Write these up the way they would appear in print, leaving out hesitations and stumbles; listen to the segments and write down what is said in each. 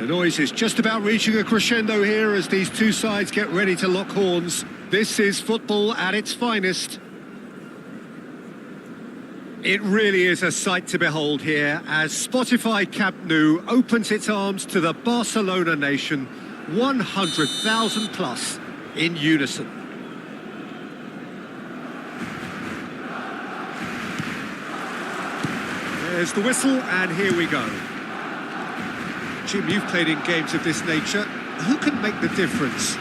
The noise is just about reaching a crescendo here as these two sides get ready to lock horns. This is football at its finest. It really is a sight to behold here as Spotify Camp Nou opens its arms to the Barcelona nation, 100,000 plus in unison. There's the whistle, and here we go. Jim, you've played in games of this nature. Who can make the difference?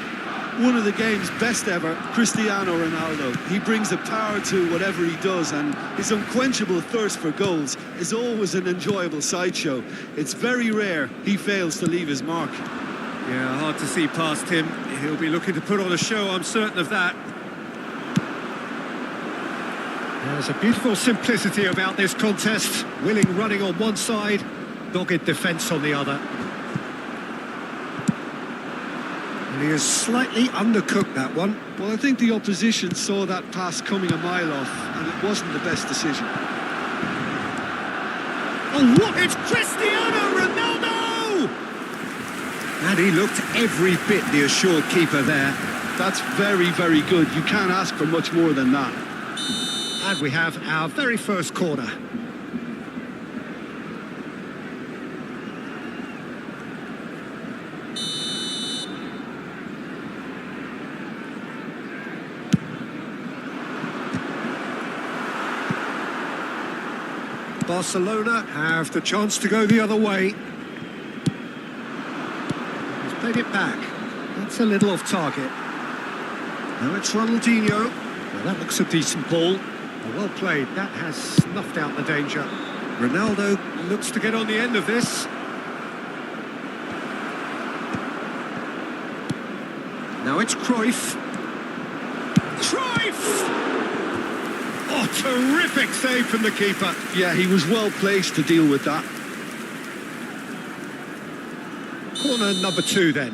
One of the game's best ever, Cristiano Ronaldo. He brings a power to whatever he does, and his unquenchable thirst for goals is always an enjoyable sideshow. It's very rare he fails to leave his mark. Yeah, hard to see past him. He'll be looking to put on a show, I'm certain of that. There's a beautiful simplicity about this contest. Willing running on one side, dogged defence on the other. And he has slightly undercooked that one. Well, I think the opposition saw that pass coming a mile off, and it wasn't the best decision. Oh, what? It's Cristiano Ronaldo! And he looked every bit the assured keeper there. That's very, very good. You can't ask for much more than that. And we have our very first corner. Barcelona have the chance to go the other way. He's played it back. That's a little off target. Now it's Ronaldinho. Well, that looks a decent ball. Well played. That has snuffed out the danger. Ronaldo looks to get on the end of this. Now it's Cruyff. Cruyff! Oh, terrific save from the keeper. Yeah, he was well placed to deal with that. Corner number 2 then.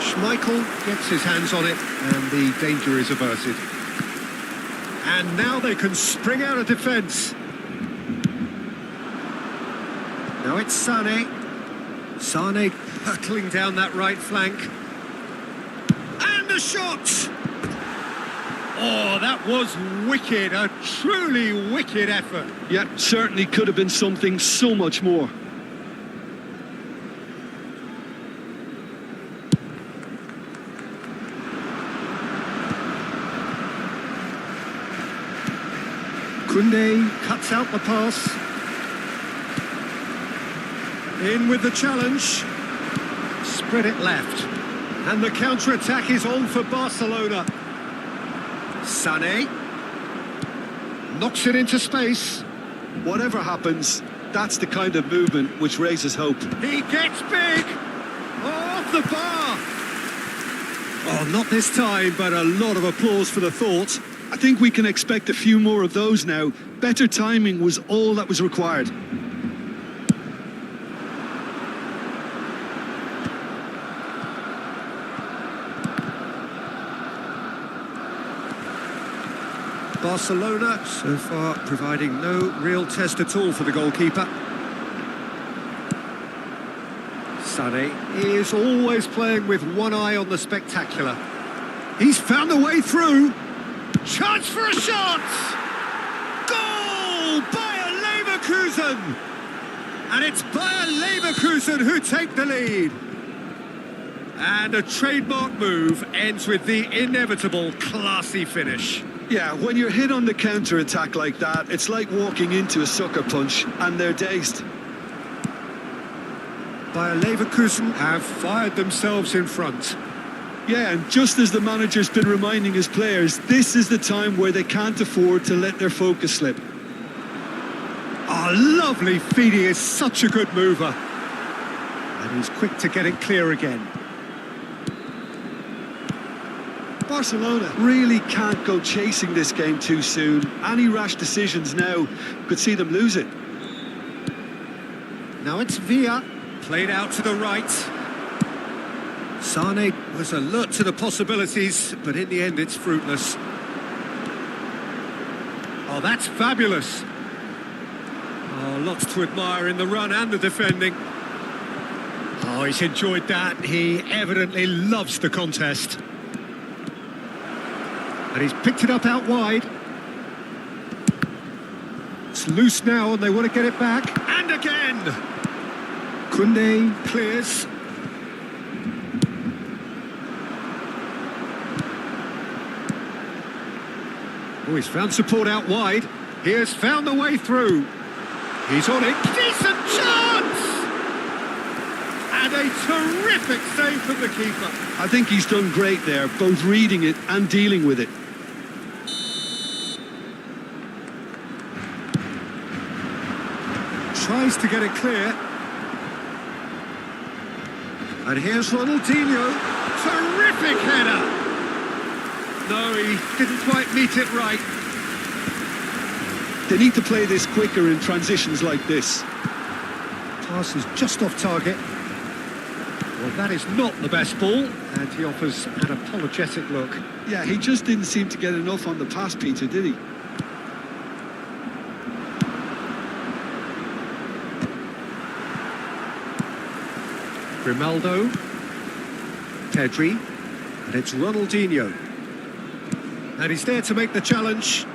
Schmeichel gets his hands on it and the danger is averted. And now they can spring out of defence. Now it's Sané. Sané hurtling down that right flank. And the shot! Oh, that was wicked, a truly wicked effort. Yeah, certainly could have been something so much more. Koundé cuts out the pass. In with the challenge. Spread it left. And the counter-attack is on for Barcelona. Sané knocks it into space. Whatever happens, that's the kind of movement which raises hope. He gets big! Off the bar! Oh, not this time, but a lot of applause for the thought. I think we can expect a few more of those now. Better timing was all that was required. Barcelona so far providing no real test at all for the goalkeeper. Sané is always playing with one eye on the spectacular. He's found a way through. Chance for a shot! Goal! Bayer Leverkusen! And it's Bayer Leverkusen who take the lead. And a trademark move ends with the inevitable classy finish. Yeah, when you're hit on the counter-attack like that, it's like walking into a sucker punch, and they're dazed. Bayer Leverkusen have fired themselves in front. Yeah, and just as the manager's been reminding his players, this is the time where they can't afford to let their focus slip. Oh, lovely feed. He is such a good mover. And he's quick to get it clear again. Barcelona really can't go chasing this game too soon. Any rash decisions now could see them lose it. Now it's Villa, played out to the right. Sané was alert to the possibilities, but in the end it's fruitless. Oh, that's fabulous. Oh, lots to admire in the run and the defending. Oh, he's enjoyed that. He evidently loves the contest. And he's picked it up out wide. It's loose now and they want to get it back. And again! Kunde clears. Oh, he's found support out wide. He has found the way through. He's on it. Decent chance! And a terrific save from the keeper. I think he's done great there, both reading it and dealing with it. Tries to get it clear. And here's Ronaldinho. Terrific header. No, he didn't quite meet it right. They need to play this quicker in transitions like this. Pass is just off target. Well, that is not the best ball, and he offers an apologetic look. Yeah, he just didn't seem to get enough on the pass, Peter, did he? Grimaldo, Pedri, and it's Ronaldinho. And he's there to make the challenge.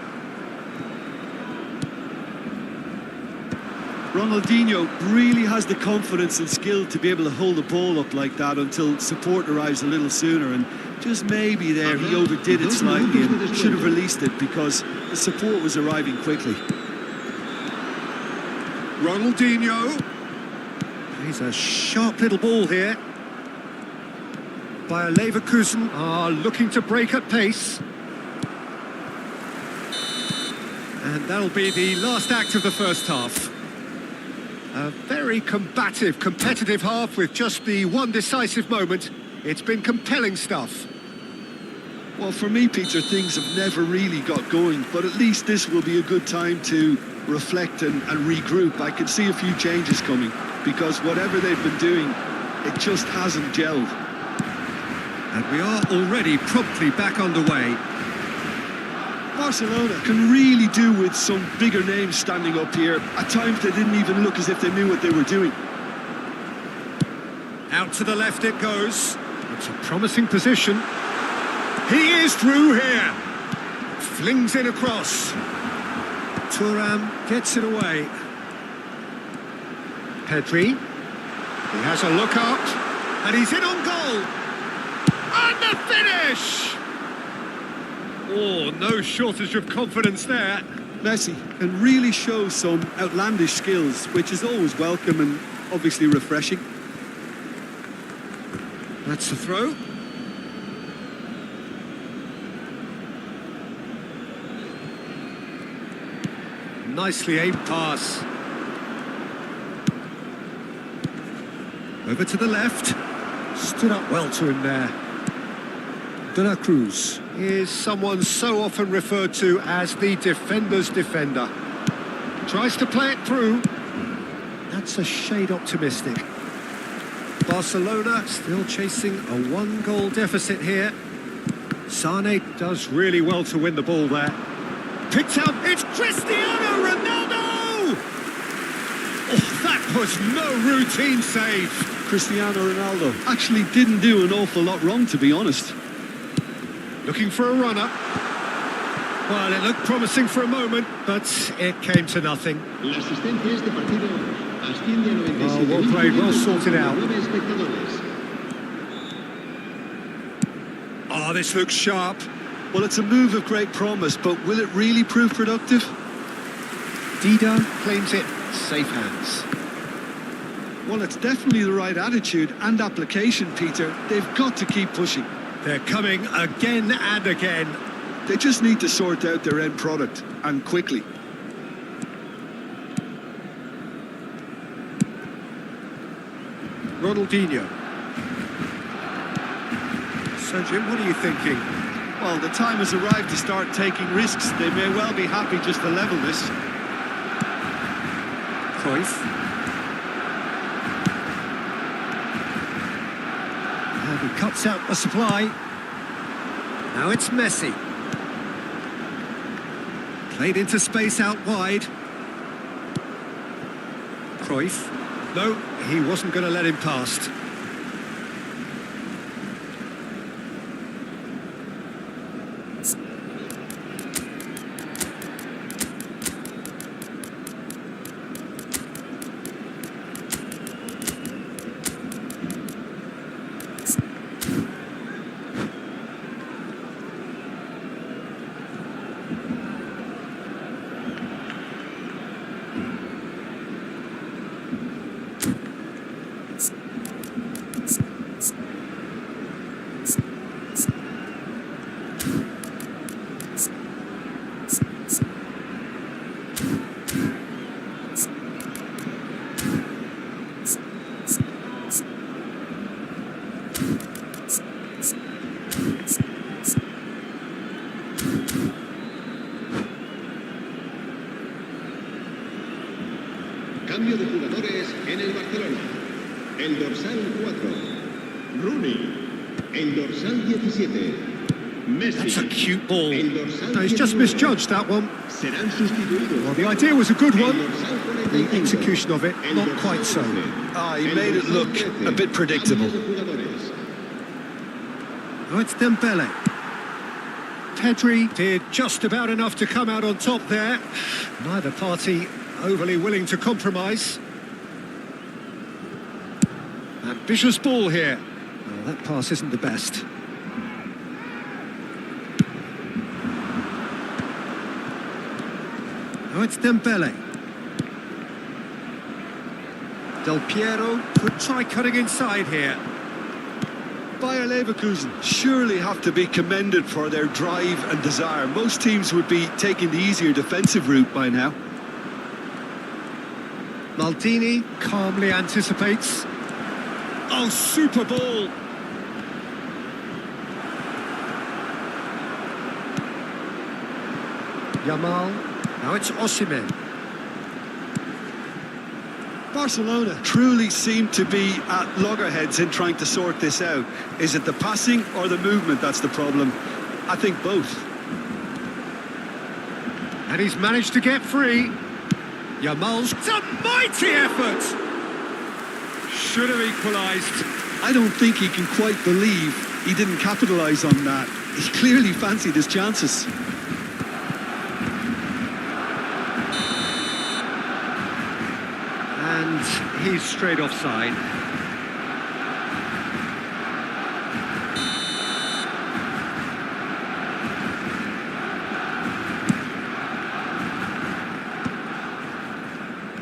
Ronaldinho really has the confidence and skill to be able to hold the ball up like that until support arrives a little sooner, and just maybe there he overdid it slightly and should have released it because the support was arriving quickly. Ronaldinho. He's a sharp little ball here. Bayer Leverkusen are looking to break at pace. And that'll be the last act of the first half. A very combative, competitive half with just the one decisive moment. It's been compelling stuff. Well, for me, Peter, things have never really got going, but at least this will be a good time to reflect and regroup. I can see a few changes coming because whatever they've been doing, it just hasn't gelled. And we are already promptly back underway. Barcelona can really do with some bigger names standing up here. At times they didn't even look as if they knew what they were doing. Out to the left it goes. It's a promising position. He is through here. Flings it across. Thuram gets it away. Pedri. He has a look up. And he's in on goal. And the finish! Oh, no shortage of confidence there. Messi can really show some outlandish skills, which is always welcome and obviously refreshing. That's the throw. Nicely aimed pass. Over to the left. Stood up well to him there. De La Cruz is someone so often referred to as the defender's defender. Tries to play it through. That's a shade optimistic. Barcelona still chasing a one-goal deficit here. Sane does really well to win the ball there. Picked up, it's Cristiano Ronaldo! Oh, that was no routine save. Cristiano Ronaldo actually didn't do an awful lot wrong, to be honest. Looking for a runner. Well, it looked promising for a moment, but it came to nothing. Oh, well played, well sorted out. Oh, this looks sharp. Well, it's a move of great promise, but will it really prove productive? Dida claims it. Safe hands. Well, it's definitely the right attitude and application, Peter. They've got to keep pushing. They're coming again and again. They just need to sort out their end product, and quickly. Ronaldinho. So, Jim, what are you thinking? Well, the time has arrived to start taking risks. They may well be happy just to level this. Cruyff. And he cuts out the supply. Now it's Messi. Played into space out wide. Cruyff. No, he wasn't going to let him past. Cambio de jugadores en el Barcelona. El dorsal 4, Rooney. El dorsal 17, Messi. That's a cute ball. El dorsal No, he's just 19 misjudged that one. serán sustituidos. Well, the idea was a good El one. dorsal The 45, execution of it, el not dorsal quite so. 12, He el made it dorsal look 13. a bit predictable. Cambio de jugadores. Oh, it's Dembele. Pedri did just about enough to come out on top there. Neither party overly willing to compromise. Ambitious ball here. Well, that pass isn't the best. Oh, it's Dembele. Del Piero could try cutting inside here. Bayer Leverkusen surely have to be commended for their drive and desire. Most teams would be taking the easier defensive route by now. Maldini calmly anticipates. Oh, super ball! Yamal. Now it's Osimhen. Barcelona truly seem to be at loggerheads in trying to sort this out. Is it the passing or the movement that's the problem? I think both. And he's managed to get free. Yamal's it's a mighty effort! Should have equalised. I don't think he can quite believe he didn't capitalise on that. He clearly fancied his chances. And he's straight offside.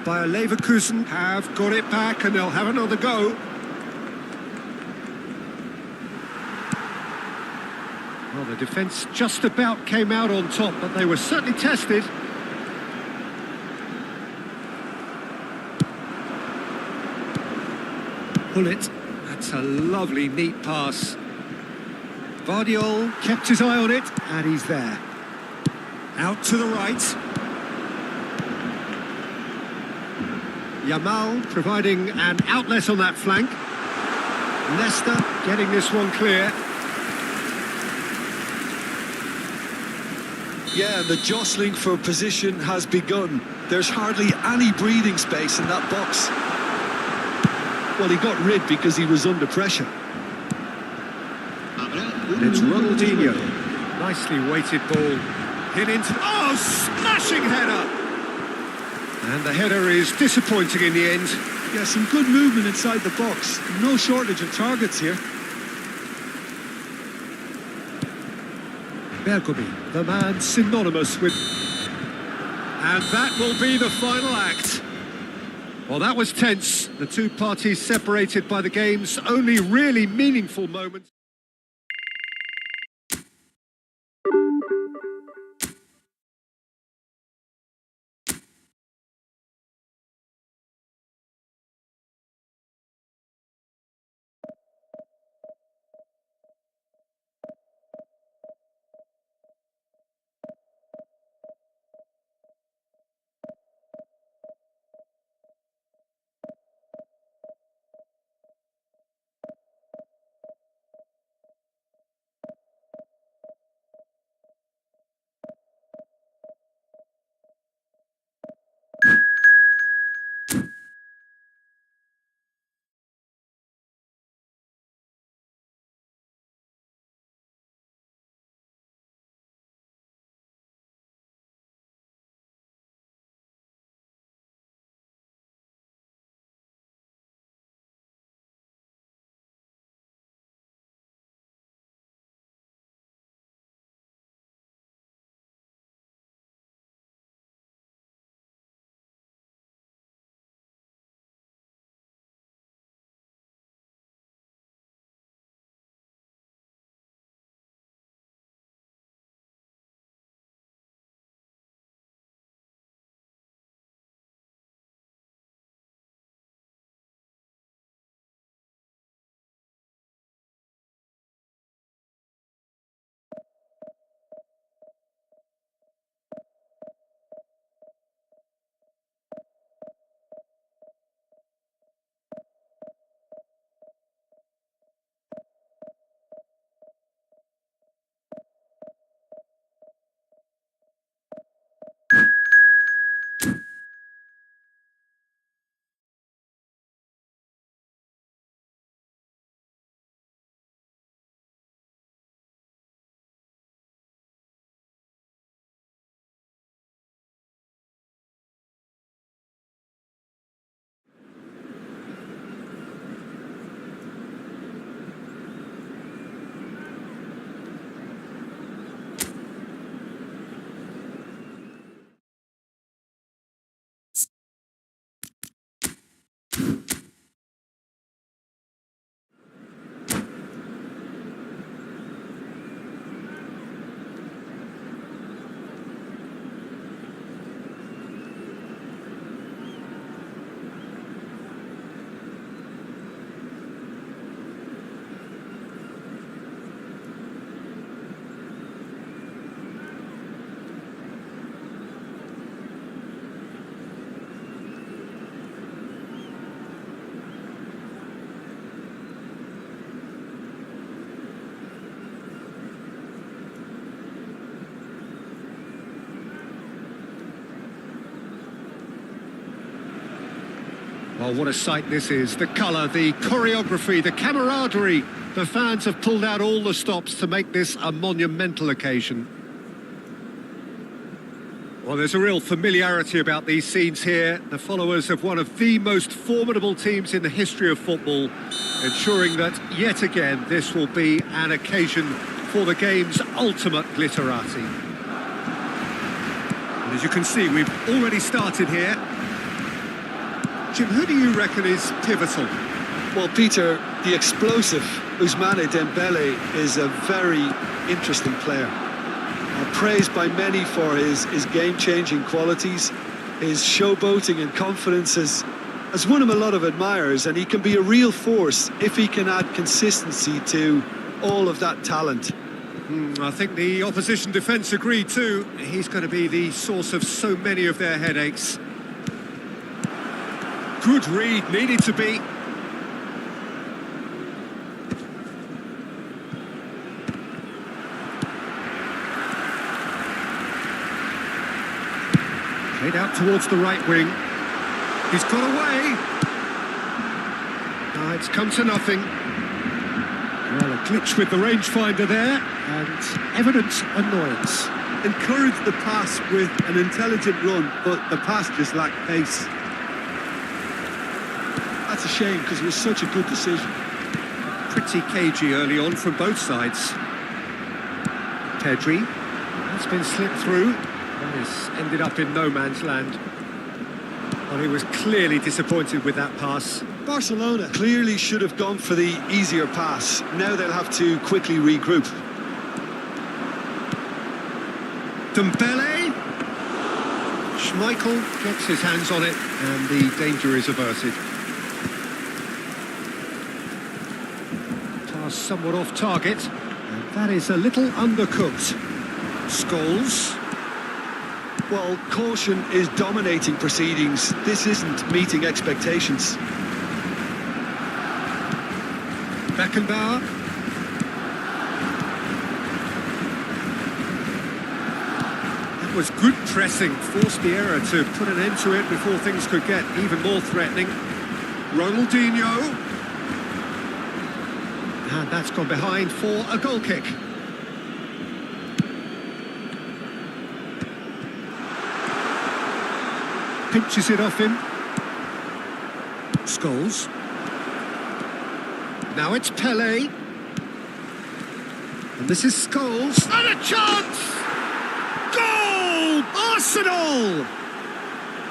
Bayer Leverkusen have got it back and they'll have another go. Well, the defence just about came out on top, but they were certainly tested. Bullet. That's a lovely, neat pass. Vardiol kept his eye on it, and he's there. Out to the right. Yamal providing an outlet on that flank. Leicester getting this one clear. Yeah, the jostling for position has begun. There's hardly any breathing space in that box. Well, he got rid because he was under pressure. It's Ronaldinho. Nicely weighted ball. Hit into... Oh, smashing header! And the header is disappointing in the end. Yeah, some good movement inside the box. No shortage of targets here. Bergomi, the man synonymous with... And that will be the final act. Well, that was tense. The two parties separated by the game's only really meaningful moment. Well, what a sight this is. The colour, the choreography, the camaraderie. The fans have pulled out all the stops to make this a monumental occasion. Well, there's a real familiarity about these scenes here. The followers of one of the most formidable teams in the history of football, ensuring that, yet again, this will be an occasion for the game's ultimate glitterati. And as you can see, we've already started here. Jim, who do you reckon is pivotal? Well, Peter, the explosive Ousmane Dembele is a very interesting player. Praised by many for his game-changing qualities. His showboating and confidence has won him a lot of admirers, and he can be a real force if he can add consistency to all of that talent. I think the opposition defence agree too. He's going to be the source of so many of their headaches. Good read, needed to be. Played out towards the right wing. He's got away. It's come to nothing. Well, a glitch with the rangefinder there, and evident annoyance. Encouraged the pass with an intelligent run, but the pass just lacked pace. That's a shame, because it was such a good decision. Pretty cagey early on from both sides. Pedri, that's been slipped through. He's ended up in no man's land. Well, he was clearly disappointed with that pass. Barcelona clearly should have gone for the easier pass. Now they'll have to quickly regroup. Dembele. Schmeichel gets his hands on it, and the danger is averted. Pass somewhat off target, and that is a little undercooked. Scholes. Well, caution is dominating proceedings. This isn't meeting expectations. Beckenbauer. That was good pressing, forced the error to put an end to it before things could get even more threatening. Ronaldinho. And that's gone behind for a goal kick. Pinches it off him. Scholes. Now it's Pelé. And this is Scholes. And a chance! Goal! Arsenal!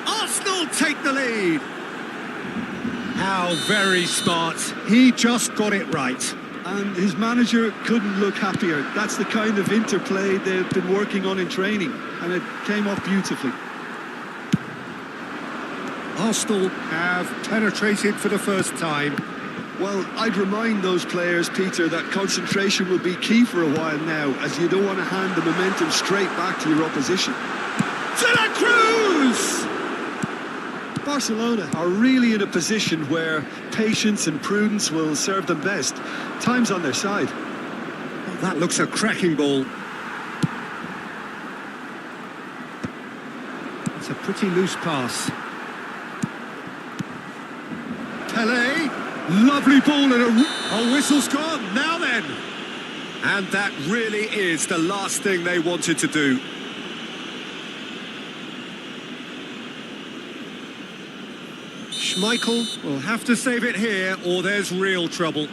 Arsenal take the lead. How very smart. He just got it right. And his manager couldn't look happier. That's the kind of interplay they've been working on in training, and it came off beautifully. Arsenal have penetrated for the first time. Well, I'd remind those players, Peter, that concentration will be key for a while now, as you don't want to hand the momentum straight back to your opposition. De la Cruz! Barcelona are really in a position where patience and prudence will serve them best. Time's on their side. Well, that looks a cracking ball. It's a pretty loose pass. Pelé, lovely ball and a whistle's gone, now then. And that really is the last thing they wanted to do. Schmeichel will have to save it here or there's real trouble.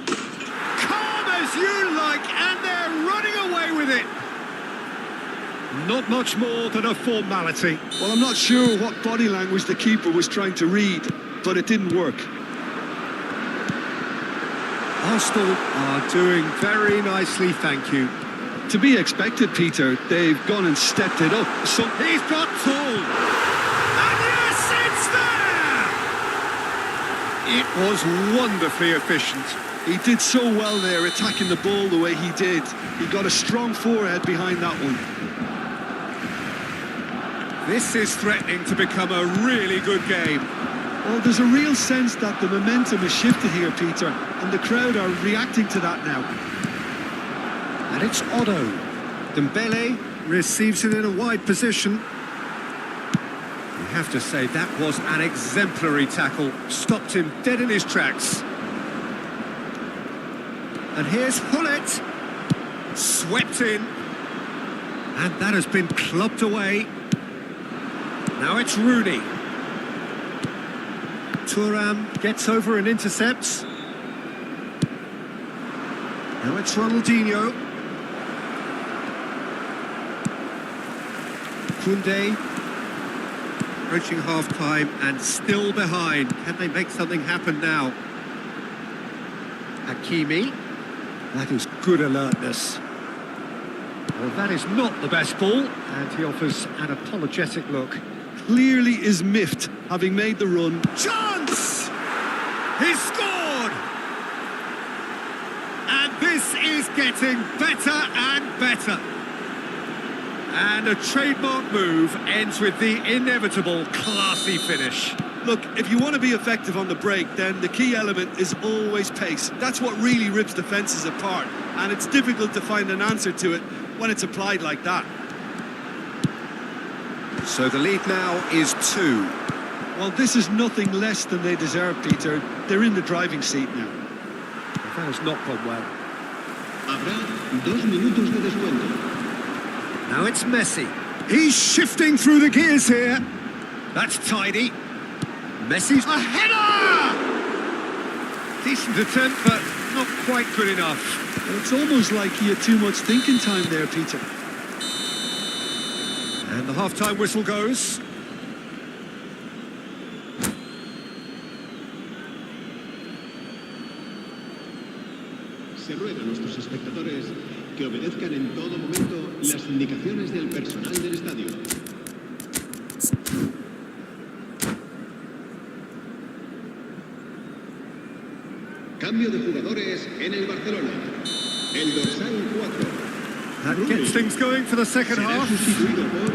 Calm as you like, and they're running away with it. Not much more than a formality. Well, I'm not sure what body language the keeper was trying to read, but it didn't work. Arsenal are doing very nicely, thank you. To be expected, Peter. They've gone and stepped it up. So he's got pulled. And yes, it's there! It was wonderfully efficient. He did so well there, attacking the ball the way he did. He got a strong forehead behind that one. This is threatening to become a really good game. Well, there's a real sense that the momentum has shifted here, Peter, and the crowd are reacting to that now. And it's Otto. Dembele receives it in a wide position. have to say, that was an exemplary tackle. Stopped him dead in his tracks. And here's Hullet. Swept in. And that has been clubbed away. Now it's Rooney. Thuram gets over and intercepts. Now it's Ronaldinho. Koundé. Approaching half-time and still behind. Can they make something happen now? Hakimi. That is good alertness. Well, that is not the best ball, and he offers an apologetic look. Clearly is miffed, having made the run. Chance! He scored! And this is getting better and better. And a trademark move ends with the inevitable classy finish. Look, if you want to be effective on the break, then the key element is always pace. That's what really rips defences apart, and it's difficult to find an answer to it when it's applied like that. So the lead now is 2. Well, this is nothing less than they deserve, Peter. They're in the driving seat now. That has not gone well. Habrá 2 minutos de descuento. Now it's Messi. He's shifting through the gears here. That's tidy. Messi's a header! Decent attempt, but not quite good enough. Well, it's almost like you had too much thinking time there, Peter. And the half-time whistle goes. Se ruega a nuestros espectadores que obedezcan en todo momento las indicaciones del personal del estadio. Cambio de jugadores en el Barcelona. El dorsal 4. That gets things going for the second Será half. sustituido por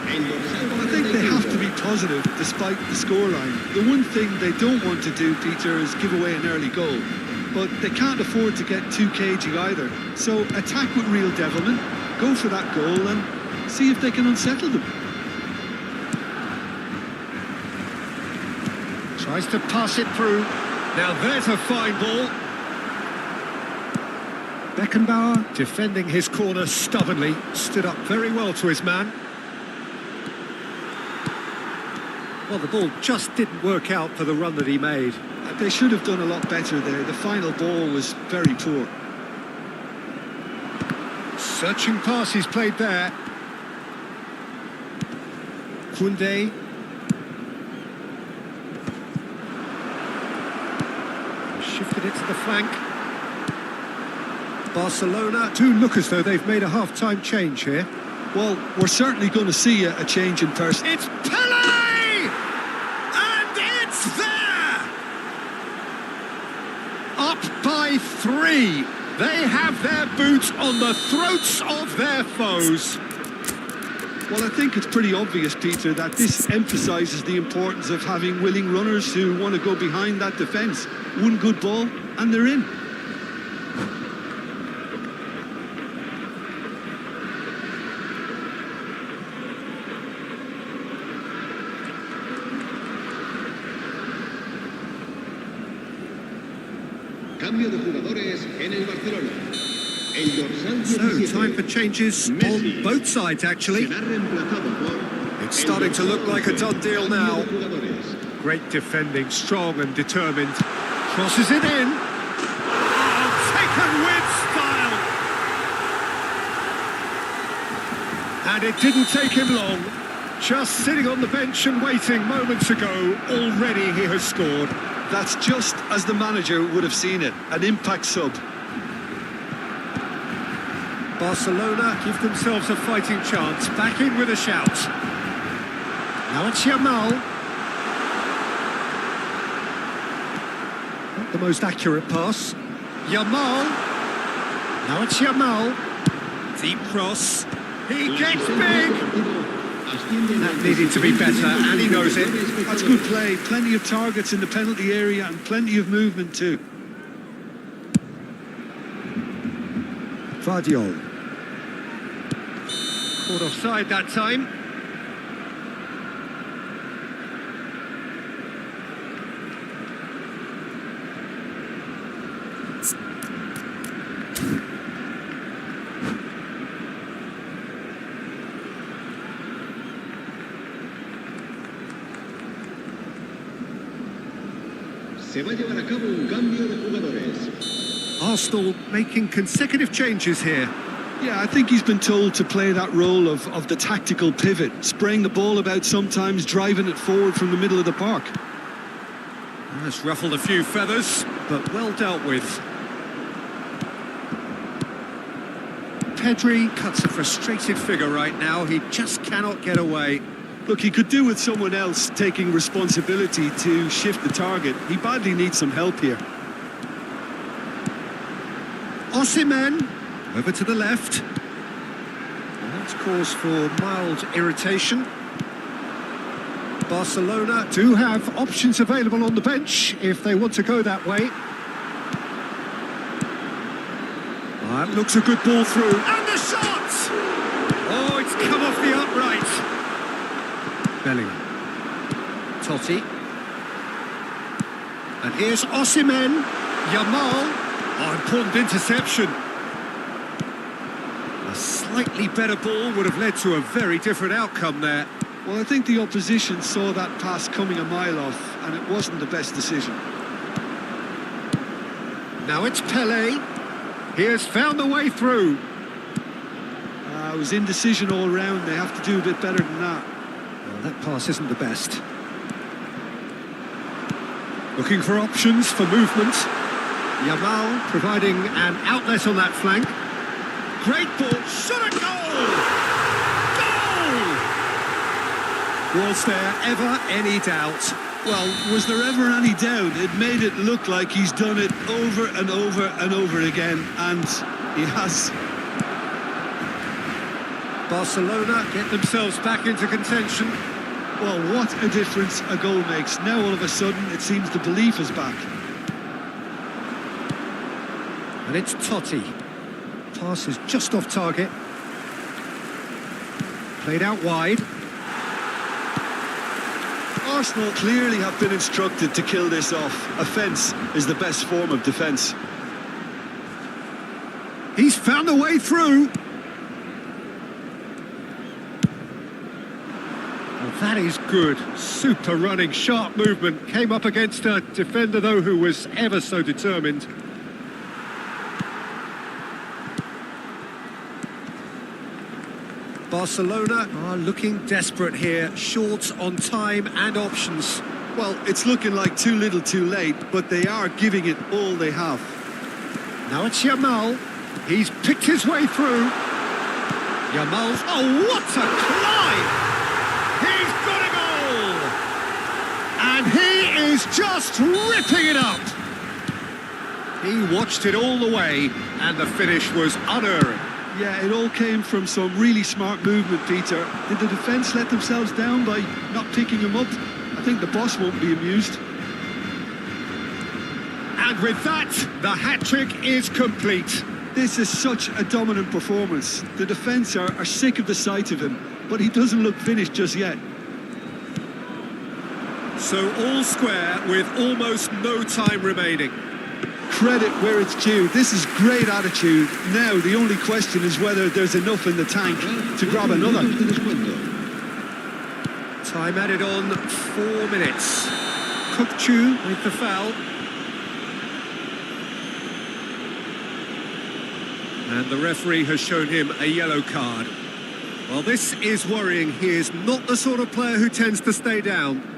el dorsal I think they have to 45. be positive despite the scoreline. The one thing they don't want to do, Peter, is give away an early goal. But they can't afford to get too cagey either. So attack with real devilment, go for that goal and see if they can unsettle them. Tries to pass it through. Now there's a fine ball. Beckenbauer defending his corner stubbornly. Stood up very well to his man. Well, the ball just didn't work out for the run that he made. They should have done a lot better there. The final ball was very poor. Searching pass he's played there. Koundé. Shifted it to the flank. Barcelona do look as though they've made a half-time change here. Well, we're certainly going to see a change in person. It's Pelé! And it's there! Up by 3. They have their boots on the throats of their foes. Well, I think it's pretty obvious, Peter, that this emphasises the importance of having willing runners who want to go behind that defence. One good ball, and they're in. Cambio de jugadores en el Barcelona. El dorsal So, 17. time for changes Messi on both sides, actually. Será reemplazado por It's el starting to look dorsal like a 11. done deal Cambio now. de jugadores. Great defending, strong and determined. Crosses it in. Oh, taken with style. And it didn't take him long. Just sitting on the bench and waiting moments ago, already he has scored. That's just as the manager would have seen it, an impact sub. Barcelona give themselves a fighting chance, back in with a shout. Now it's Yamal. Not the most accurate pass. Yamal. Now it's Yamal. Deep cross. He gets big. That needed to be better, and he knows it. That's good play. Plenty of targets in the penalty area and plenty of movement too. Vardiol. Caught offside that time. Se va a llevar a cabo un cambio de jugadores. Arsenal making consecutive changes here. Yeah, I think he's been told to play that role of the tactical pivot, spraying the ball about sometimes, driving it forward from the middle of the park. That's ruffled a few feathers, but well dealt with. Pedri cuts a frustrated figure right now. He just cannot get away. Look, he could do with someone else taking responsibility to shift the target. He badly needs some help here. Osimhen, over to the left. And that's cause for mild irritation. Barcelona do have options available on the bench if they want to go that way. That looks a good ball through. And the shot! Oh, it's come off the upright. Bellingham. Totti. And here's Osimhen. Yamal. Oh, important interception. A slightly better ball would have led to a very different outcome there. Well, I think the opposition saw that pass coming a mile off, and it wasn't the best decision. Now it's Pelé. He has found the way through. It was indecision all round. They have to do a bit better than that. Well, that pass isn't the best. Looking for options for movement. Yamal providing an outlet on that flank. Great ball. Shot a goal! Goal! Was there ever any doubt? Well, was there ever any doubt? It made it look like he's done it over and over and over again, and he has. Barcelona get themselves back into contention. Well, what a difference a goal makes. Now all of a sudden it seems the belief is back. And it's Totti. Pass is just off target. Played out wide. Arsenal clearly have been instructed to kill this off. Offence is the best form of defence. He's found a way through. Well, that is good. Super running, sharp movement. Came up against a defender, though, who was ever so determined. Barcelona are looking desperate here, short on time and options. Well, it's looking like too little too late, but they are giving it all they have. Now it's Yamal. He's picked his way through. Yamal's... Oh, what a climb! He's got a goal! And he is just ripping it up! He watched it all the way, and the finish was unerring. Yeah, it all came from some really smart movement, Peter. Did the defence let themselves down by not picking him up? I think the boss won't be amused. And with that, the hat-trick is complete. This is such a dominant performance. The defence are sick of the sight of him, but he doesn't look finished just yet. So all square with almost no time remaining. Credit where it's due. This is great attitude. Now the only question is whether there's enough in the tank to grab another. Time added on 4 minutes. Kukchu with the foul. And the referee has shown him a yellow card. Well, this is worrying. He is not the sort of player who tends to stay down.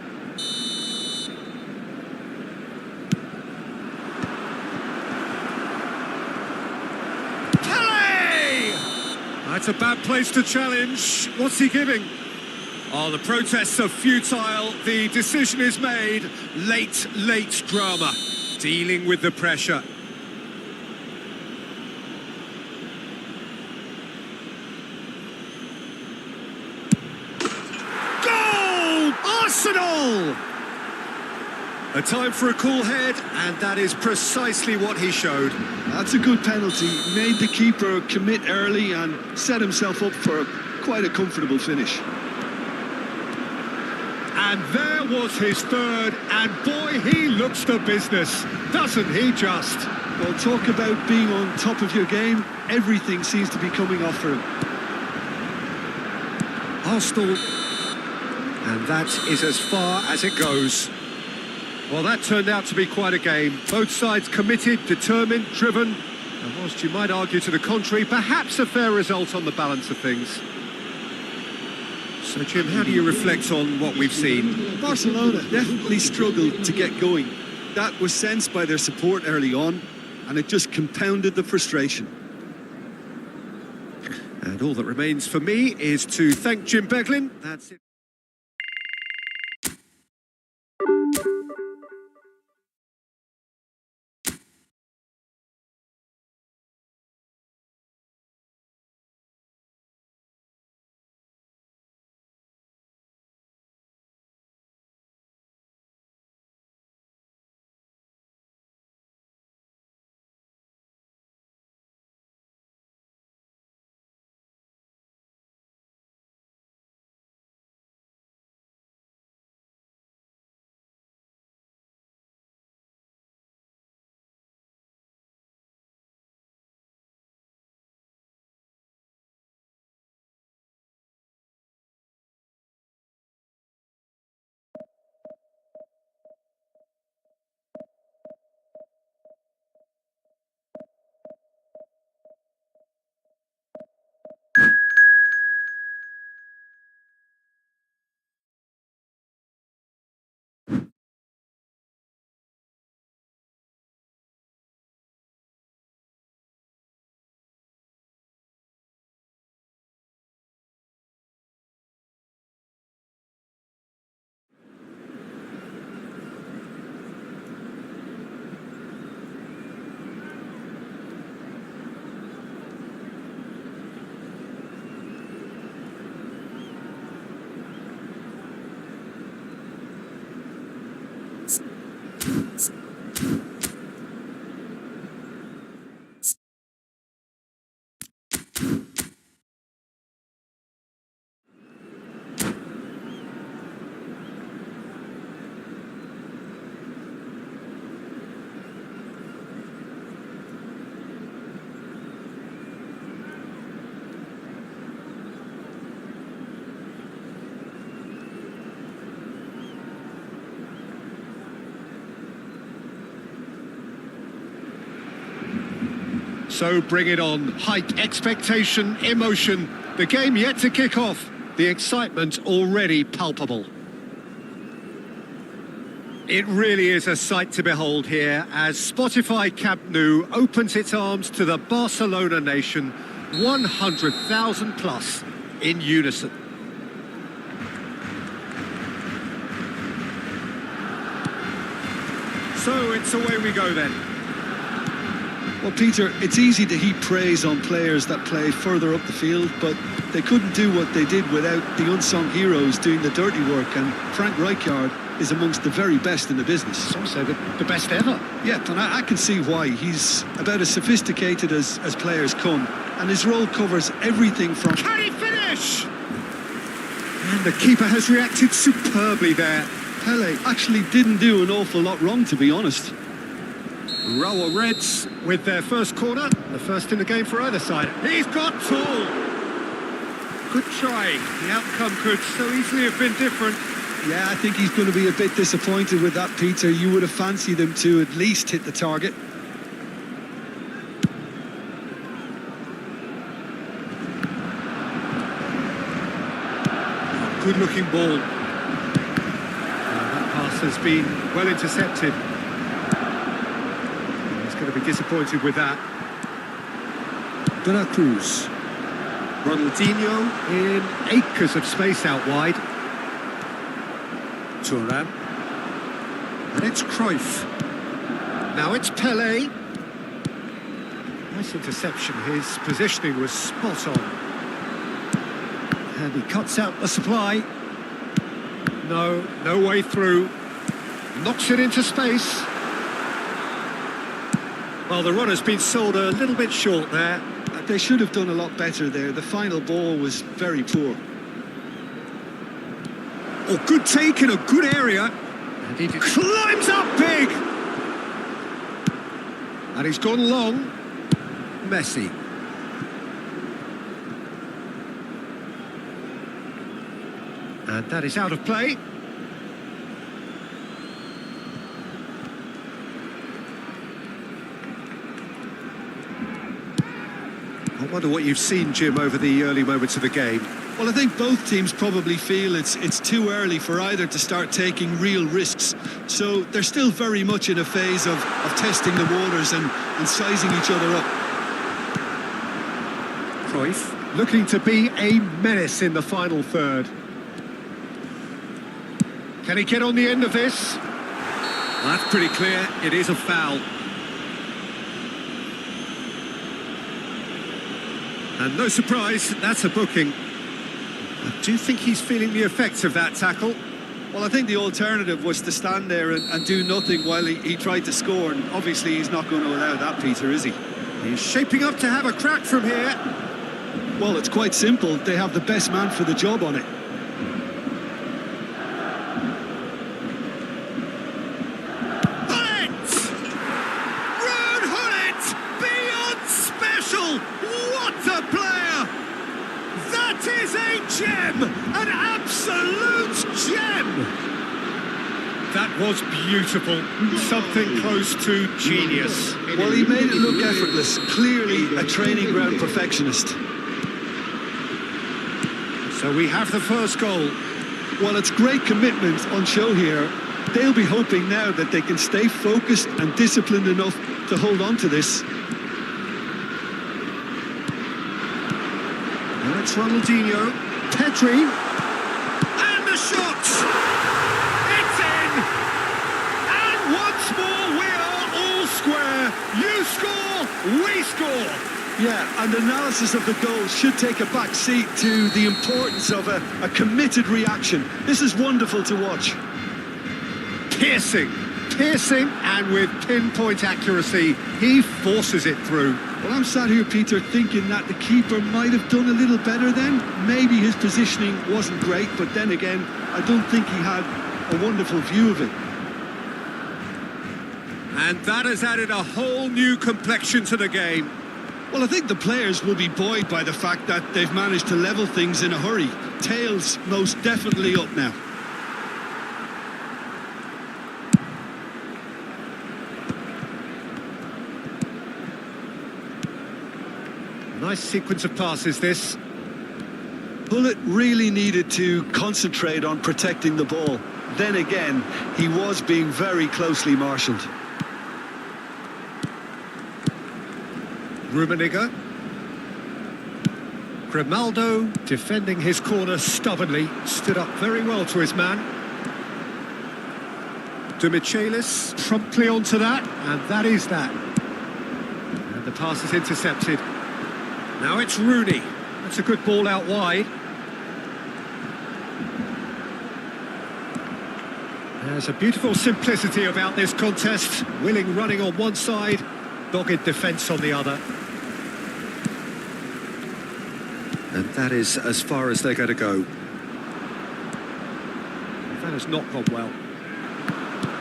That's a bad place to challenge. What's he giving? Oh, the protests are futile. The decision is made. Late drama. Dealing with the pressure. Goal! Arsenal! A time for a cool head, and that is precisely what he showed. That's a good penalty. Made the keeper commit early and set himself up for quite a comfortable finish. And there was his third, and boy, he looks the business, doesn't he just? Well, talk about being on top of your game. Everything seems to be coming off for him. Arsenal, and that is as far as it goes. Well, that turned out to be quite a game. Both sides committed, determined, driven. And whilst you might argue to the contrary, perhaps a fair result on the balance of things. So, Jim, how do you reflect on what we've seen? Barcelona definitely struggled to get going. That was sensed by their support early on, and it just compounded the frustration. And all that remains for me is to thank Jim Beglin. That's it. So bring it on. Hype, expectation, emotion. The game yet to kick off. The excitement already palpable. It really is a sight to behold here as Spotify Camp Nou opens its arms to the Barcelona nation, 100,000 plus in unison. So it's away we go then. Well, Peter, it's easy to heap praise on players that play further up the field, but they couldn't do what they did without the unsung heroes doing the dirty work, and Frank Rijkaard is amongst the very best in the business. Some say the best ever. Yeah, and I can see why. He's about as sophisticated as players come, and his role covers everything from... Can he finish? And the keeper has reacted superbly there. Pele actually didn't do an awful lot wrong, to be honest. Rawa Reds with their first corner, the first in the game for either side. He's got tall. Good try. The outcome could so easily have been different. Yeah, I think he's going to be a bit disappointed with that, Peter. You would have fancied him to at least hit the target. Good-looking ball. That pass has been well intercepted. Going to be disappointed with that. De La Cruz. Ronaldinho in acres of space out wide. Turan. And it's Cruyff. Now it's Pele. Nice interception. His positioning was spot on. And he cuts out the supply. No way through. Knocks it into space. Well, the runner's been sold a little bit short there. They should have done a lot better there. The final ball was very poor. Oh, good take in a good area. And he climbs up big. And he's gone long. Messi. And that is out of play. I wonder what you've seen, Jim, over the early moments of the game. Well, I think both teams probably feel it's too early for either to start taking real risks. So they're still very much in a phase of testing the waters and sizing each other up. Cruyff looking to be a menace in the final third. Can he get on the end of this? That's pretty clear. It is a foul. And no surprise, that's a booking. I do think he's feeling the effects of that tackle. Well, I think the alternative was to stand there and do nothing while he tried to score, and obviously he's not going to allow that, Peter, is he? He's shaping up to have a crack from here. Well, it's quite simple. They have the best man for the job on it. Gem! An absolute gem! That was beautiful. Something close to genius. Well, he made it look effortless. Clearly a training ground perfectionist. So we have the first goal. Well, it's great commitment on show here. They'll be hoping now that they can stay focused and disciplined enough to hold on to this. Now it's Ronaldinho. Petri, and the shot! It's in! And once more we are all square. You score, we score! Yeah, and analysis of the goal should take a back seat to the importance of a committed reaction. This is wonderful to watch. Piercing, and with pinpoint accuracy, he forces it through. Well, I'm sat here, Peter, thinking that the keeper might have done a little better then. Maybe his positioning wasn't great, but then again, I don't think he had a wonderful view of it. And that has added a whole new complexion to the game. Well, I think the players will be buoyed by the fact that they've managed to level things in a hurry. Tails most definitely up now. Nice sequence of passes, this. Bullet really needed to concentrate on protecting the ball. Then again, he was being very closely marshalled. Rummenigge. Grimaldo, defending his corner stubbornly, stood up very well to his man. Demichelis promptly onto that, and that is that. And the pass is intercepted. Now it's Rooney. That's a good ball out wide. There's a beautiful simplicity about this contest. Willing running on one side, dogged defence on the other. And that is as far as they're going to go. That has not gone well.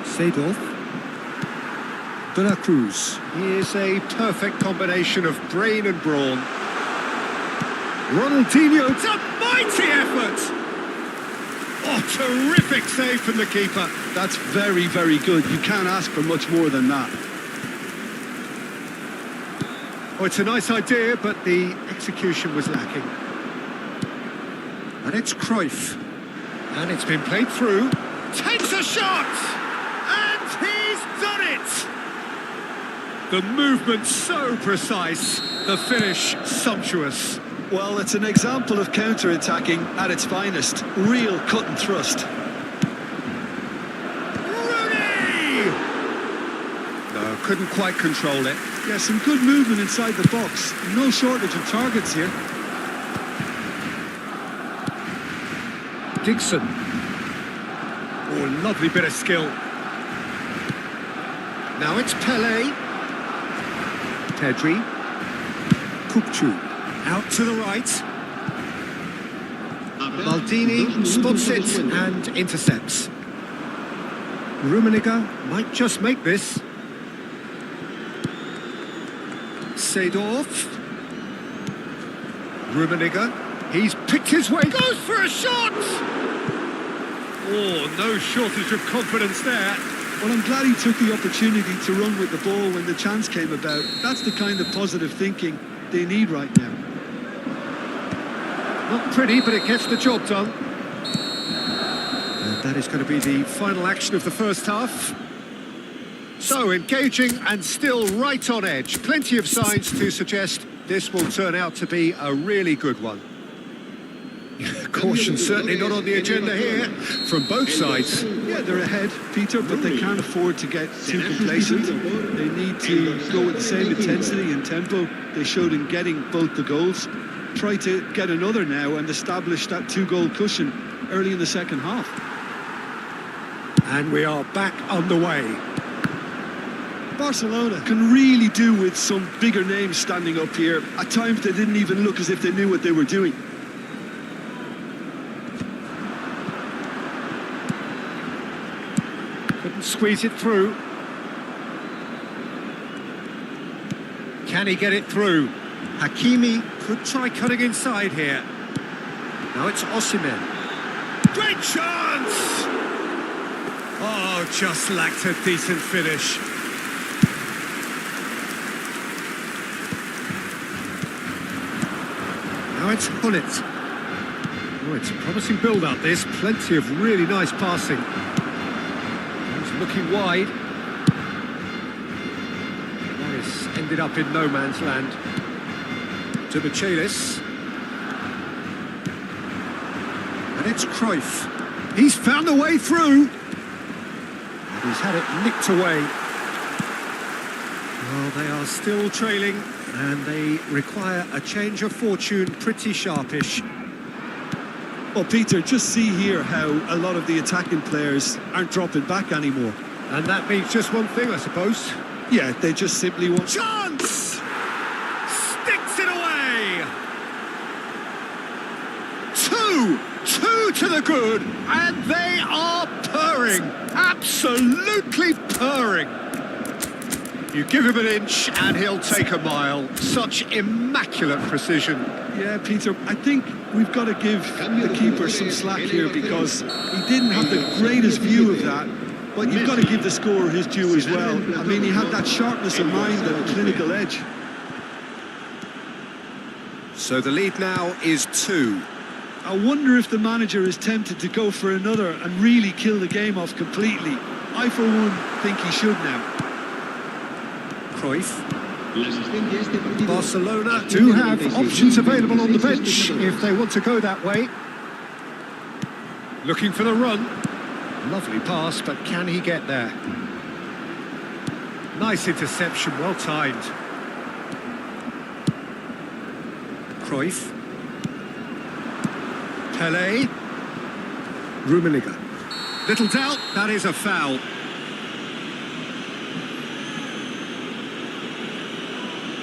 Seedorf. De La Cruz. He is a perfect combination of brain and brawn. Ronaldinho, it's a mighty effort! Oh, terrific save from the keeper. That's very, very good. You can't ask for much more than that. Oh, it's a nice idea, but the execution was lacking. And it's Cruyff. And it's been played through. Takes a shot! And he's done it! The movement so precise, the finish sumptuous. Well, it's an example of counter-attacking at its finest. Real cut and thrust. Rooney! No, couldn't quite control it. Yeah, some good movement inside the box. No shortage of targets here. Dixon. Oh, lovely bit of skill. Now it's Pelé. Pedri. Kupchu. Out to the right. Maldini spots it and intercepts. Rummenigge might just make this. Seedorf. Rummenigge. He's picked his way. Goes for a shot! Oh, no shortage of confidence there. Well, I'm glad he took the opportunity to run with the ball when the chance came about. That's the kind of positive thinking they need right now. Not pretty, but it gets the job done. And that is going to be the final action of the first half. So, engaging and still right on edge. Plenty of signs to suggest this will turn out to be a really good one. Caution certainly not on the agenda here from both sides. Yeah, they're ahead, Peter, but they can't afford to get too complacent. They need to go with the same intensity and tempo they showed in getting both the goals. Try to get another now and establish that two-goal cushion early in the second half. And we are back underway. Barcelona can really do with some bigger names standing up here. At times they didn't even look as if they knew what they were doing. Couldn't squeeze it through. Can he get it through? Hakimi could try cutting inside here. Now it's Osimhen. Great chance! Oh, just lacked a decent finish. Now it's Hullet. Oh, it's a promising build-up, this. Plenty of really nice passing. He's looking wide. That is ended up in no man's land. To Michelis. And it's Cruyff. He's found a way through. And he's had it nicked away. Well, they are still trailing, and they require a change of fortune pretty sharpish. Well, Peter, just see here how a lot of the attacking players aren't dropping back anymore. And that means just one thing, I suppose. Yeah, they just simply want... Chance! Sticks it away! Two to the good, and they are purring. Absolutely purring. You give him an inch and he'll take a mile. Such immaculate precision. Yeah, Peter, I think we've got to give the keeper some slack here because he didn't have the greatest view of that. But you've got to give the scorer his due as well. I mean, he had that sharpness of mind and clinical edge. So the lead now is 2. I wonder if the manager is tempted to go for another and really kill the game off completely. I, for one, think he should now. Cruyff. Barcelona do have options available on the bench if they want to go that way. Looking for the run. Lovely pass, but can he get there? Nice interception, well timed. Cruyff. Pelé. Rummenigge. Little doubt, that is a foul.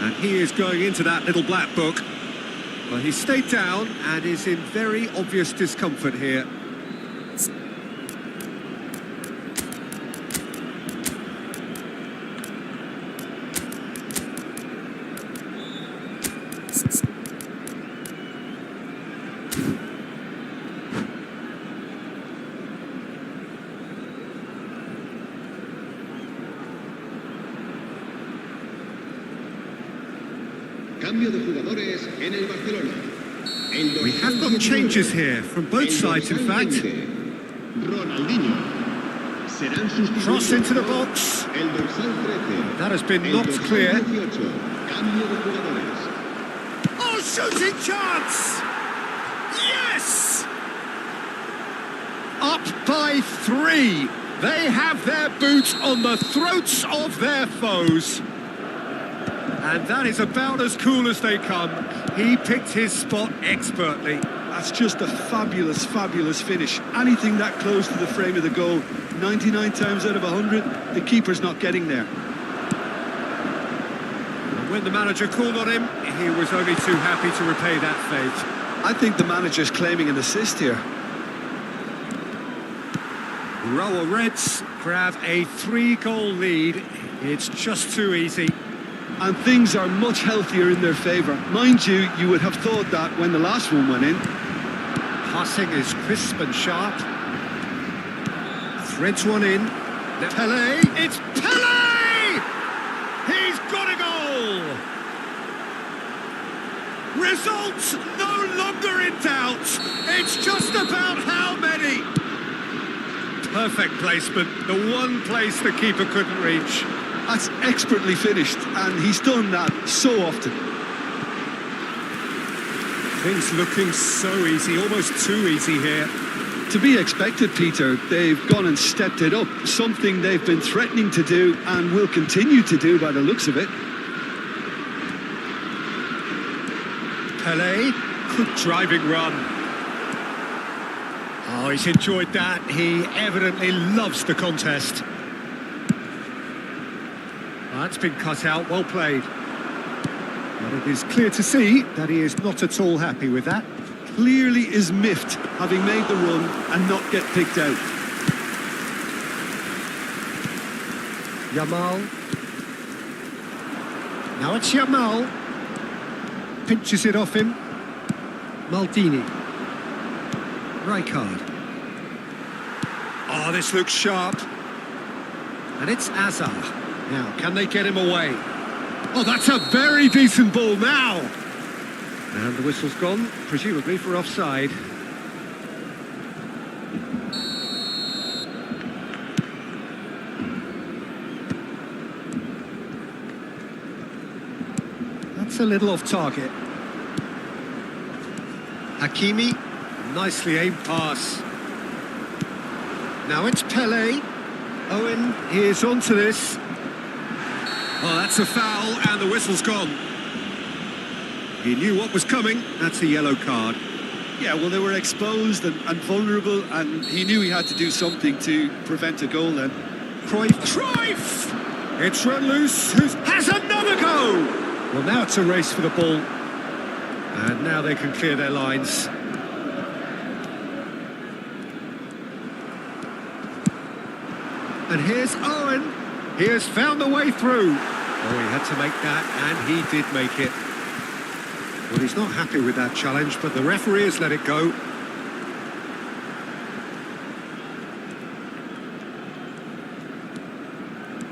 And he is going into that little black book. Well, he stayed down and is in very obvious discomfort here. Cambio de jugadores en el Barcelona. We have got changes here from both sides, in fact. Ronaldinho. Cross into the box. El dorsal 13. That has been knocked clear. Cambio de jugadores. Oh, shooting chance! Yes! Up by 3. They have their boots on the throats of their foes. And that is about as cool as they come. He picked his spot expertly. That's just a fabulous, fabulous finish. Anything that close to the frame of the goal, 99 times out of 100, the keeper's not getting there. And when the manager called on him, he was only too happy to repay that fate. I think the manager's claiming an assist here. Royal Reds grab a 3-goal lead. It's just too easy. And things are much healthier in their favour. Mind you, you would have thought that when the last one went in. Passing is crisp and sharp. Threads one in. Pelé, it's Pelé! He's got a goal! Results no longer in doubt. It's just about how many. Perfect placement, the one place the keeper couldn't reach. That's expertly finished, and he's done that so often. Things looking so easy, almost too easy here. To be expected, Peter. They've gone and stepped it up, something they've been threatening to do and will continue to do by the looks of it. Pelé, good driving run. Oh, he's enjoyed that. He evidently loves the contest. That's been cut out, well played. But it is clear to see that he is not at all happy with that. Clearly is miffed, having made the run and not get picked out. Yamal. Now it's Yamal. Pinches it off him. Maldini. Rijkaard. Oh, this looks sharp. And it's Azar. Now, can they get him away? Oh, that's a very decent ball now. And the whistle's gone, presumably for offside. That's a little off target. Hakimi, nicely aimed pass. Now it's Pelé. Owen, he is onto this. Oh, that's a foul, and the whistle's gone. He knew what was coming. That's a yellow card. Yeah, well, they were exposed and vulnerable, and he knew he had to do something to prevent a goal then. Cruyff! It's run loose, who has another go! Well, now it's a race for the ball. And now they can clear their lines. And here's Owen. He has found a way through. Oh, he had to make that, and he did make it. Well, he's not happy with that challenge, but the referee has let it go.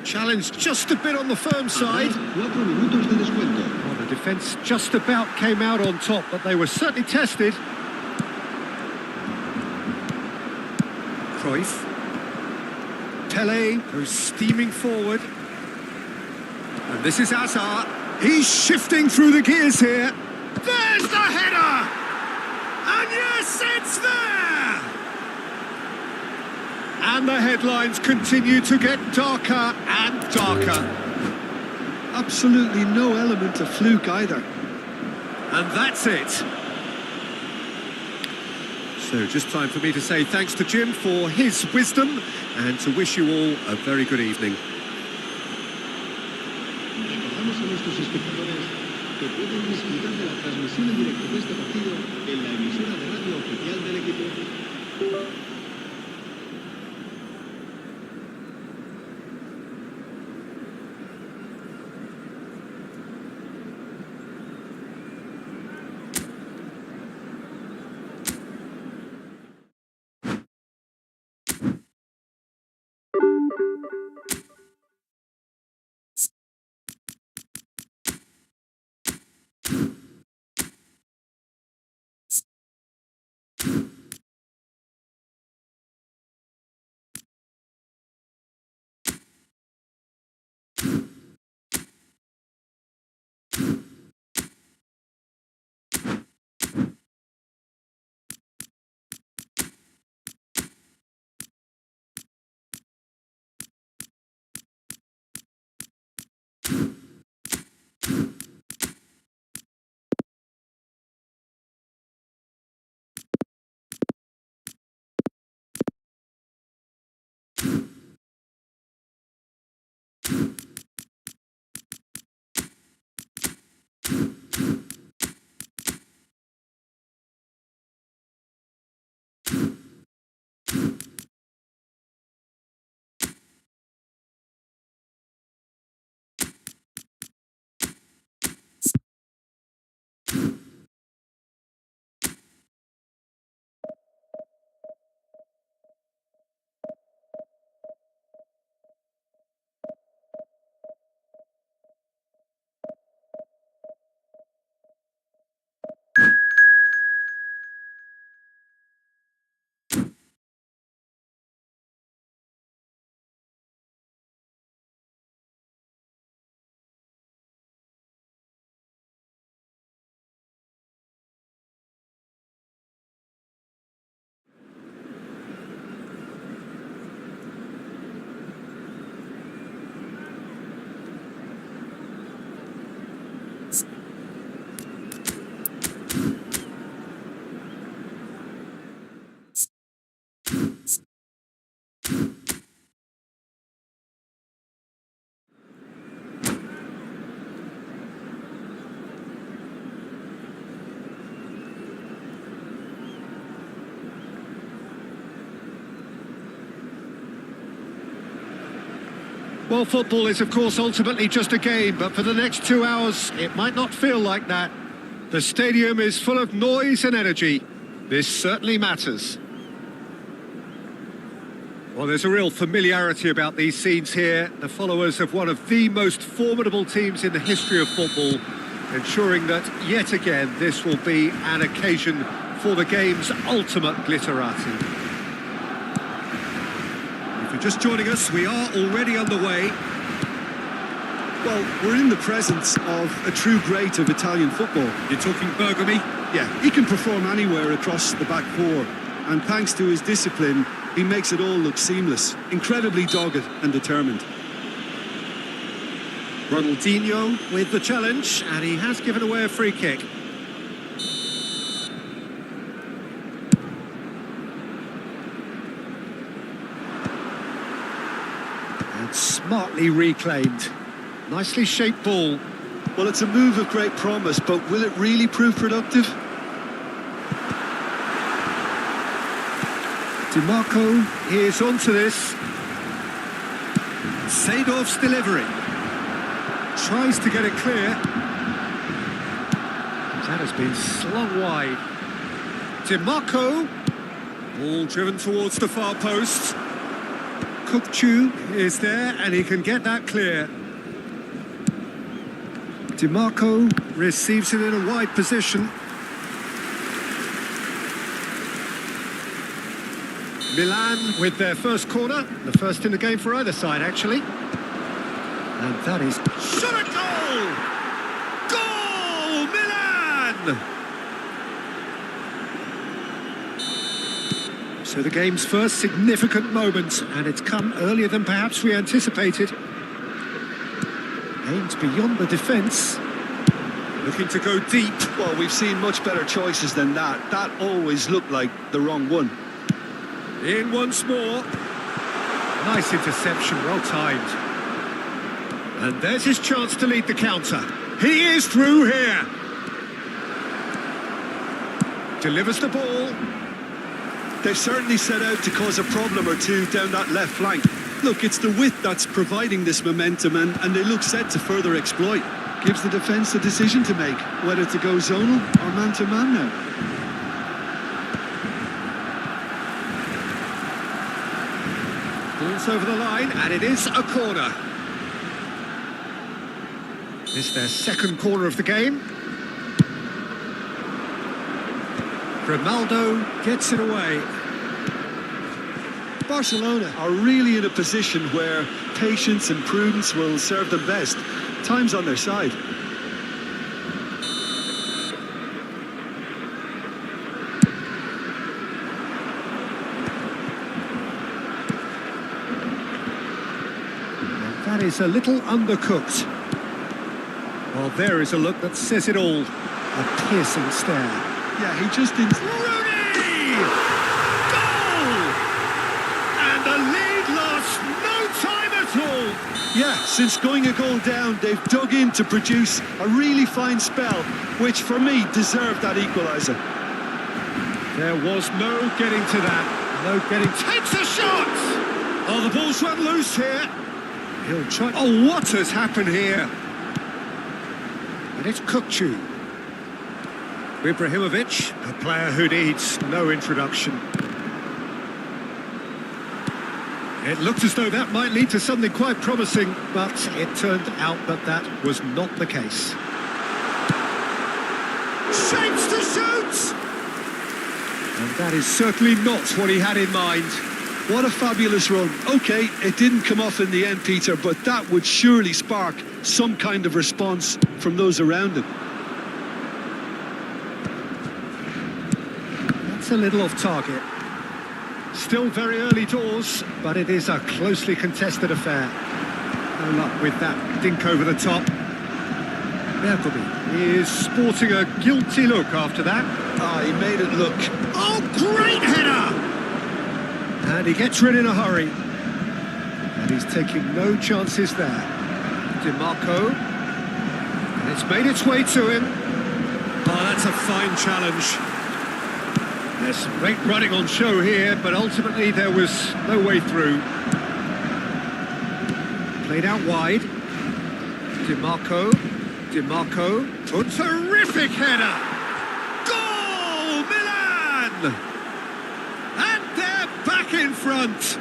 Challenge just a bit on the firm side. 4 minutos de descuento. Well, the defence just about came out on top, but they were certainly tested. Cruyff. Pelé goes steaming forward. And this is Azar. He's shifting through the gears here. There's the header! And yes, it's there! And the headlines continue to get darker and darker. Absolutely no element of fluke either. And that's it. So just time for me to say thanks to Jim for his wisdom and to wish you all a very good evening. Recordamos a nuestros espectadores que pueden disfrutar de la transmisión en directo de este partido en la emisora de radio oficial del equipo. Well, football is, of course, ultimately just a game, but for the next 2 hours, it might not feel like that. The stadium is full of noise and energy. This certainly matters. Well, there's a real familiarity about these scenes here. The followers of one of the most formidable teams in the history of football, ensuring that, yet again, this will be an occasion for the game's ultimate glitterati. If you're just joining us, we are already underway. Well, we're in the presence of a true great of Italian football. You're talking Bergami? Yeah, he can perform anywhere across the back four. And thanks to his discipline, he makes it all look seamless. Incredibly dogged and determined. Ronaldinho with the challenge, and he has given away a free kick. And smartly reclaimed. Nicely shaped ball. Well, it's a move of great promise, but will it really prove productive? DiMarco is onto this. Seedorf's delivery. Tries to get it clear. That has been slung wide. DiMarco. Ball driven towards the far post. Kukcu is there and he can get that clear. DiMarco receives it in a wide position. Milan with their first corner, the first in the game for either side, actually. And that is... Shot at goal! Goal! Milan! So the game's first significant moment, and it's come earlier than perhaps we anticipated. Aimed beyond the defence. Looking to go deep. Well, we've seen much better choices than that. That always looked like the wrong one. In once more. Nice interception, well timed. And there's his chance to lead the counter. He is through here. Delivers the ball. They've certainly set out to cause a problem or two down that left flank. Look, it's the width that's providing this momentum, and they look set to further exploit. Gives the defence a decision to make, whether to go zonal or man-to-man now. Ball's over the line, and it is a corner. It's their second corner of the game. Ronaldo gets it away. Barcelona are really in a position where patience and prudence will serve them best. Time's on their side. And that is a little undercooked. Well, there is a look that says it all. A piercing stare. Yeah, he just didn't... Rooney! Goal! And the lead lost no time at all. Yeah, since going a goal down, they've dug in to produce a really fine spell, which for me deserved that equaliser. There was no getting to that. No getting... Takes a shot! Oh, the ball's run loose here. He'll try... Oh, what has happened here? And it's Kukcu. Ibrahimovic, a player who needs no introduction. It looked as though that might lead to something quite promising, but it turned out that that was not the case. Shapes to shoot! And that is certainly not what he had in mind. What a fabulous run. OK, it didn't come off in the end, Peter, but that would surely spark some kind of response from those around him. A little off target. Still very early doors, but it is a closely contested affair. No luck with that dink over the top. Bergami is sporting a guilty look after that. Ah, he made it look. Oh, great header! And he gets rid in a hurry. And he's taking no chances there. DiMarco. And it's made its way to him. Oh, that's a fine challenge. There's some great running on show here, but ultimately there was no way through. Played out wide. DiMarco. Oh, terrific header! Goal, Milan! And they're back in front.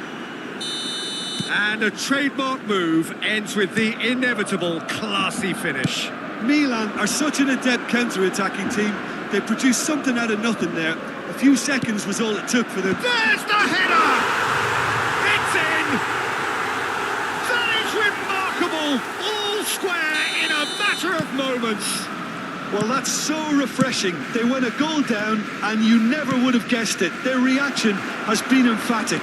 And a trademark move ends with the inevitable classy finish. Milan are such an adept counter-attacking team. They produced something out of nothing there. A few seconds was all it took for them. There's the header! It's in! That is remarkable! All square in a matter of moments. Well, that's so refreshing. They went a goal down and you never would have guessed it. Their reaction has been emphatic.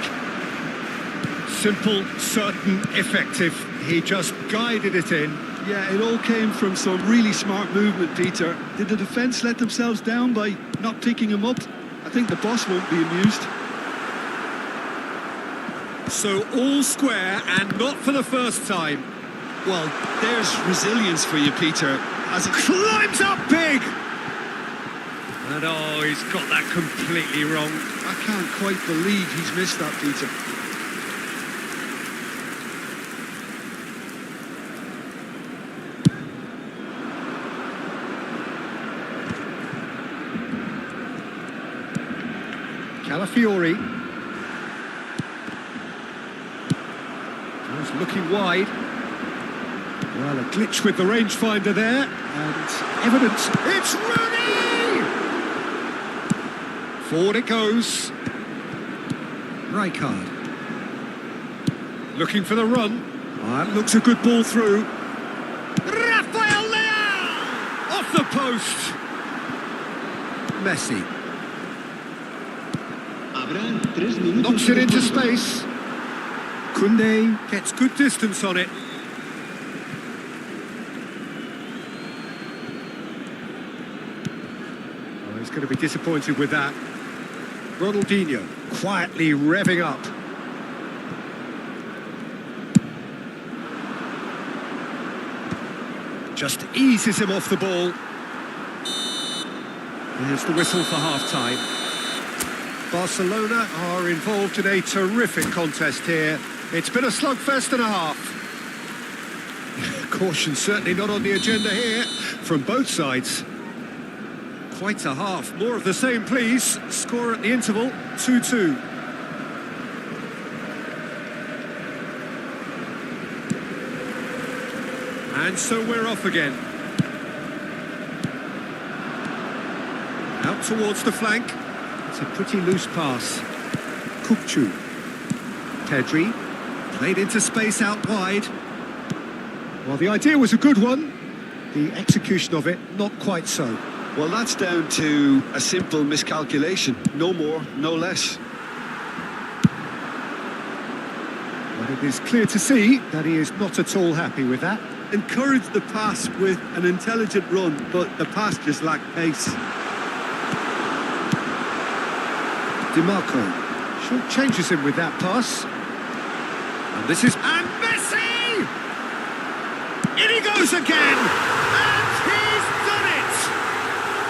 Simple, certain, effective. He just guided it in. Yeah, it all came from some really smart movement, Peter. Did the defence let themselves down by not picking him up? I think the boss won't be amused. So all square and not for the first time. Well, there's resilience for you, Peter. As it climbs up big! And oh, he's got that completely wrong. I can't quite believe he's missed that, Peter. Calafiori. Just looking wide. Well, a glitch with the rangefinder there, and evidence. It's Rooney! Forward it goes. Rijkaard. Looking for the run. That looks a good ball through. Rafael Leao! Off the post. Messi. Knocks it into space. Koundé gets good distance on it. Oh, he's going to be disappointed with that. Ronaldinho quietly revving up. Just eases him off the ball. There's the whistle for half-time. Barcelona are involved in a terrific contest here. It's been a slugfest and a half. Caution certainly not on the agenda here from both sides. Quite a half. More of the same, please. Score at the interval, 2-2. And so we're off again. Out towards the flank. It's a pretty loose pass. Kupchu. Pedri. Played into space out wide. Well, the idea was a good one. The execution of it, not quite so. Well, that's down to a simple miscalculation. No more, no less. But it is clear to see that he is not at all happy with that. Encouraged the pass with an intelligent run, but the pass just lacked pace. DiMarco short changes him with that pass. And this is... And Messi! In he goes again! And he's done it!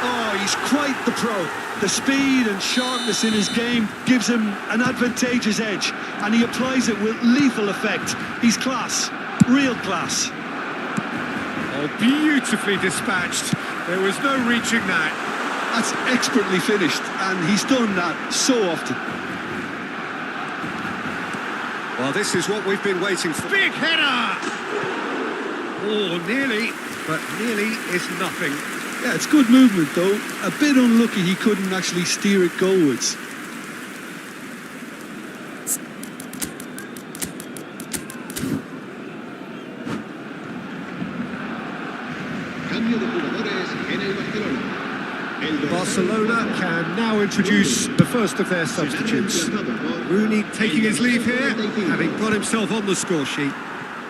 Oh, he's quite the pro. The speed and sharpness in his game gives him an advantageous edge, and he applies it with lethal effect. He's class, real class. Oh, beautifully dispatched. There was no reaching that. That's expertly finished, and he's done that so often. Well, this is what we've been waiting for. Big header! Oh, nearly, but nearly is nothing. Yeah, it's good movement, though. A bit unlucky he couldn't actually steer it goalwards. Cambio de jugadores en el Barcelona. Barcelona can now introduce the first of their substitutes. Rooney taking his leave here, having got himself on the score sheet.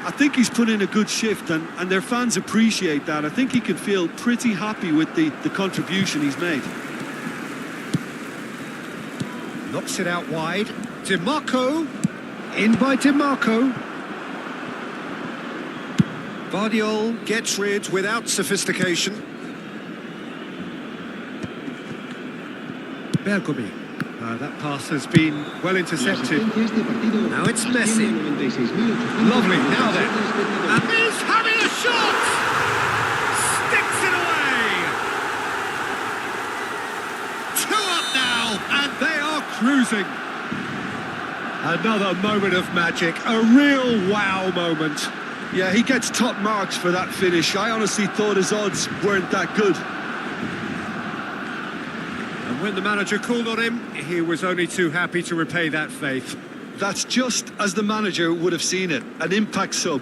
I think he's put in a good shift, and their fans appreciate that. I think he can feel pretty happy with the contribution he's made. Knocks it out wide. DiMarco. In by DiMarco. Guardiola gets rid without sophistication. Bergomi. That pass has been well intercepted. Now it's Messi. Lovely, now then. And he's having a shot! Sticks it away! 2 up now, and they are cruising. Another moment of magic, a real wow moment. Yeah, he gets top marks for that finish. I honestly thought his odds weren't that good. And when the manager called on him, he was only too happy to repay that faith. That's just as the manager would have seen it, an impact sub.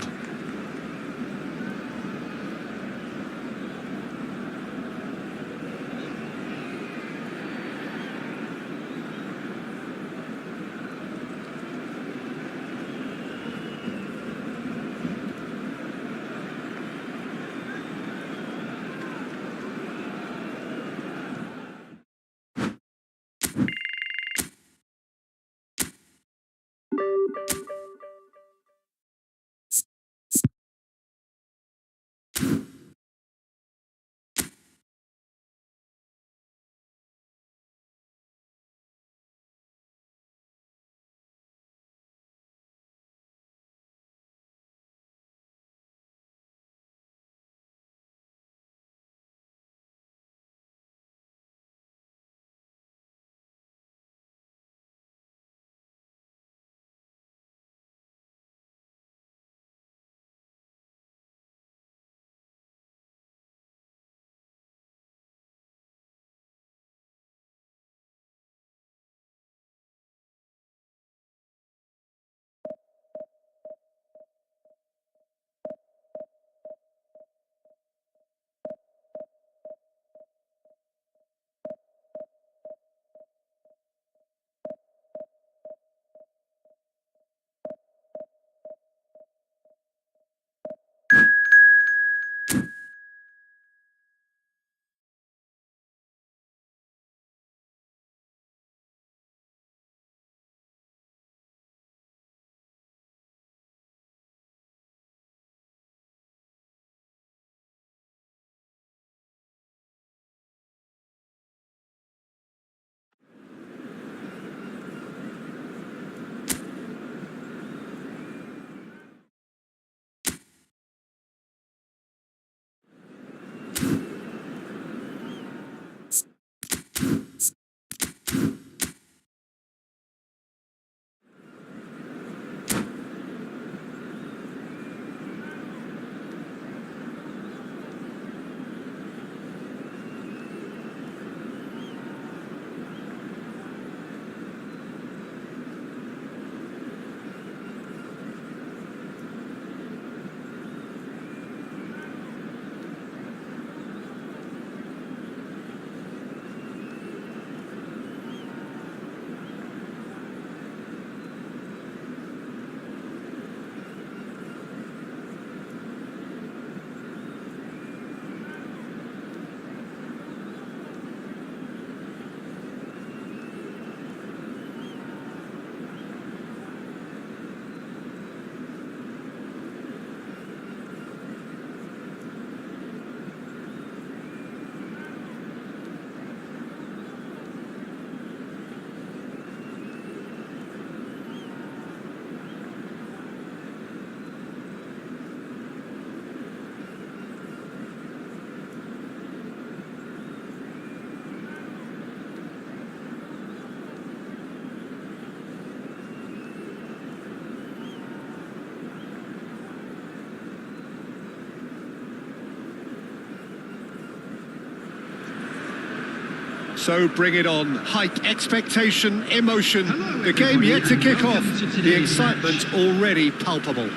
So bring it on. Hype, expectation, emotion. The game yet to kick off. The excitement already palpable.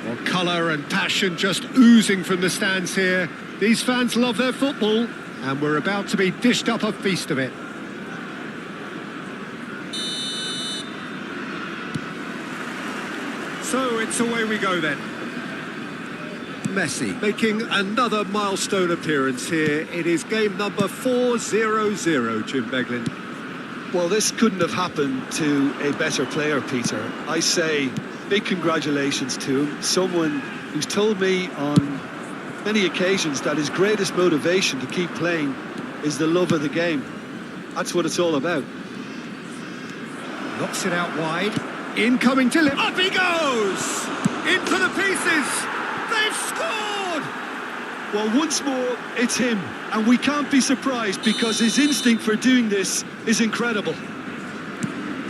Well, colour and passion just oozing from the stands here. These fans love their football, and we're about to be dished up a feast of it. So it's away we go then. Messi making another milestone appearance here. It is game number 400, Jim Beglin. Well, this couldn't have happened to a better player, Peter. I say big congratulations to him. Someone who's told me on many occasions that his greatest motivation to keep playing is the love of the game. That's what it's all about. Knocks it out wide. Incoming to him. Up he goes! Into the pieces! They've scored! Well, once more, it's him. And we can't be surprised because his instinct for doing this is incredible.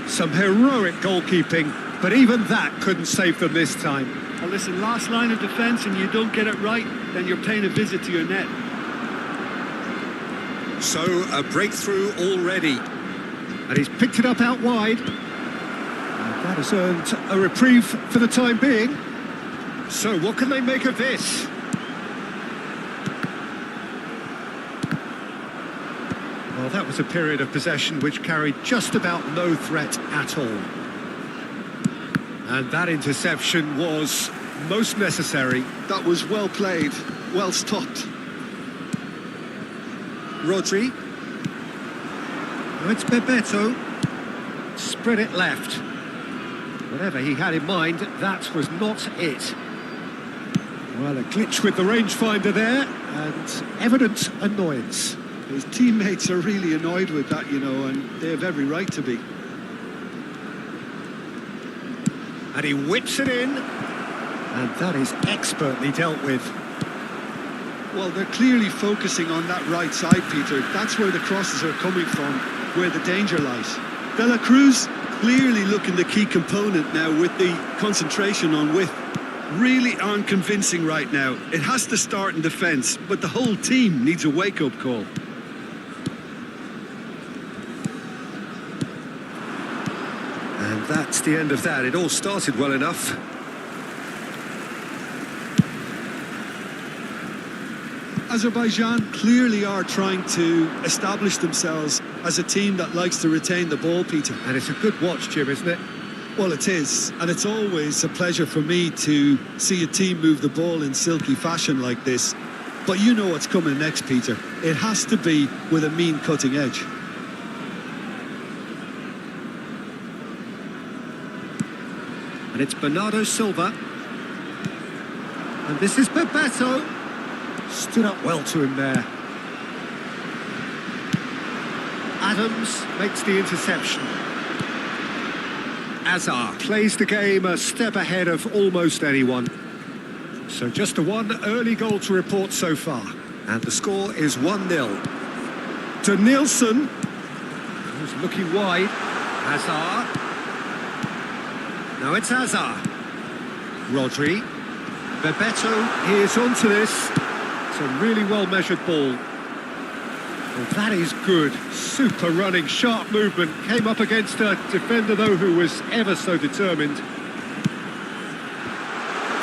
Some heroic goalkeeping, but even that couldn't save them this time. Well, listen, last line of defence and you don't get it right, then you're paying a visit to your net. So, a breakthrough already. And he's picked it up out wide. And that has earned a reprieve for the time being. So, what can they make of this? Well, that was a period of possession which carried just about no threat at all. And that interception was most necessary. That was well played, well stopped. Rodri. Now it's Bebeto. Spread it left. Whatever he had in mind, that was not it. Well, a glitch with the rangefinder there, and evident annoyance. His teammates are really annoyed with that, you know, and they have every right to be. And he whips it in, and that is expertly dealt with. Well, they're clearly focusing on that right side, Peter. That's where the crosses are coming from, where the danger lies. De La Cruz clearly looking the key component now with the concentration on width. Really aren't convincing right now. It has to start in defence, but the whole team needs a wake-up call. And that's the end of that. It all started well enough. Azerbaijan clearly are trying to establish themselves as a team that likes to retain the ball, Peter. And it's a good watch, Jim, isn't it? Well, it is, and it's always a pleasure for me to see a team move the ball in silky fashion like this. But you know what's coming next, Peter. It has to be with a mean cutting edge. And it's Bernardo Silva. And this is Bebeto. Stood up well to him there. Adams makes the interception. Azar plays the game a step ahead of almost anyone. So just a one early goal to report so far. And the score is 1-0. To Nielsen. Who's looking wide. Azar. Now it's Azar. Rodri. Bebeto is onto this. It's a really well-measured ball. Well, that is good. Super running, sharp movement. Came up against a defender, though, who was ever so determined.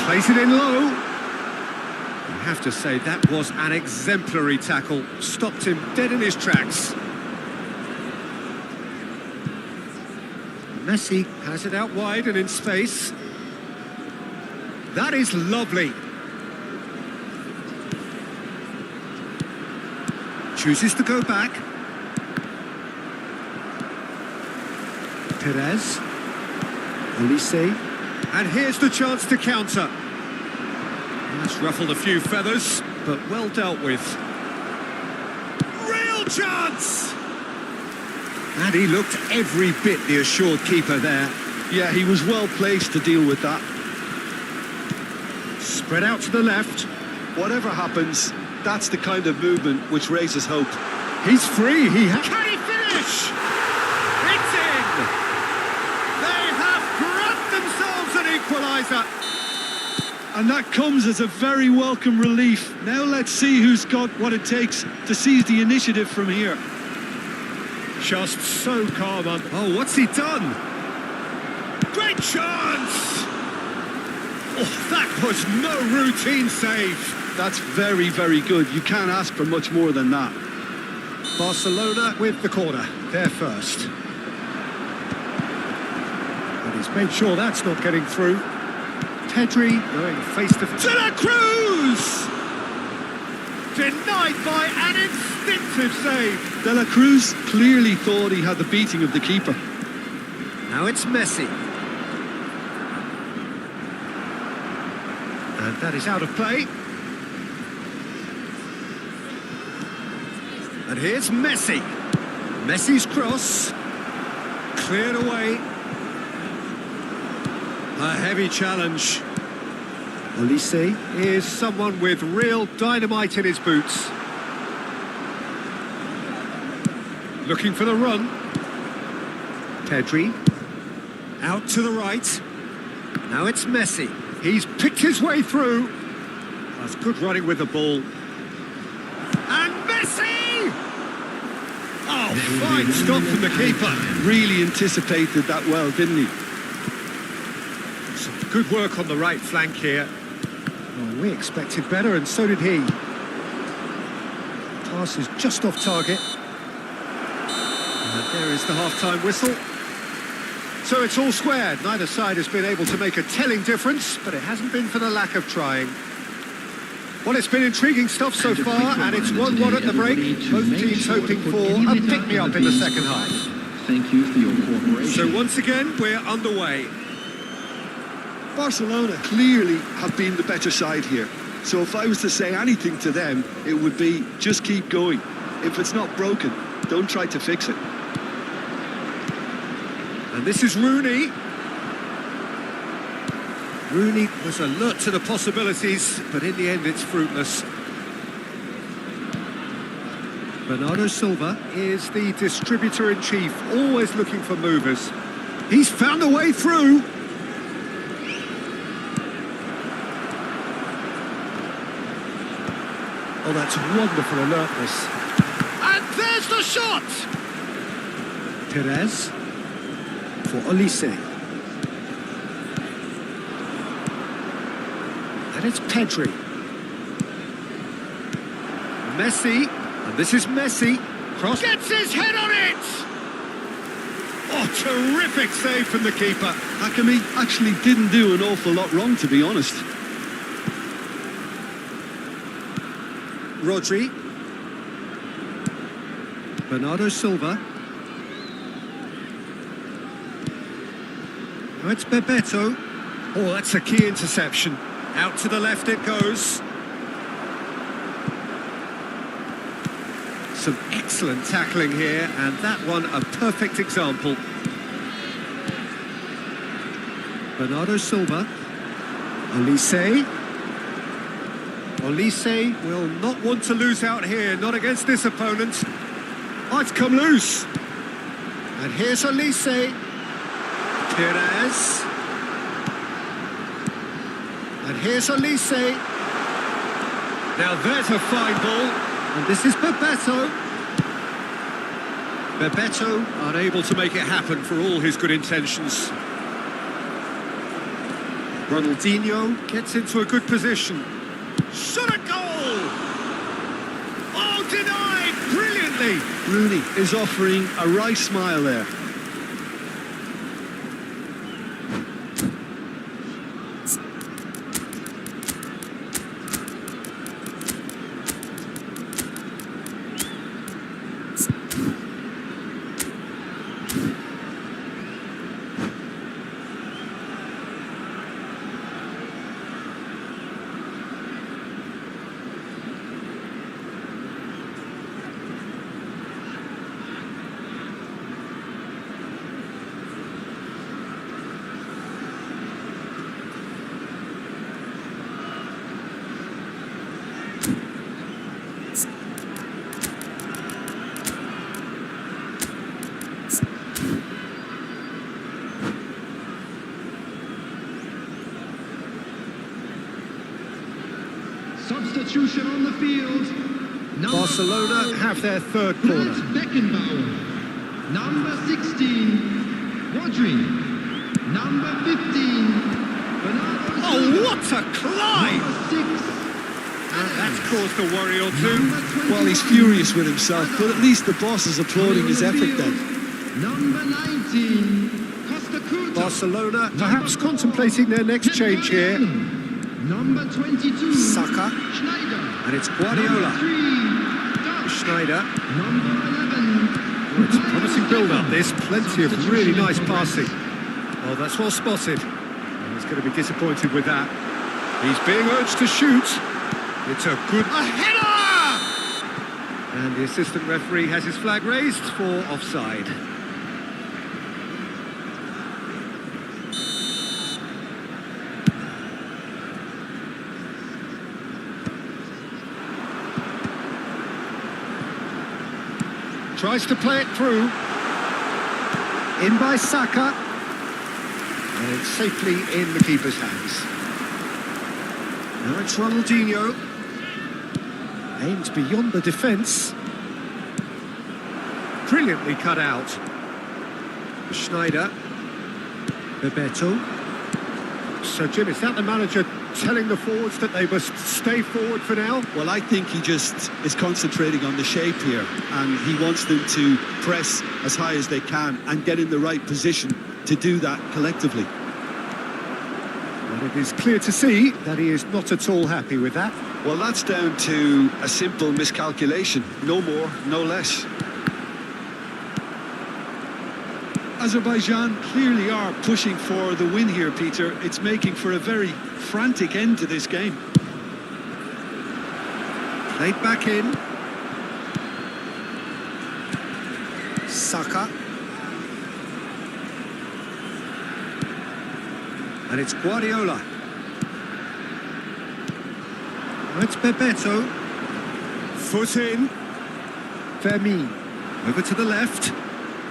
Plays it in low. You have to say that was an exemplary tackle. Stopped him dead in his tracks. Messi has it out wide and in space. That is lovely. Chooses to go back. Perez. Olise. And here's the chance to counter. That's ruffled a few feathers, but well dealt with. Real chance! And he looked every bit the assured keeper there. Yeah, he was well placed to deal with that. Spread out to the left. Whatever happens, that's the kind of movement which raises hope. He's free. Can he finish? It's in! They have grabbed themselves an equaliser. And that comes as a very welcome relief. Now let's see who's got what it takes to seize the initiative from here. Just so calm on. Oh, what's he done? Great chance! Oh, that was no routine save. That's very, very good. You can't ask for much more than that. Barcelona with the corner. They're first. And he's made sure that's not getting through. Pedri going face to face. De La Cruz! Denied by an instinctive save. De La Cruz clearly thought he had the beating of the keeper. Now it's Messi. And that is out of play. And here's Messi. Messi's cross. Cleared away. A heavy challenge. Olise is someone with real dynamite in his boots. Looking for the run. Pedri. Out to the right. Now it's Messi. He's picked his way through. That's good running with the ball. And Messi! Oh, fine stop from the keeper. Really anticipated that well, didn't he? Some good work on the right flank here. Oh, we expected better, and so did he. Pass is just off target. And there is the half-time whistle. So it's all squared. Neither side has been able to make a telling difference, but it hasn't been for the lack of trying. Well, it's been intriguing stuff so far, and it's 1-1 at the break. Both teams hoping for a pick-me-up in the second half. Thank you for your cooperation. So once again, we're underway. Barcelona clearly have been the better side here. So if I was to say anything to them, it would be just keep going. If it's not broken, don't try to fix it. And this is Rooney. Rooney was alert to the possibilities, but in the end it's fruitless. Bernardo Silva is the distributor-in-chief, always looking for movers. He's found a way through. Oh, that's wonderful alertness. And there's the shot! Perez for Olise. And it's Pedri. Messi, and this is Messi. Cross gets his head on it! Oh, terrific save from the keeper. Hakimi actually didn't do an awful lot wrong, to be honest. Rodri. Bernardo Silva. Oh, it's Bebeto. Oh, that's a key interception. Out to the left it goes. Some excellent tackling here, and that one a perfect example. Bernardo Silva. Olise. Olise will not want to lose out here, not against this opponent. Oh, it's come loose. And here's Olise. Perez. And here's Olise. Now there's a fine ball. And this is Bebeto. Bebeto unable to make it happen for all his good intentions. Ronaldinho gets into a good position. Shot a goal! Oh, denied brilliantly! Rooney is offering a wry smile there. Substitution on the field. Barcelona have their third corner. Beckenbauer. Number 16, Rodri. Number 15, Bernardo Silva. Oh, what a climb! Number 6, That's caused a worry or two. Well, he's furious with himself, but at least the boss is applauding his effort then. Number 19, Costa Curta. Barcelona perhaps contemplating their next change here. Number 22, Saka. Schneider. And it's Guardiola. Number 3, Duck. Schneider. Number 11, Oh, it's a promising build-up. There's plenty of really nice passing. Oh, that's well spotted. Oh, he's going to be disappointed with that. He's being urged to shoot. It's a good... A header! And the assistant referee has his flag raised for offside. Tries to play it through. In by Saka. And it's safely in the keeper's hands. Now it's Ronaldinho. Aimed beyond the defence. Brilliantly cut out. Schneider. Bebeto. So, Jim, is that the manager telling the forwards that they must stay forward for now? Well, I think he just is concentrating on the shape here, and he wants them to press as high as they can and get in the right position to do that collectively. And it is clear to see that he is not at all happy with that. Well, that's down to a simple miscalculation. No more, no less. Azerbaijan clearly are pushing for the win here, Peter. It's making for a very frantic end to this game. Played back in. Saka. And it's Guardiola. It's Bebeto. Foot in. Fermin. Over to the left.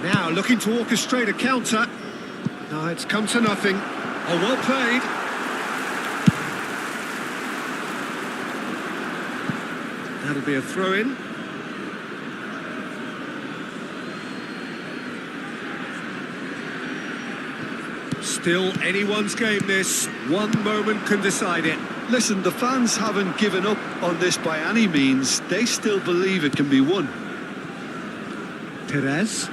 Now looking to orchestrate a counter. No, it's come to nothing. Oh, well played. That'll be a throw-in. Still anyone's game, this. One moment can decide it. Listen, the fans haven't given up on this by any means. They still believe it can be won. Perez.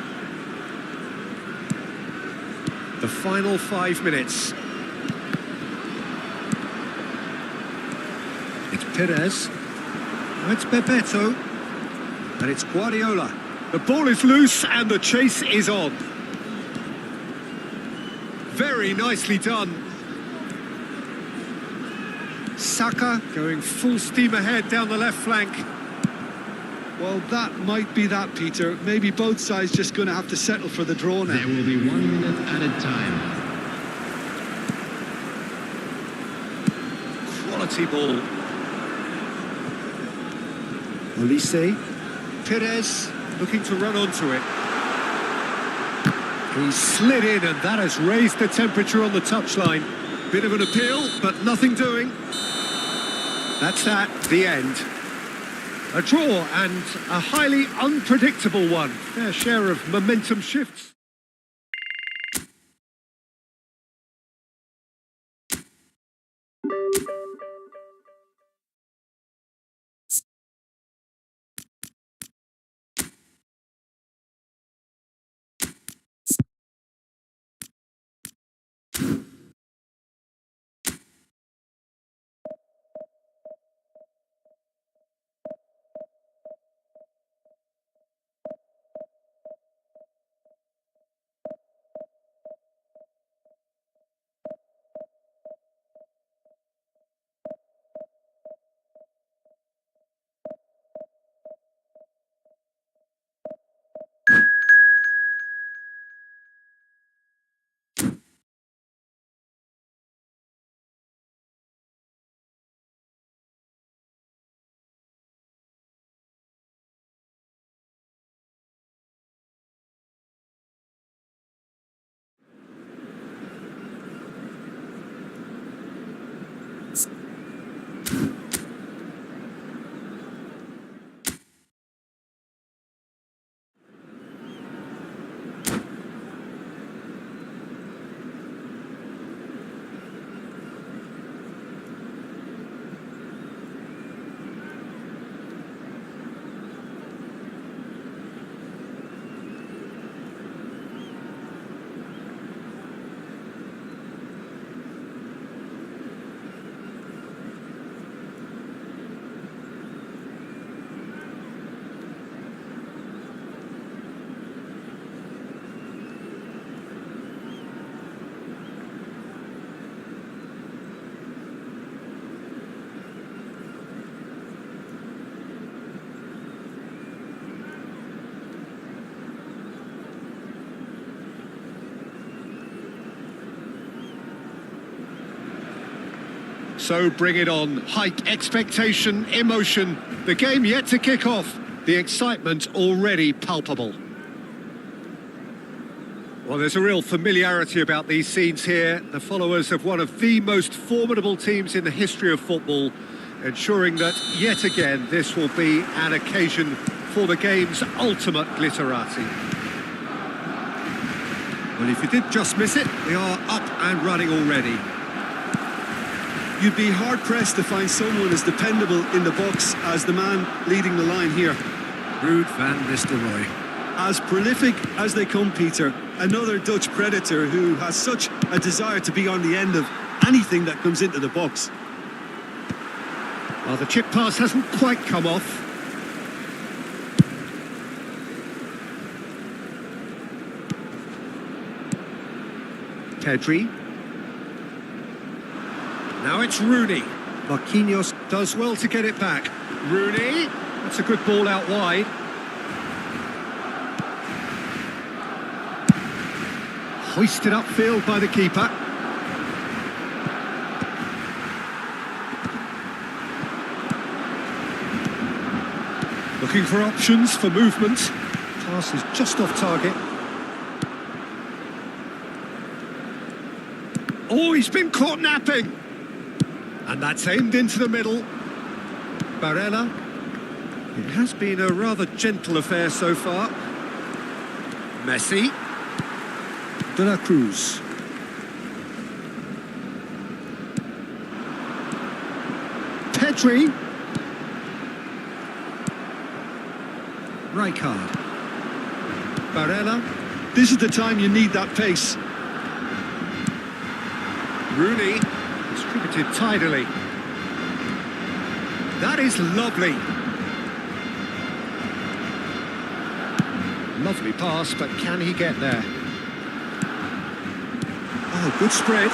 The final 5 minutes. It's Perez. Now it's Bebeto. And it's Guardiola. The ball is loose and the chase is on. Very nicely done. Saka going full steam ahead down the left flank. Well, that might be that, Peter. Maybe both sides just going to have to settle for the draw now. There will be 1 minute added time. Quality ball. Olise. Perez looking to run onto it. He slid in and that has raised the temperature on the touchline. Bit of an appeal, but nothing doing. That's that, the end. A draw and a highly unpredictable one. Fair share of momentum shifts. So bring it on. Hike, expectation, emotion. The game yet to kick off. The excitement already palpable. Well, there's a real familiarity about these scenes here. The followers of one of the most formidable teams in the history of football, ensuring that, yet again, this will be an occasion for the game's ultimate glitterati. Well, if you did just miss it, they are up and running already. You'd be hard-pressed to find someone as dependable in the box as the man leading the line here. Ruud van Nistelrooy. As prolific as they come, Peter, another Dutch predator who has such a desire to be on the end of anything that comes into the box. Well, the chip pass hasn't quite come off. Pedri. Now it's Rooney. Marquinhos does well to get it back. Rooney. That's a good ball out wide. Hoisted upfield by the keeper. Looking for options for movement. Pass is just off target. Oh, he's been caught napping. And that's aimed into the middle. Barella. It has been a rather gentle affair so far. Messi. De la Cruz. Pedri. Rijkaard. Barella. This is the time you need that pace. Rooney. Distributed tidily. That is lovely. Lovely pass, but can he get there? Oh, good spread.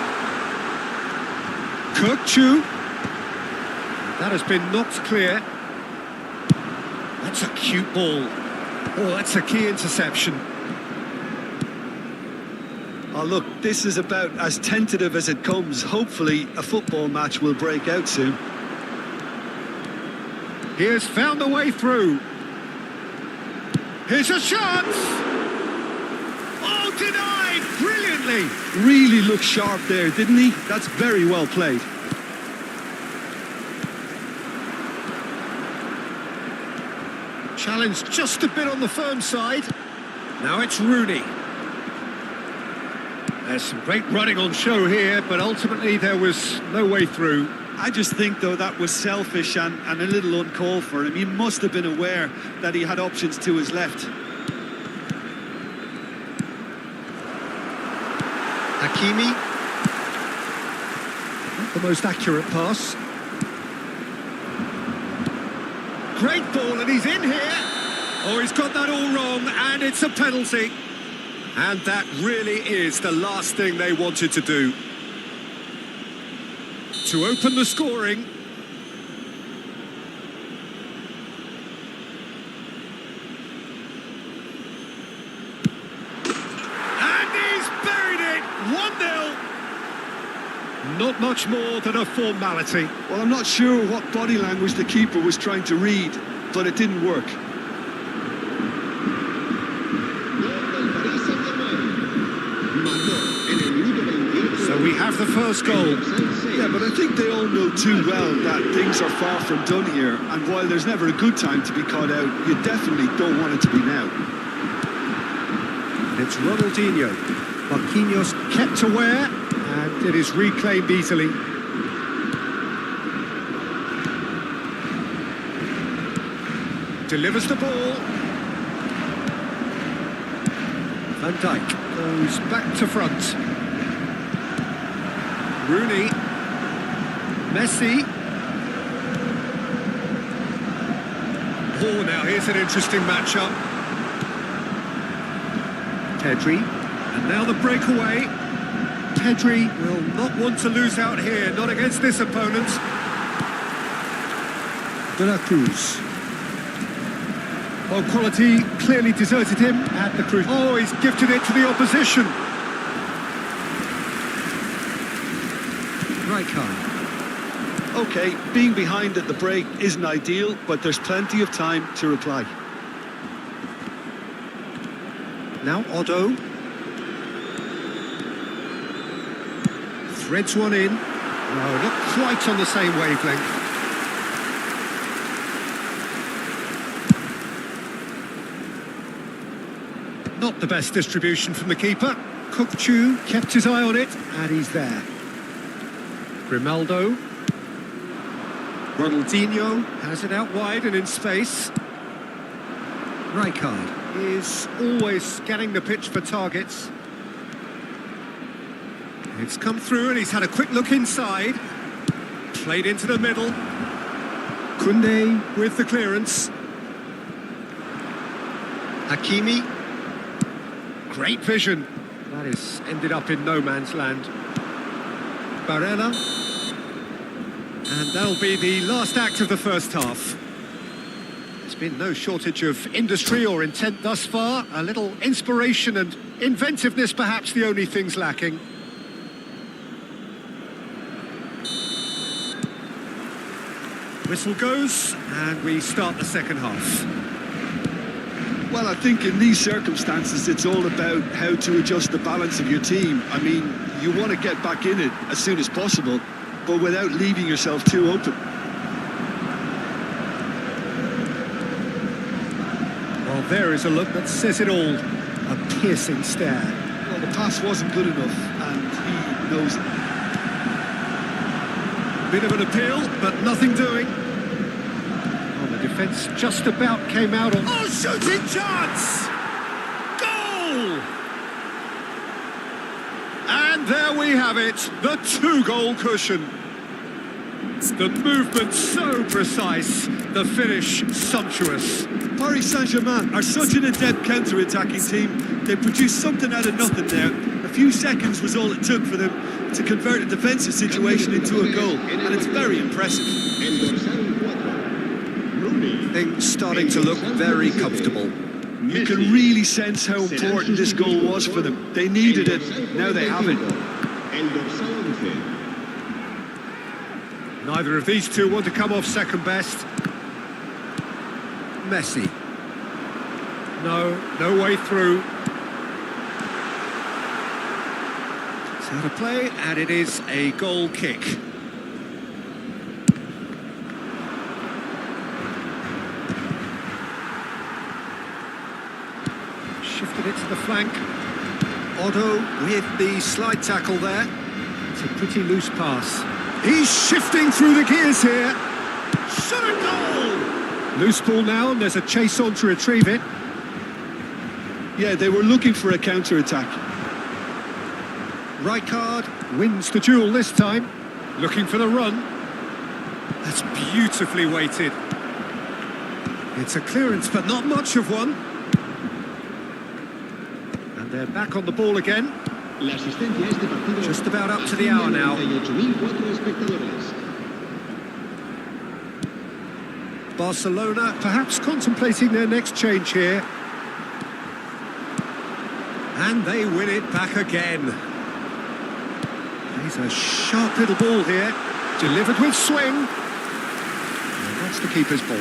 Kirkchu. That has been knocked clear. That's a cute ball. Oh, that's a key interception. Oh, look, this is about as tentative as it comes. Hopefully, a football match will break out soon. He has found a way through. Here's a chance! Oh, denied! Brilliantly! Really looked sharp there, didn't he? That's very well played. Challenge just a bit on the firm side. Now it's Rooney. There's some great running on show here, but ultimately there was no way through. I just think, though, that was selfish and a little uncalled for him. He must have been aware that he had options to his left. Hakimi. Not the most accurate pass. Great ball, and he's in here. Oh, he's got that all wrong, and it's a penalty. And that really is the last thing they wanted to do. To open the scoring. And he's buried it! 1-0. Not much more than a formality. Well, I'm not sure what body language the keeper was trying to read, but it didn't work. So we have the first goal. Yeah, but I think they all know too well that things are far from done here, and while there's never a good time to be caught out, you definitely don't want it to be now. It's Ronaldinho. Marquinhos kept aware, and it is reclaimed easily. Delivers the ball. Van Dijk goes back to front. Rooney. Messi. Oh, now here's an interesting matchup. Pedri. And now the breakaway. Pedri will not want to lose out here, not against this opponent. De la Cruz. Well, quality clearly deserted him at the Cruz. Oh, he's gifted it to the opposition. Rijkaard. OK, being behind at the break isn't ideal, but there's plenty of time to reply. Now Otto. Threads one in. No, not quite on the same wavelength. Not the best distribution from the keeper. Chu kept his eye on it, and he's there. Grimaldo. Ronaldinho has it out wide and in space. Rijkaard is always scanning the pitch for targets. It's come through and he's had a quick look inside. Played into the middle. Koundé with the clearance. Hakimi. Great vision. That is ended up in no man's land. Barella. And that'll be the last act of the first half. There's been no shortage of industry or intent thus far. A little inspiration and inventiveness, perhaps the only things lacking. Whistle goes, and we start the second half. Well, I think in these circumstances, it's all about how to adjust the balance of your team. I mean, you want to get back in it as soon as possible, but without leaving yourself too open. Well, there is a look that says it all. A piercing stare. Well, the pass wasn't good enough, and he knows it. Bit of an appeal, but nothing doing. Oh, the defence just about came out on... Oh, shooting chance! Goal! And there we have it, the two-goal cushion. The movement so precise, the finish sumptuous. Paris Saint-Germain are such an adept counter-attacking team. They produced something out of nothing there. A few seconds was all it took for them to convert a defensive situation into a goal, and it's very impressive. Things starting to look very comfortable. You can really sense how important this goal was for them. They needed it, now they have it. Neither of these two want to come off second best. Messi. No way through. It's out of play, and it is a goal kick. Shifted it to the flank. Otto with the slide tackle there. It's a pretty loose pass. He's shifting through the gears here. Shot a goal! Loose ball now, and there's a chase on to retrieve it. Yeah, they were looking for a counter-attack. Rijkaard wins the duel this time. Looking for the run. That's beautifully weighted. It's a clearance, but not much of one. And they're back on the ball again. Just about up to the hour now. Barcelona perhaps contemplating their next change here. And they win it back again. He's a sharp little ball here. Delivered with swing. And that's the keeper's ball.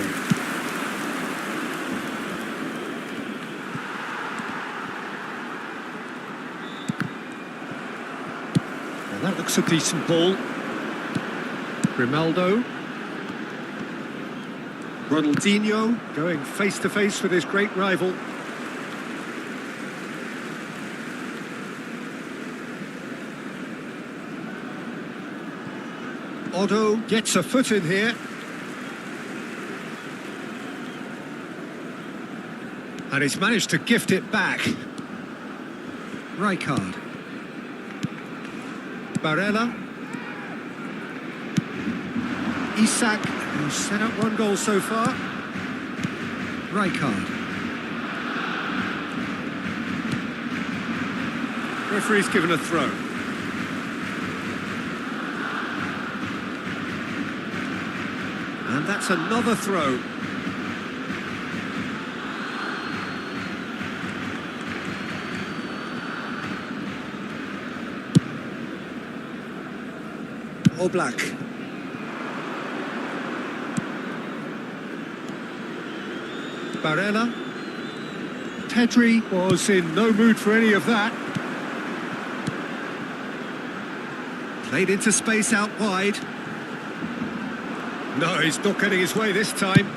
Well, that looks a decent ball. Grimaldo. Ronaldinho going face-to-face with his great rival. Otto gets a foot in here. And he's managed to gift it back. Rijkaard. Barella. Isak, who's set up one goal so far. Rijkaard. Referee's given a throw. And that's another throw. Oblak. Barella. Pedri was in no mood for any of that. Played into space out wide. No, he's not getting his way this time.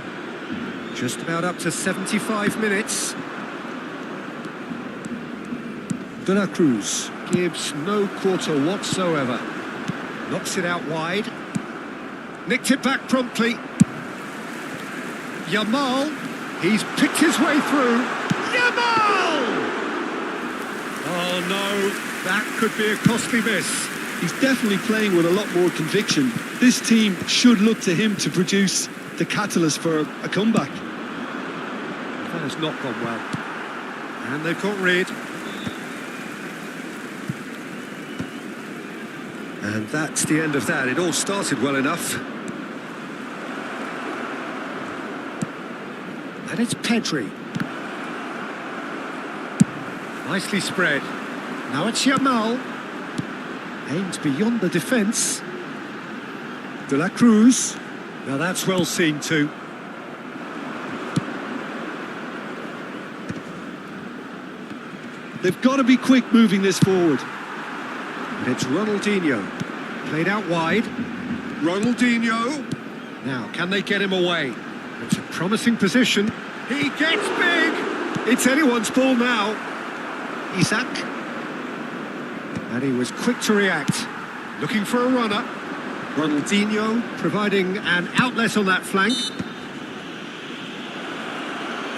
Just about up to 75 minutes. De la Cruz gives no quarter whatsoever. Knocks it out wide. Nicked it back promptly. Yamal, he's picked his way through. Yamal! Oh no, that could be a costly miss. He's definitely playing with a lot more conviction. This team should look to him to produce the catalyst for a comeback. That has not gone well. And they've got rid. And that's the end of that. It all started well enough. And it's Pedri. Nicely spread. Now it's Yamal. Aimed beyond the defence. De la Cruz. Now that's well seen too. They've got to be quick moving this forward. And it's Ronaldinho. Played out wide. Ronaldinho. Now, can they get him away? It's a promising position. He gets big! It's anyone's ball now. Isak. And he was quick to react. Looking for a runner. Ronaldinho providing an outlet on that flank.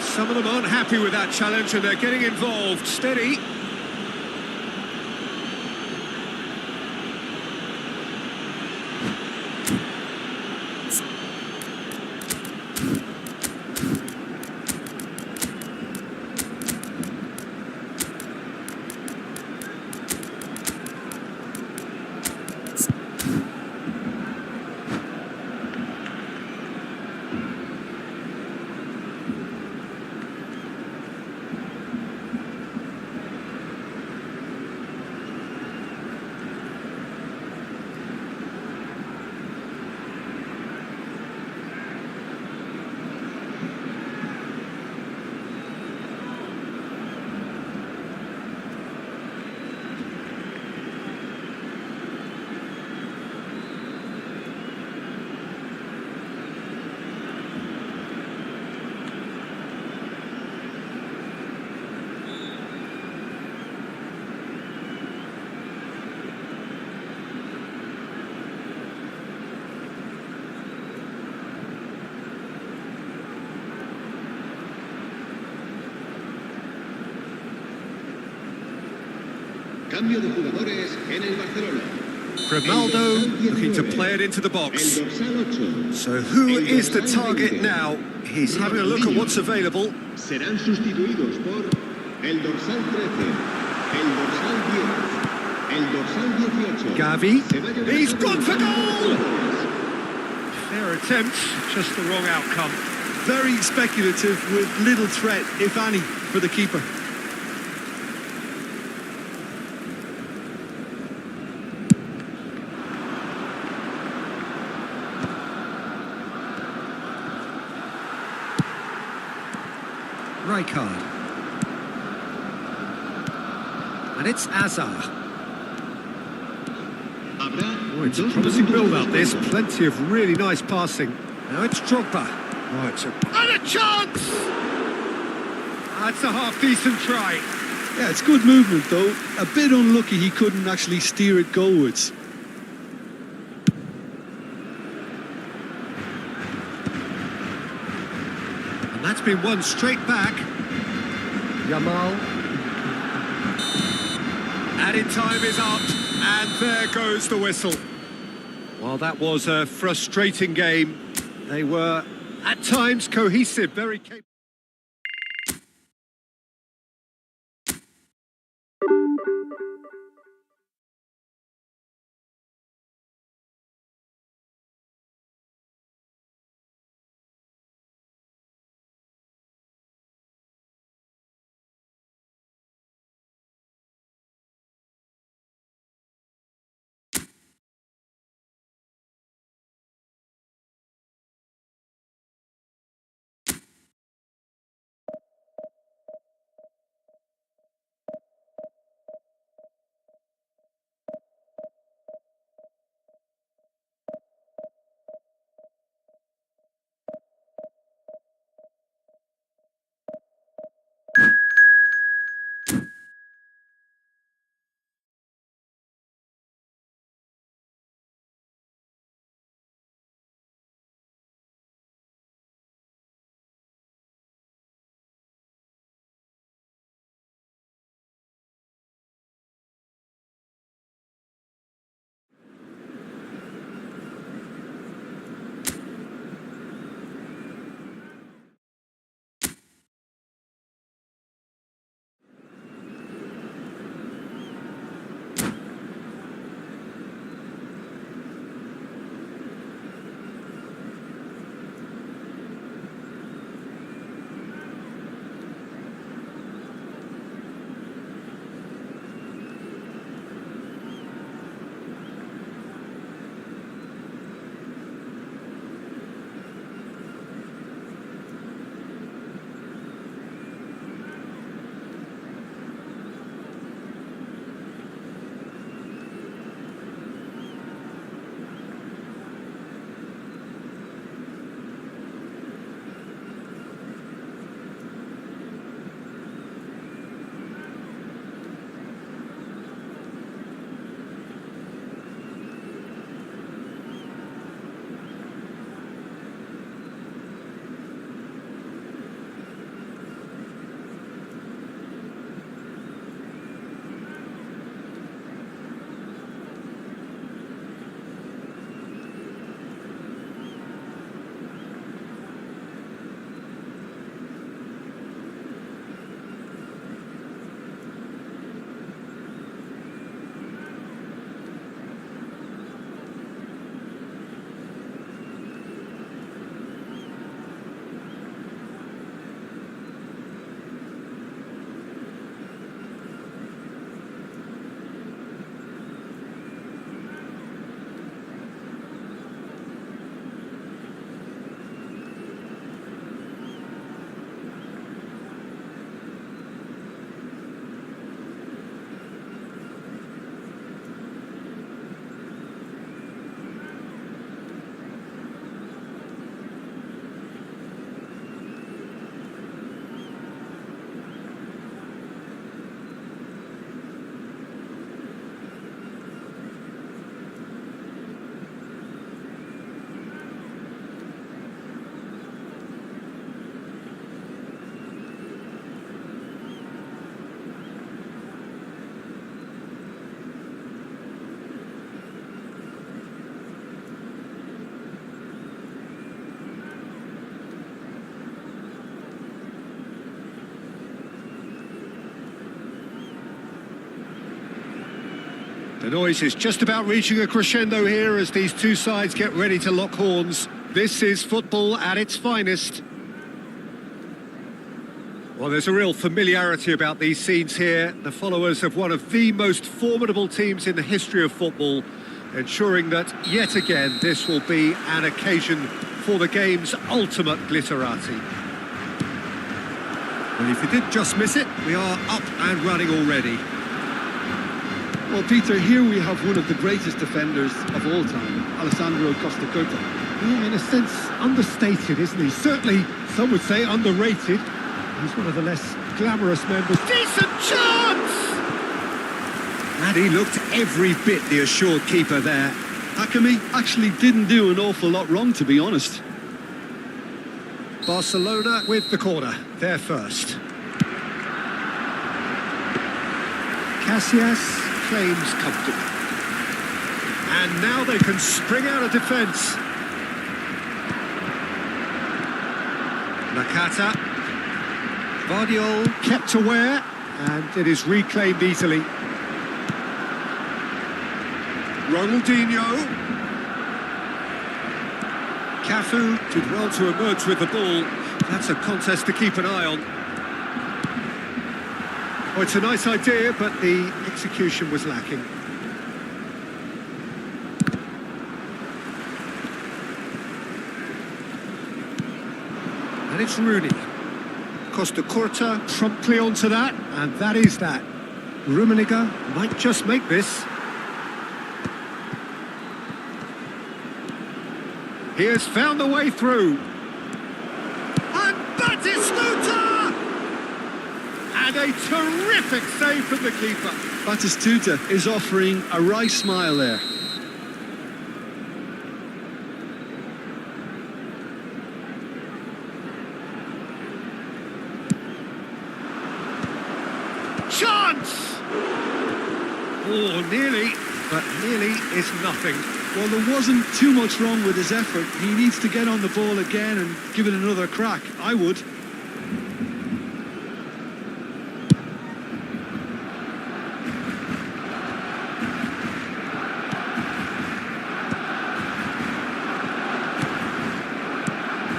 Some of them aren't happy with that challenge and they're getting involved. Steady. Cambio de jugadores en el Barcelona. Grimaldo looking to play it into the box. El dorsal 8. So who is the target now? He's having a look at what's available. Serán sustituidos por el dorsal 13, el dorsal 10, el dorsal 18. Gavi, he's gone for goal! Fair attempt, just the wrong outcome. Very speculative with little threat, if any, for the keeper. Rijkaard. And it's Azar. Oh, it's a promising build-up. There's plenty of really nice passing. Now it's Drogba. Oh, it's and a chance! That's a half-decent try. Yeah, it's good movement, though. A bit unlucky he couldn't actually steer it goalwards. And that's been won straight back. Yamal. Added time is up, and there goes the whistle. Well, that was a frustrating game. They were, at times, cohesive, very capable. The noise is just about reaching a crescendo here as these two sides get ready to lock horns. This is football at its finest. Well, there's a real familiarity about these scenes here. The followers of one of the most formidable teams in the history of football, ensuring that, yet again, this will be an occasion for the game's ultimate glitterati. Well, if you did just miss it, we are up and running already. Well, Peter, here we have one of the greatest defenders of all time, Alessandro Costa Curta. Yeah, in a sense, understated, isn't he? Certainly, some would say underrated. He's one of the less glamorous members. Decent chance! And he looked every bit the assured keeper there. Hakimi actually didn't do an awful lot wrong, to be honest. Barcelona with the corner, they're first. Casillas claims comfortably. And now they can spring out of defence. Nakata. Guardiola kept aware, and it is reclaimed easily. Ronaldinho. Cafu did well to emerge with the ball. That's a contest to keep an eye on. Oh, it's a nice idea, but the execution was lacking. And it's Rooney. Costa Curta promptly onto that, and that is that. Rummenigge might just make this. He has found the way through. And Batistuta! And a terrific save from the keeper. Batistuta is offering a wry smile there. Chance! Oh, nearly, but nearly is nothing. Well, there wasn't too much wrong with his effort. He needs to get on the ball again and give it another crack. I would.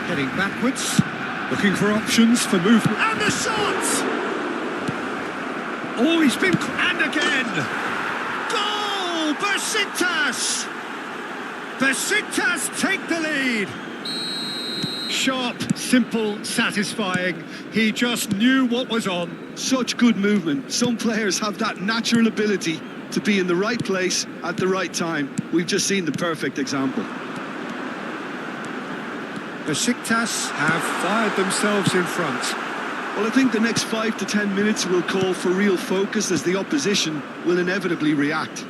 Heading backwards, looking for options for movement. And the shot! Oh, he's been... and again! Goal! Besiktas! Besiktas take the lead! Sharp, simple, satisfying. He just knew what was on. Such good movement. Some players have that natural ability to be in the right place at the right time. We've just seen the perfect example. Besiktas have fired themselves in front. Well, I think the next 5 to 10 minutes will call for real focus as the opposition will inevitably react.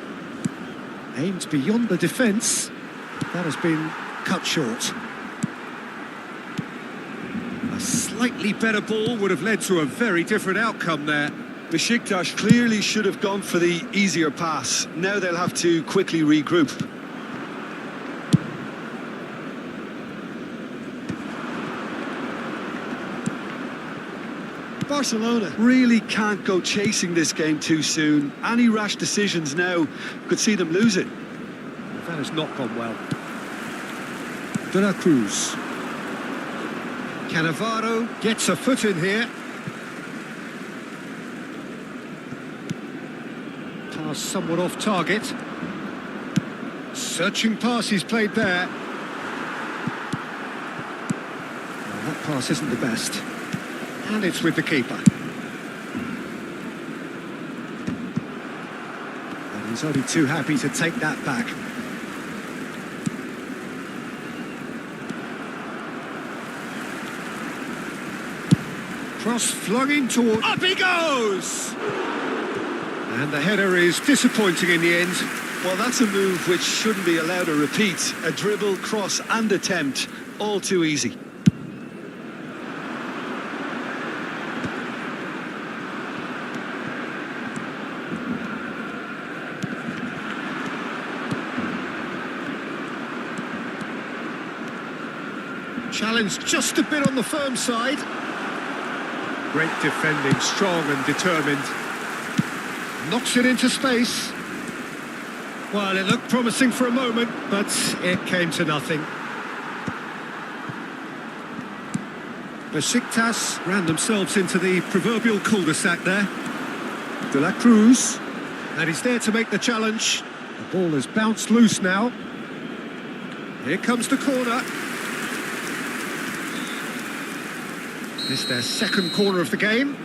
Aimed beyond the defence. That has been cut short. A slightly better ball would have led to a very different outcome there. Besiktas clearly should have gone for the easier pass. Now they'll have to quickly regroup. Barcelona really can't go chasing this game too soon. Any rash decisions now could see them lose it. That has not gone well. De La Cruz. Cannavaro gets a foot in here. Pass somewhat off target. Searching pass he's played there. Well, that pass isn't the best. And it's with the keeper. And he's only too happy to take that back. Cross flung in toward... Up he goes! And the header is disappointing in the end. Well, that's a move which shouldn't be allowed to repeat. A dribble, cross and attempt, all too easy. Challenged just a bit on the firm side. Great defending, strong and determined. Knocks it into space. Well, it looked promising for a moment, but it came to nothing. Besiktas ran themselves into the proverbial cul-de-sac there. De la Cruz, and he's there to make the challenge. The ball has bounced loose now. Here comes the corner. This is their second corner of the game.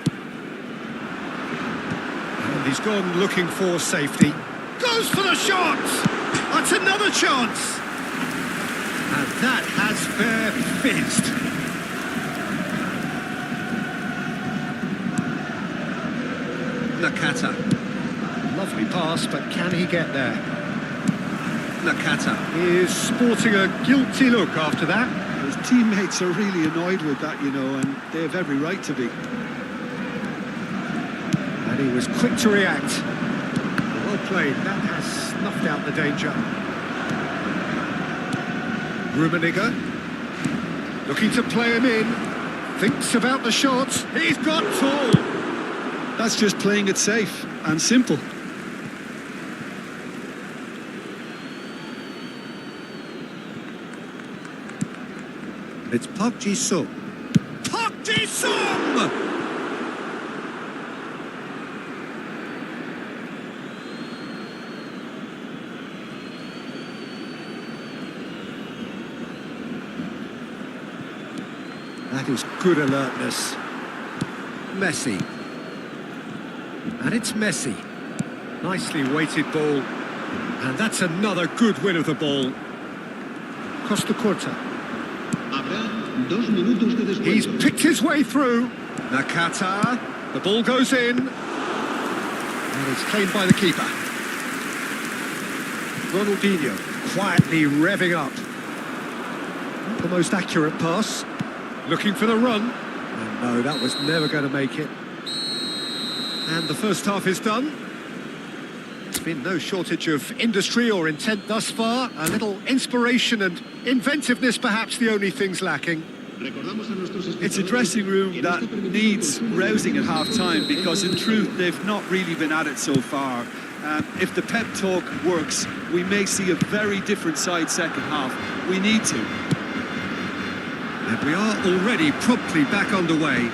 And he's gone looking for safety. Goes for the shot! That's another chance! And that has fair fizzed. Nakata. Lovely pass, but can he get there? Nakata is sporting a guilty look after that. His teammates are really annoyed with that, you know, and they have every right to be. And he was quick to react. Well played, that has snuffed out the danger. Rummenigge, looking to play him in, thinks about the shot, he's got full. That's just playing it safe and simple. It's Park Ji-sung. Park Ji-sung! That is good alertness. Messi. And it's Messi. Nicely weighted ball. And that's another good win of the ball. Costa Corta. He's picked his way through. Nakata. The ball goes in. And it's claimed by the keeper. Ronaldinho quietly revving up. Not the most accurate pass. Looking for the run. And no, that was never going to make it. And the first half is done. There's been no shortage of industry or intent thus far. A little inspiration and inventiveness, perhaps the only things lacking. It's a dressing room that needs rousing at half-time because, in truth, they've not really been at it so far. If the pep talk works, we may see a very different side second half. We need to. And we are already promptly back underway.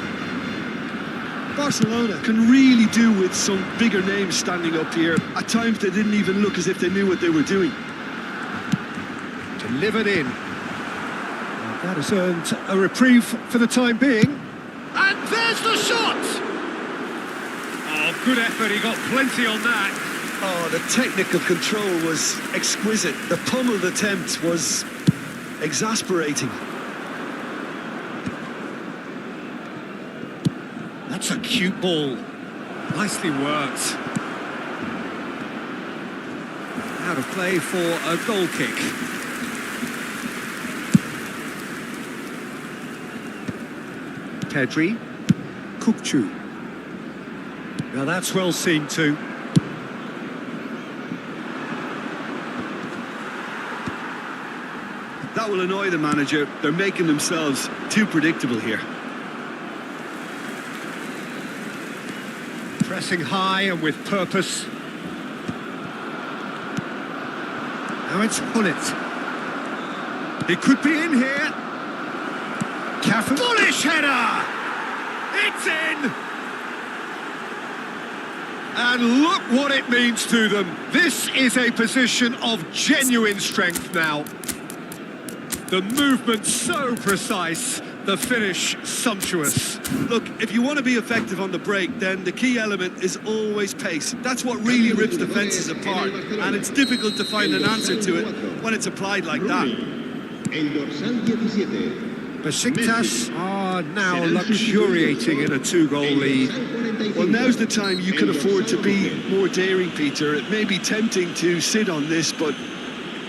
Barcelona can really do with some bigger names standing up here. At times they didn't even look as if they knew what they were doing. Delivered in. And that has earned a reprieve for the time being. And there's the shot! Oh, good effort, he got plenty on that. Oh, the technical control was exquisite. The pummeled attempt was exasperating. That's a cute ball. Nicely worked. Out of play for a goal kick. Pedri. Kukçu. Now that's well seen too. That will annoy the manager. They're making themselves too predictable here. Pressing high and with purpose. Now it's Hullet. He could be in here. Bullish header! It's in! And look what it means to them. This is a position of genuine strength now. The movement so precise, the finish sumptuous. Look, if you want to be effective on the break, then the key element is always pace. That's what really rips defences apart, and it's difficult to find an answer to it when it's applied like that. Besiktas are now luxuriating in a two-goal lead. Well, now's the time you can afford to be more daring, Peter. It may be tempting to sit on this, but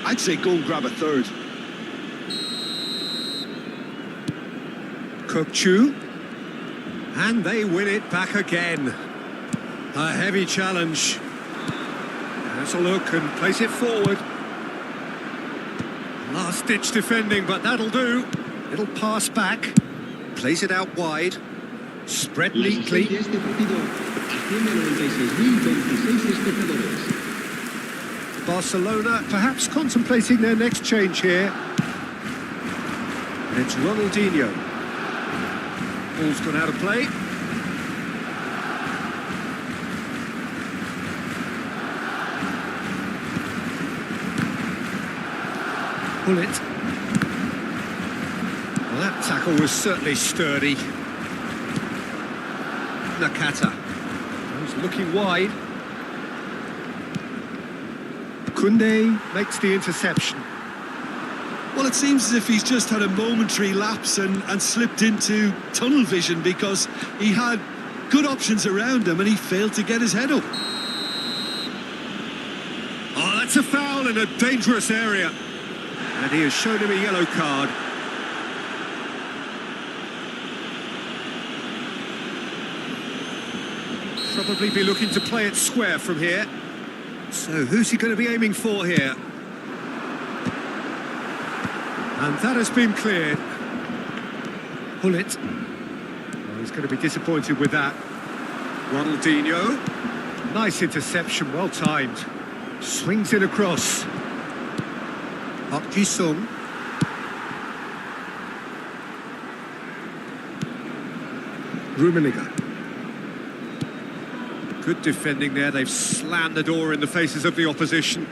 I'd say go and grab a third. Kukçu, and they win it back again. A heavy challenge. Has a look and place it forward. Last-ditch defending, but that'll do. It'll pass back, plays it out wide, spread neatly. Barcelona perhaps contemplating their next change here. And it's Ronaldinho. Ball's gone out of play. Pull it. Well, that tackle was certainly sturdy. Nakata. He's looking wide. Koundé makes the interception. Well, it seems as if he's just had a momentary lapse and slipped into tunnel vision, because he had good options around him and he failed to get his head up. Oh, that's a foul in a dangerous area. And he has shown him a yellow card. Probably be looking to play it square from here. So who's he going to be aiming for here? And that has been cleared. Pull it. Oh, he's going to be disappointed with that. Ronaldinho. Nice interception, well timed. Swings it across. Park Ji-sung. Rummenigge. Good defending there. They've slammed the door in the faces of the opposition.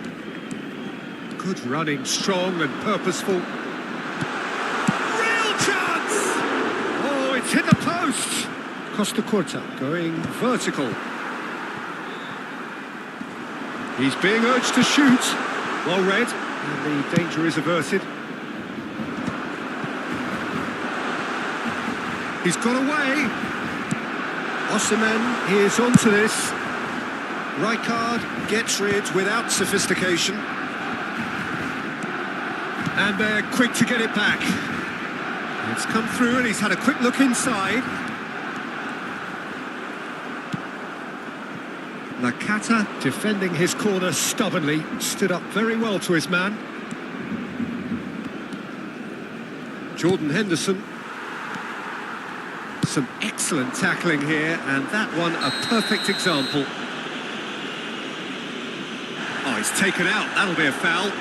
Good running, strong and purposeful. Real chance! Oh, it's hit the post. Costa Curta going vertical. He's being urged to shoot. Well read, and the danger is averted. He's got away. Osimhen is onto this. Rijkaard gets rid without sophistication. And they're quick to get it back. It's come through and he's had a quick look inside. Nakata defending his corner stubbornly, stood up very well to his man. Jordan Henderson. Some excellent tackling here, and that one a perfect example. Oh, he's taken out, that'll be a foul.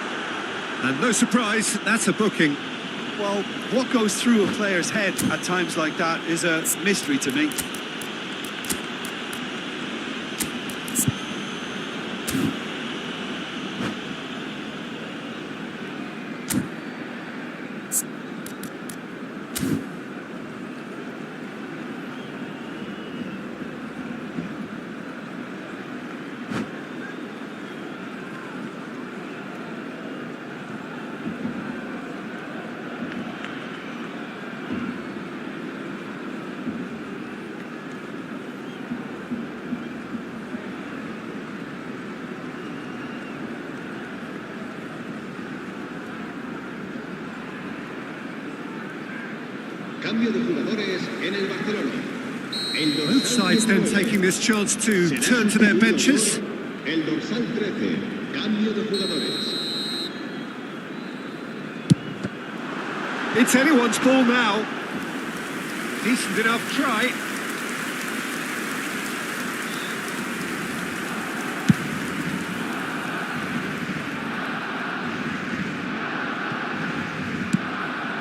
And no surprise, that's a booking. Well, what goes through a player's head at times like that is a mystery to me. Cambio de jugadores en el Barcelona. Both sides then taking this chance to turn to their benches. El dorsal 13, cambio de jugadores. It's anyone's ball now. Decent enough try.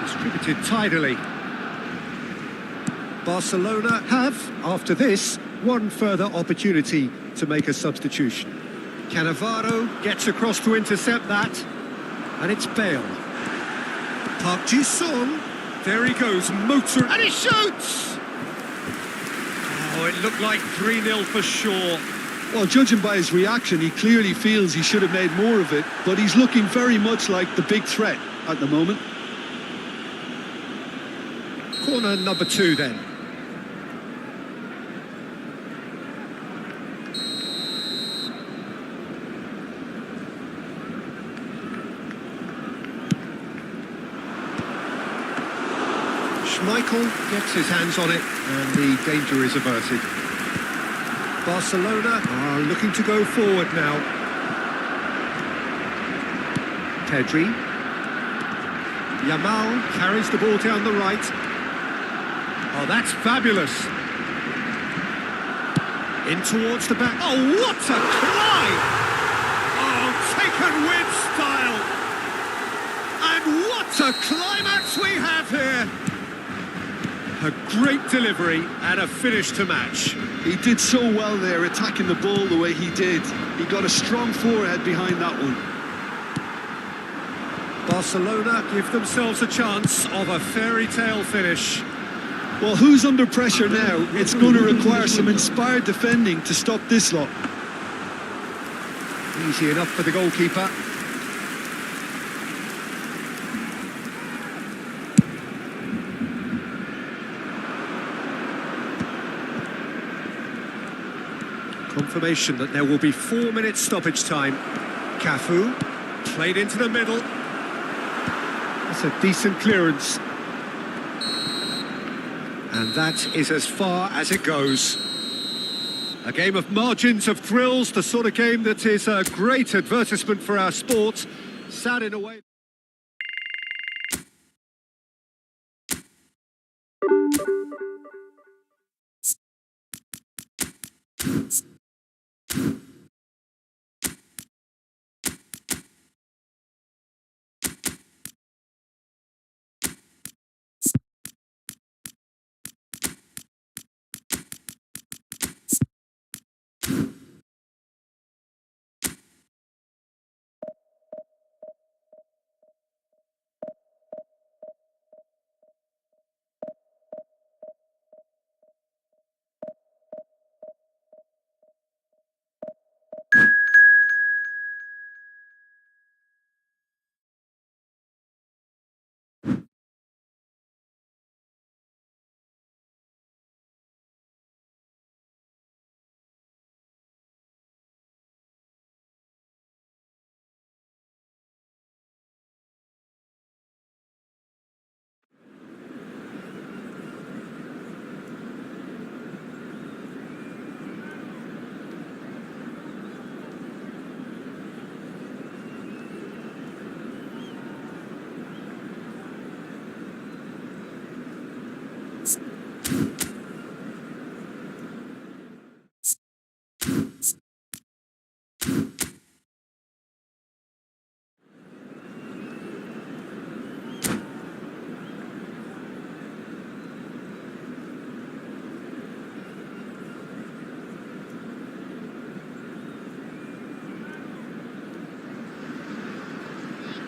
Distributed tidily. Barcelona have, after this, one further opportunity to make a substitution. Cannavaro gets across to intercept that, and it's Bale. Park Ji-sung, there he goes, motor, and he shoots! Oh, it looked like 3-0 for sure. Well, judging by his reaction, he clearly feels he should have made more of it, but he's looking very much like the big threat at the moment. Corner number 2 then. Michael gets his hands on it and the danger is averted. Barcelona are looking to go forward now. Pedri. Yamal carries the ball down the right. Oh, that's fabulous. In towards the back. Oh, what a try! Oh, and with style. And what a climax we have here. A great delivery and a finish to match. He did so well there, attacking the ball the way he did. He got a strong forehead behind that one. Barcelona give themselves a chance of a fairy tale finish. Well, who's under pressure now? It's going to require some inspired defending to stop this lot. Easy enough for the goalkeeper. Confirmation that there will be 4 minutes stoppage time. Cafu played into the middle. That's a decent clearance. And that is as far as it goes. A game of margins, of thrills, the sort of game that is a great advertisement for our sport. Sad in a way.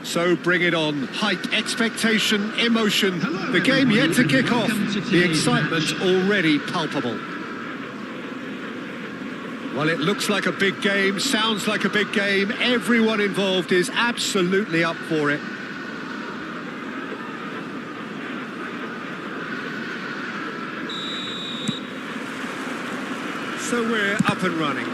So bring it on. Hype, expectation, emotion. Hello, the game yet to kick off. welcome to The today's excitement match. already palpable. Well, it looks like a big game, sounds like a big game. Everyone involved is absolutely up for it. So we're up and running.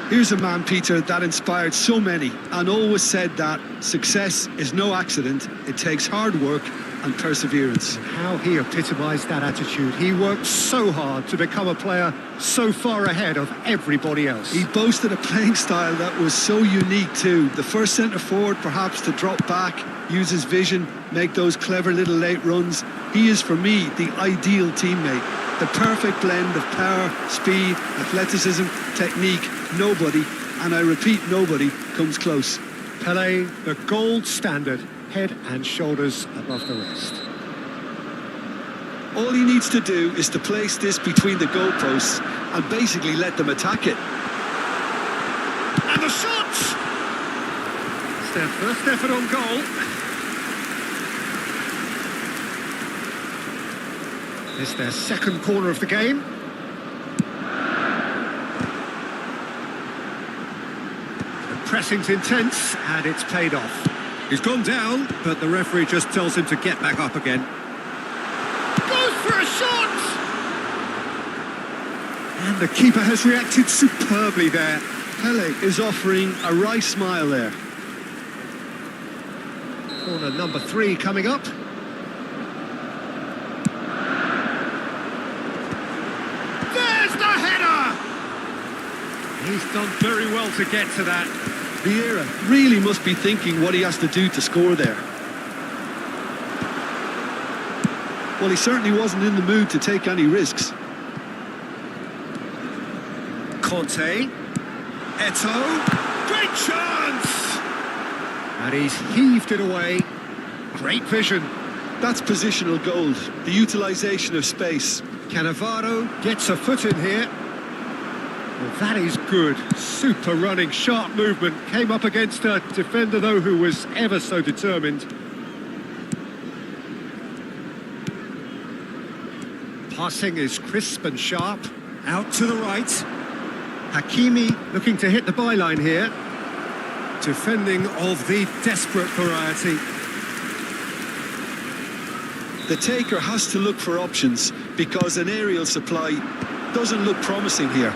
Here's a man, Peter, that inspired so many and always said that success is no accident. It takes hard work and perseverance. How he epitomised that attitude. He worked so hard to become a player so far ahead of everybody else. He boasted a playing style that was so unique too. The first centre-forward perhaps to drop back, use his vision, make those clever little late runs. He is, for me, the ideal teammate. The perfect blend of power, speed, athleticism, technique. Nobody, and I repeat nobody, comes close. Pelé, the gold standard, head and shoulders above the rest. All he needs to do is to place this between the goalposts and basically let them attack it. And the shot! It's their first effort on goal. It's their second corner of the game. The pressing's intense and it's paid off. He's gone down, but the referee just tells him to get back up again. Goes for a shot! And the keeper has reacted superbly there. Pelé is offering a wry smile there. Corner number 3 coming up. There's the header! He's done very well to get to that. Vieira really must be thinking what he has to do to score there. Well, he certainly wasn't in the mood to take any risks. Conte. Eto'o. Great chance! And he's heaved it away. Great vision. That's positional gold, the utilisation of space. Cannavaro gets a foot in here. Well, that is good. Super running, sharp movement. Came up against a defender, though, who was ever so determined. Passing is crisp and sharp. Out to the right. Hakimi looking to hit the byline here. Defending of the desperate variety. The taker has to look for options because an aerial supply doesn't look promising here.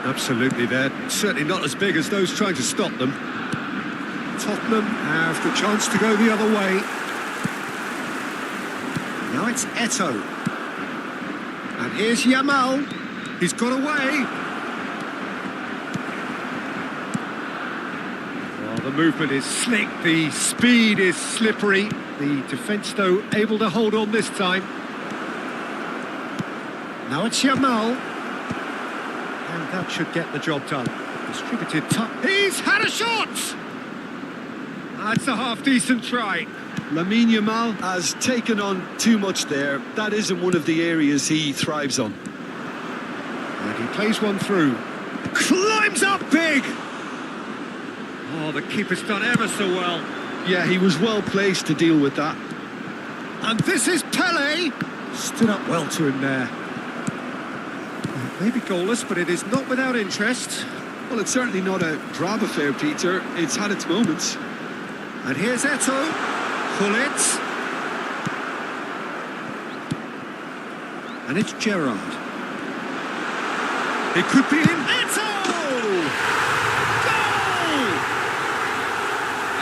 Absolutely, they're certainly not as big as those trying to stop them. Tottenham have the chance to go the other way. Now it's Eto'o. And here's Yamal. He's got away. Well, the movement is slick, the speed is slippery. The defence, though, able to hold on this time. Now it's Yamal. And that should get the job done. Distributed top. He's had a shot! That's a half-decent try. Lamine Yamal has taken on too much there. That isn't one of the areas he thrives on. And he plays one through. Climbs up big! Oh, the keeper's done ever so well. Yeah, he was well placed to deal with that. And this is Pele. Stood up well to him there. Maybe goalless, but it is not without interest. Well, it's certainly not a drab affair, Peter. It's had its moments. And here's Eto'o. Pull it. And it's Gerrard. It could be in. Eto'o! Goal!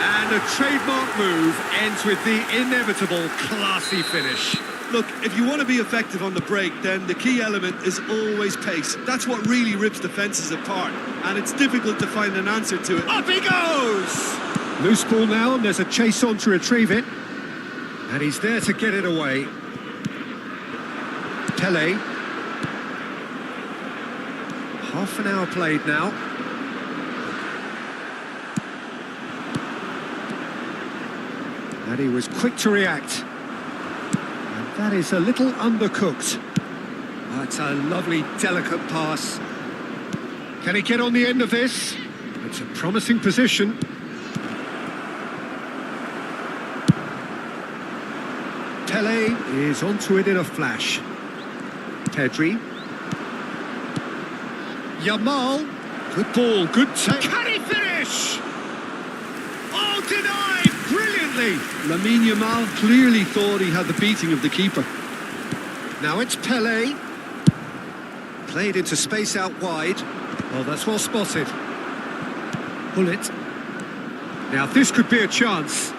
And a trademark move ends with the inevitable classy finish. Look, if you want to be effective on the break, then the key element is always pace. That's what really rips defences apart, and it's difficult to find an answer to it. Up he goes! Loose ball now, and there's a chase on to retrieve it. And he's there to get it away. Pele. Half an hour played now. And he was quick to react. That is a little undercooked. That's a lovely, delicate pass. Can he get on the end of this? It's a promising position. Pele is onto it in a flash. Pedri. Yamal. Good ball, good take. Can he finish? Oh, denied! Brilliantly! Lamine Yamal clearly thought he had the beating of the keeper. Now it's Pele. Played into space out wide. Well, that's well spotted. Pull it. Now this could be a chance.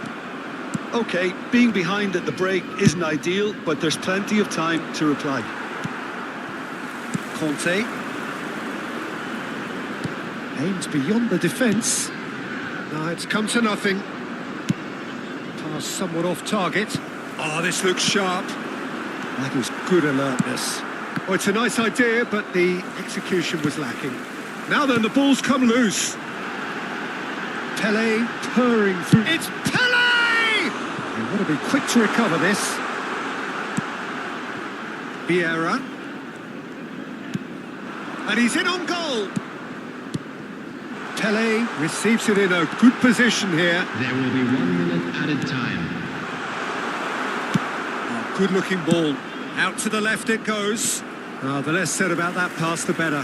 OK, being behind at the break isn't ideal, but there's plenty of time to reply. Conte. Aims beyond the defence. No, it's come to nothing. Pass somewhat off target. Oh, this looks sharp. That is good alertness. Well, it's a nice idea, but the execution was lacking. Now then, the ball's come loose. Pele purring through. It's Pele! They want to be quick to recover this. Vieira. And he's in on goal. Pele receives it in a good position here. There will be 1 minute added time. Oh, good-looking ball. Out to the left it goes. Oh, the less said about that pass, the better.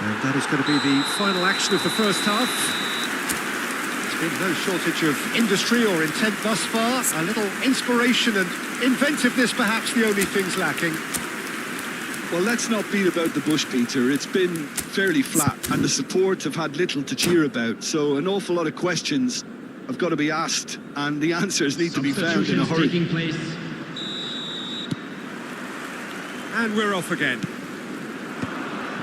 And that is going to be the final action of the first half. There's been no shortage of industry or intent thus far. A little inspiration and inventiveness, perhaps the only things lacking. Well, let's not beat about the bush, Peter. It's been fairly flat, and the support have had little to cheer about. So an awful lot of questions have got to be asked, and the answers need to be found in a hurry. Taking place. And we're off again.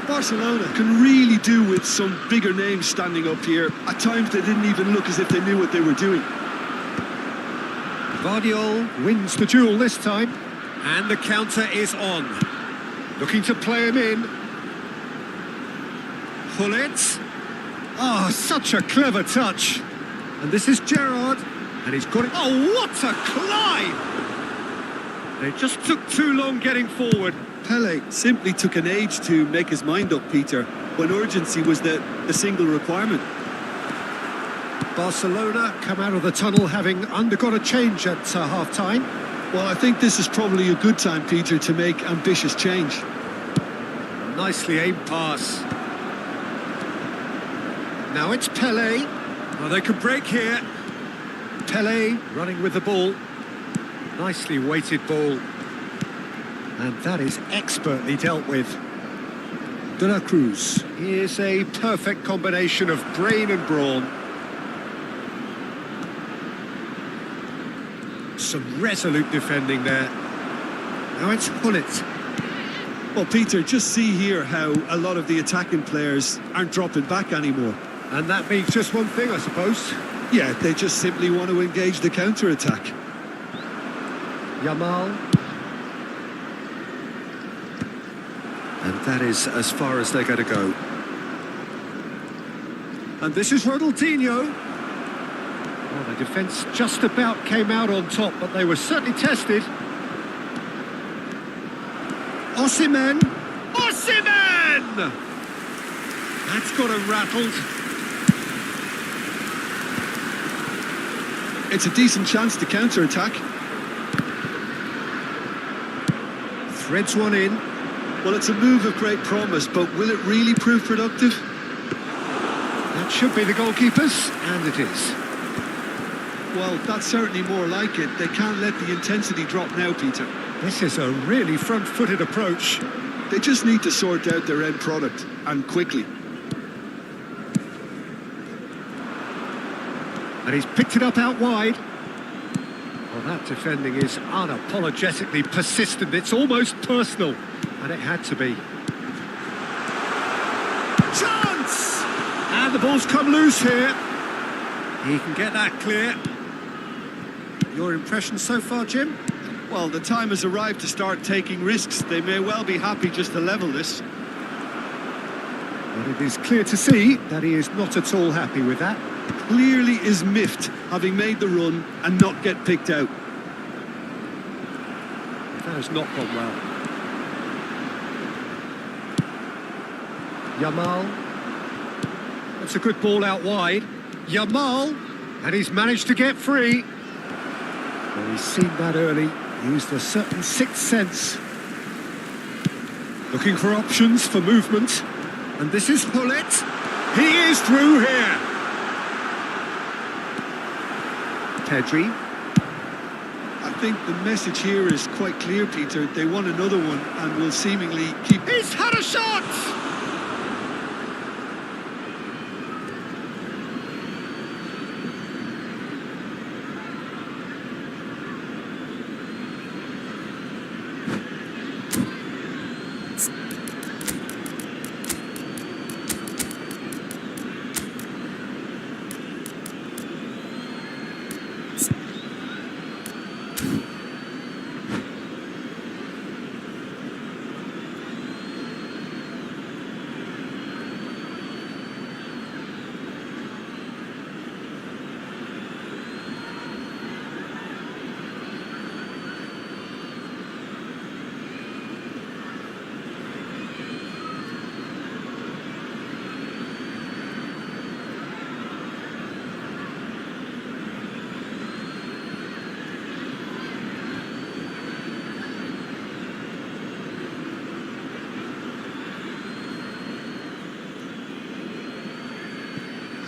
Barcelona can really do with some bigger names standing up here. At times they didn't even look as if they knew what they were doing. Guardiola wins the duel this time, and the counter is on. Looking to play him in. pull it. Oh, such a clever touch. And this is Gerrard. And he's got it. Oh, what a climb! They just took too long getting forward. Pele simply took an age to make his mind up, Peter, when urgency was the single requirement. Barcelona come out of the tunnel having undergone a change at half-time. Well, I think this is probably a good time, Peter, to make ambitious change. Nicely aimed pass. Now it's Pele. Oh, they could break here. Pele running with the ball. Nicely weighted ball. And that is expertly dealt with. De La Cruz. Here's a perfect combination of brain and brawn. Some resolute defending there. Now it's Hullet. Well, Peter, just see here how a lot of the attacking players aren't dropping back anymore. And that means just one thing, I suppose. Yeah, they just simply want to engage the counter-attack. Yamal. And that is as far as they're going to go. And this is Ronaldinho. Well, the defence just about came out on top, but they were certainly tested. Osimhen! Osimhen! That's got him rattled. It's a decent chance to counter-attack. Threads one in. Well, it's a move of great promise, but will it really prove productive? That should be the goalkeepers, and it is. Well, that's certainly more like it. They can't let the intensity drop now, Peter. This is a really front-footed approach. They just need to sort out their end product, and quickly. And he's picked it up out wide. Well, that defending is unapologetically persistent. It's almost personal. And it had to be. Chance! And the ball's come loose here. He can get that clear. Your impression so far, Jim? Well, the time has arrived to start taking risks. They may well be happy just to level this. But it is clear to see that he is not at all happy with that. Clearly is miffed, having made the run and not get picked out. That has not gone well. Yamal. That's a good ball out wide. Yamal. And he's managed to get free. Well, he's seen that early. Used a certain sixth sense. Looking for options for movement. And this is Hullet. He is through here. Pedri. I think the message here is quite clear, Peter. They want another one and will seemingly keep... He's had a shot!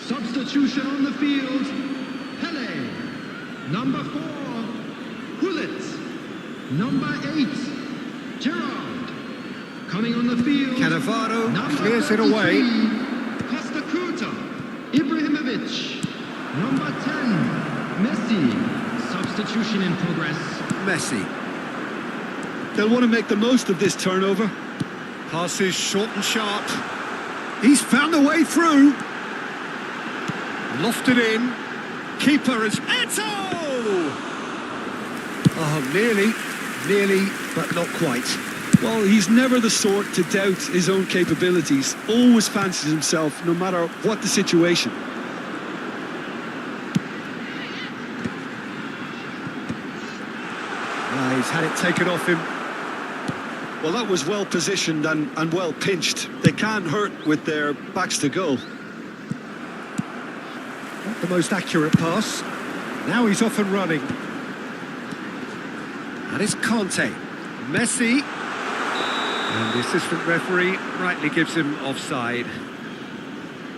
Substitution on the field, Pele. Number 4, Hullet. Number 8, Gerrard. Coming on the field, Cannavaro number clears it away. 33, Costa Curta, Ibrahimovic. Number 10, Messi. Substitution in progress. Messi. They'll want to make the most of this turnover. Passes short and sharp. He's found a way through. Lofted in. Keeper is Eto'o! Oh, nearly, but not quite. Well, he's never the sort to doubt his own capabilities. Always fancies himself, no matter what the situation. He's had it taken off him. Well, that was well positioned and well pinched. They can't hurt with their backs to goal. Not the most accurate pass. Now he's off and running. And it's Conte. Messi. And the assistant referee rightly gives him offside.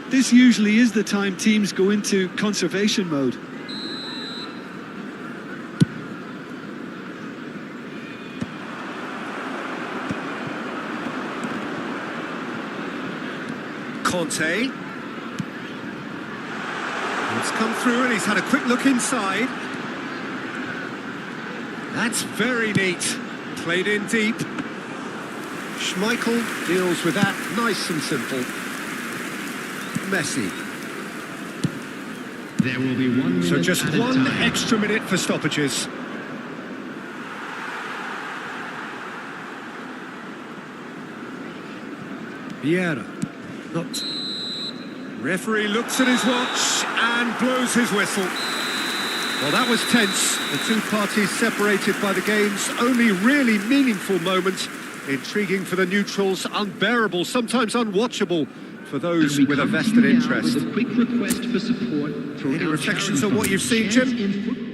This usually is the time teams go into conservation mode. Conte. It's come through and he's had a quick look inside. That's very neat. Played in deep. Schmeichel deals with that nice and simple. Messi. There will be 1 minute. So just added one time. extra minute for stoppages. Vieira. Not. Referee looks at his watch and blows his whistle. Well, that was tense. The two parties separated by the game's only really meaningful moment. Intriguing for the neutrals, unbearable, sometimes unwatchable for those And we with a come to vested you now interest. with a quick request for support for Any our reflections charity on what you've seen, fund. Jim? Shares in foot-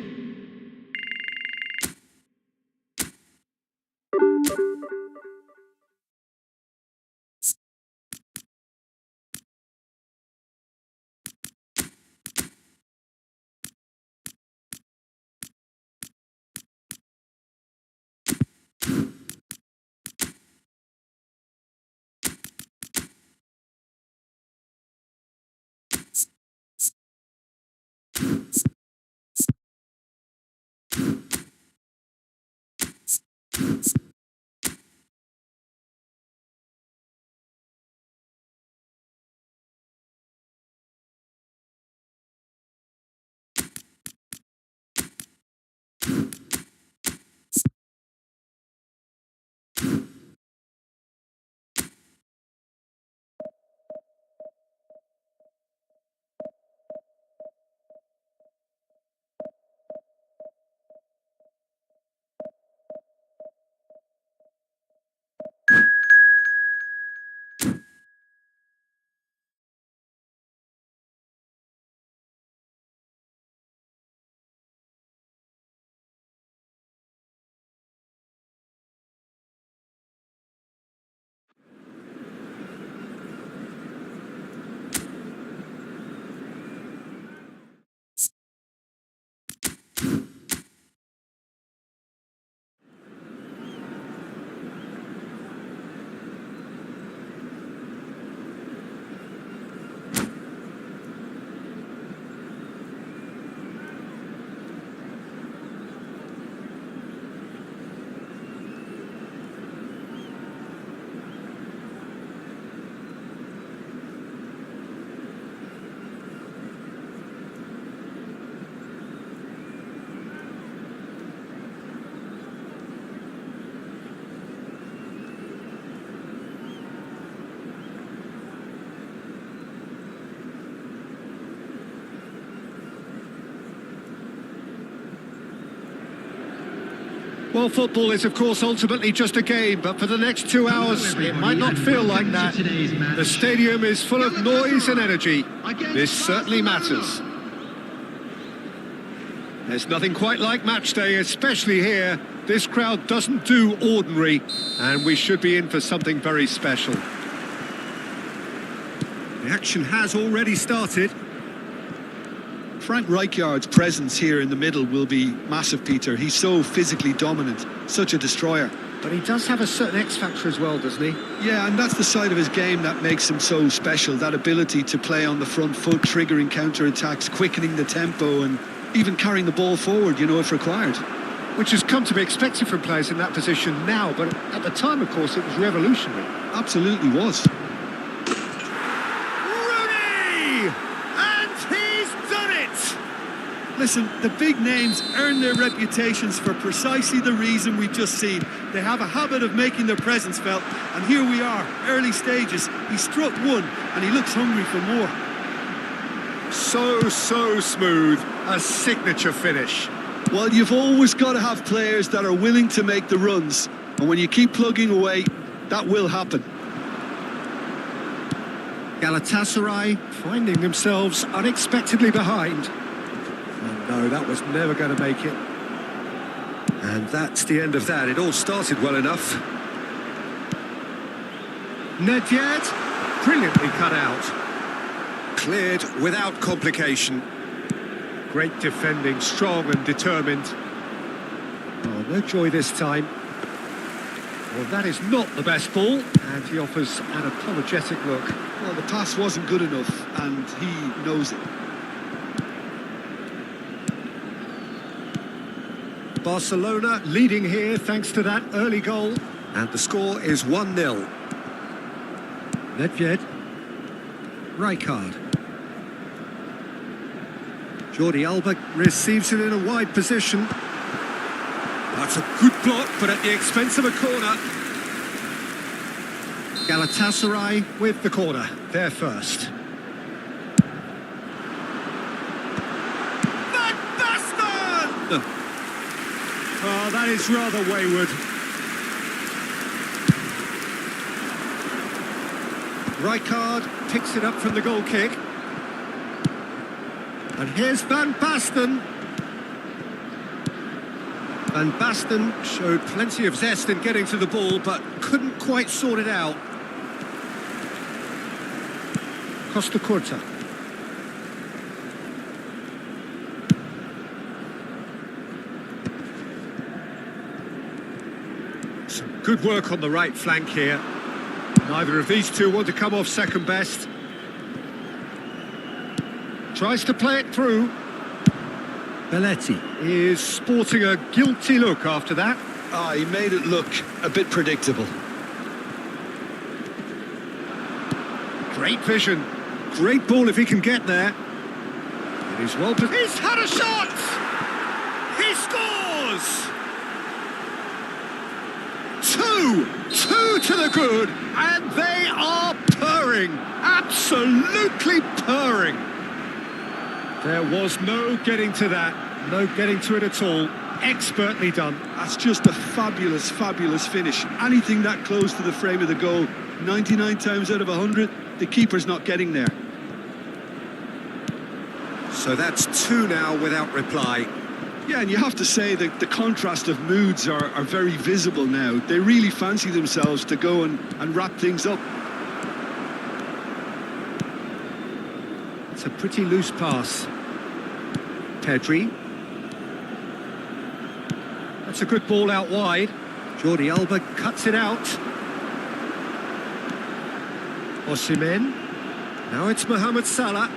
Well, football is, of course, ultimately just a game, but for the next 2 hours, it might not feel like that. The stadium is full of noise and energy. This certainly matters. There's nothing quite like match day, especially here. This crowd doesn't do ordinary, and we should be in for something very special. The action has already started. Frank Rijkaard's presence here in the middle will be massive, Peter. He's so physically dominant, such a destroyer. But he does have a certain X-factor as well, doesn't he? Yeah, and that's the side of his game that makes him so special, that ability to play on the front foot, triggering counter-attacks, quickening the tempo, and even carrying the ball forward, if required. Which has come to be expected from players in that position now, but at the time, of course, it was revolutionary. Absolutely was. Listen, the big names earn their reputations for precisely the reason we've just seen. They have a habit of making their presence felt, and here we are, early stages. He struck one, and he looks hungry for more. So smooth, a signature finish. Well, you've always got to have players that are willing to make the runs, and when you keep plugging away, that will happen. Galatasaray finding themselves unexpectedly behind. Oh no, that was never going to make it. And that's the end of that. It all started well enough. Nedved, brilliantly cut out. Cleared without complication. Great defending, strong and determined. Oh, no joy this time. Well, that is not the best ball, and he offers an apologetic look. Well, the pass wasn't good enough, and he knows it. Barcelona leading here thanks to that early goal. And the score is 1-0. Nedved. Rijkaard. Jordi Alba receives it in a wide position. That's a good block, but at the expense of a corner. Galatasaray with the corner, they're first. Van Basten! Oh, that is rather wayward. Rijkaard picks it up from the goal kick. And here's Van Basten. Van Basten showed plenty of zest in getting to the ball, but couldn't quite sort it out. Costa Curta. Some good work on the right flank here. Neither of these two want to come off second best. Tries to play it through. Belletti is sporting a guilty look after that. He made it look a bit predictable. Great vision. Great ball if he can get there. It is well positioned. He's had a shot! He scores! Two to the good, and they are purring. Absolutely purring. There was no getting to that, no getting to it at all. Expertly done. That's just a fabulous, fabulous finish. Anything that close to the frame of the goal, 99 times out of 100, the keeper's not getting there. So that's two now without reply. Yeah, and you have to say that the contrast of moods are very visible now. They really fancy themselves to go and wrap things up. It's a pretty loose pass. Pedri. That's a good ball out wide. Jordi Alba cuts it out. Osimhen. Now it's Mohamed Salah.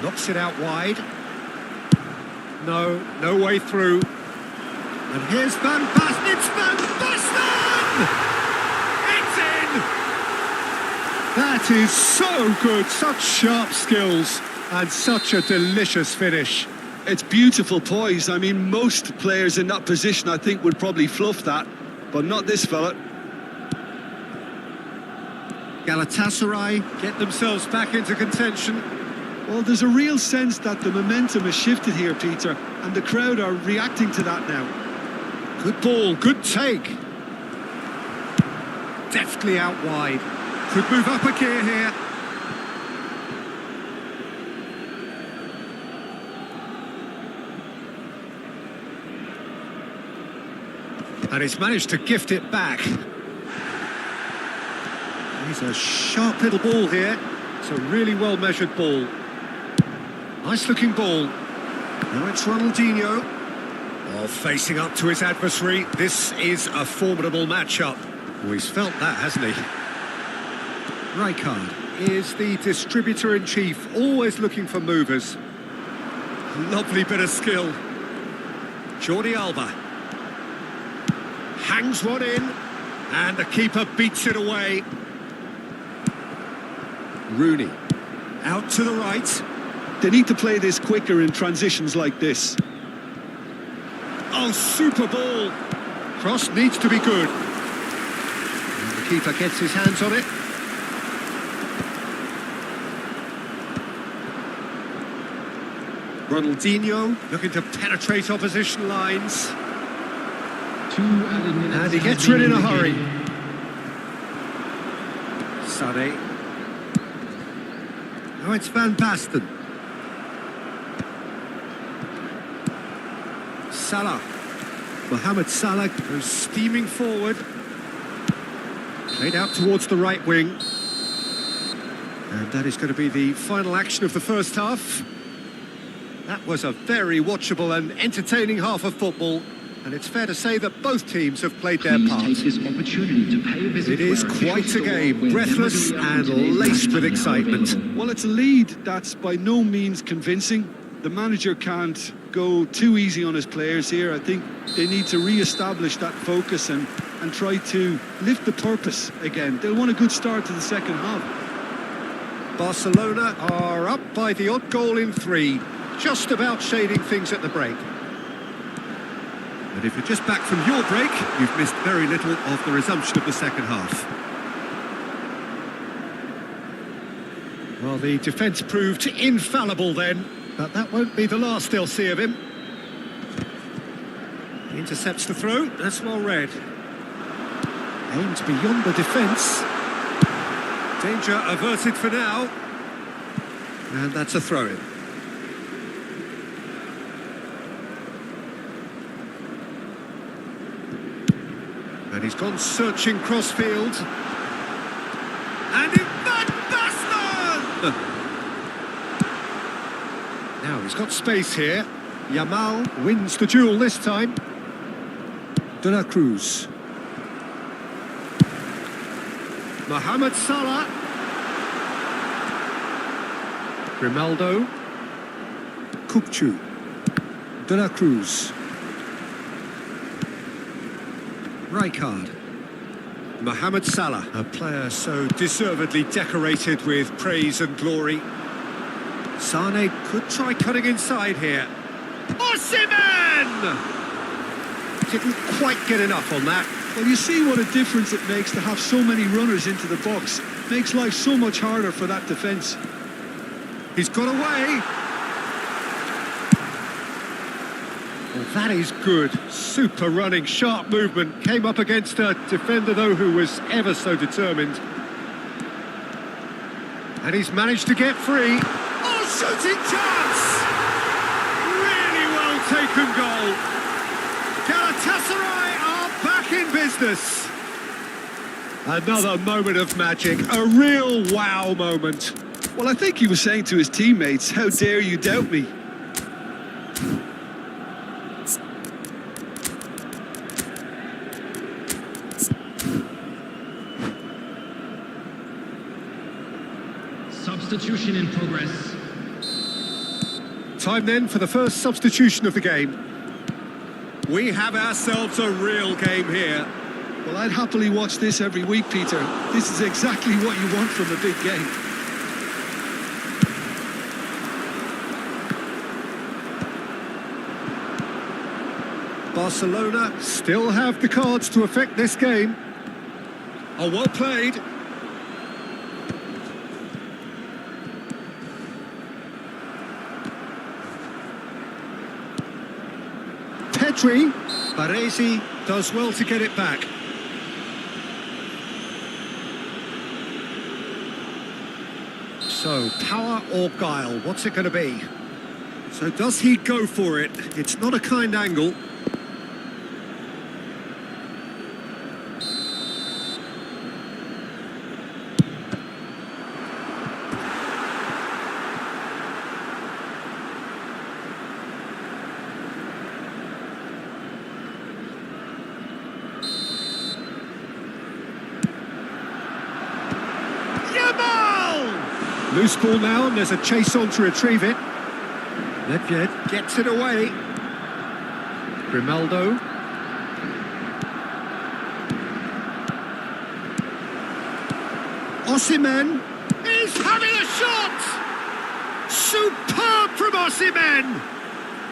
Knocks it out wide. No way through. And here's Van Basten. It's Van Basten! It's in! That is so good. Such sharp skills and such a delicious finish. It's beautiful poise. I mean, most players in that position, I think, would probably fluff that, but not this fella. Galatasaray get themselves back into contention. Well, there's a real sense that the momentum has shifted here, Peter, and the crowd are reacting to that now. Good ball, good take. Deftly out wide. Could move up a gear here. And he's managed to gift it back. He's a sharp little ball here. It's a really well-measured ball. Nice-looking ball. Now it's Ronaldinho. Oh, facing up to his adversary. This is a formidable matchup. Oh, he's felt that, hasn't he? Rijkaard is the distributor-in-chief, always looking for movers. Lovely bit of skill. Jordi Alba. Hangs one in, and the keeper beats it away. Rooney. Out to the right. They need to play this quicker in transitions like this. Oh, super ball. Cross needs to be good. And the keeper gets his hands on it. Ronaldinho looking to penetrate opposition lines. 2 added minutes. And he has gets been rid in a indicated. hurry. Sané. Now it's Van Basten. Salah. Mohamed Salah goes steaming forward. Played out towards the right wing. And that is going to be the final action of the first half. That was a very watchable and entertaining half of football. And it's fair to say that both teams have played their Please part. take this opportunity to pay a visit It is to our official quite a store, game, where breathless demo and today's laced match with are now excitement. available. Well, it's a lead that's by no means convincing. The manager can't go too easy on his players here. I think they need to re-establish that focus and try to lift the purpose again. They'll want a good start to the second half. Barcelona are up by the odd goal in 3, just about shading things at the break. And if you're just back from your break, you've missed very little of the resumption of the second half. Well, the defence proved infallible then, but that won't be the last they'll see of him. He intercepts the throw, that's well read. Aimed beyond the defence. Danger averted for now. And that's a throw-in. And he's gone searching crossfield. And in Van Basten! Now he's got space here. Yamal wins the duel this time. De la Cruz. Mohamed Salah. Grimaldo. Kupchu. De la Cruz. Rijkaard. Mohamed Salah, a player so deservedly decorated with praise and glory. Sané could try cutting inside here. Osimhen! Didn't quite get enough on that. Well, you see what a difference it makes to have so many runners into the box. Makes life so much harder for that defence. He's got away. Well, that is good. Super running, sharp movement. Came up against a defender, though, who was ever so determined. And he's managed to get free. Oh, shooting chance! Really well taken goal. Galatasaray are back in business. Another moment of magic. A real wow moment. Well, I think he was saying to his teammates, how dare you doubt me? Substitution in progress. Time then for the first substitution of the game. We have ourselves a real game here. Well, I'd happily watch this every week, Peter. This is exactly what you want from a big game. Barcelona still have the cards to affect this game. Oh, well played. Pedri. Baresi does well to get it back. So, power or guile, what's it going to be? So does he go for it? It's not a kind angle. Loose ball now, and there's a chase on to retrieve it. Nedved gets it away. Grimaldo. Osimhen is having a shot! Superb from Osimhen!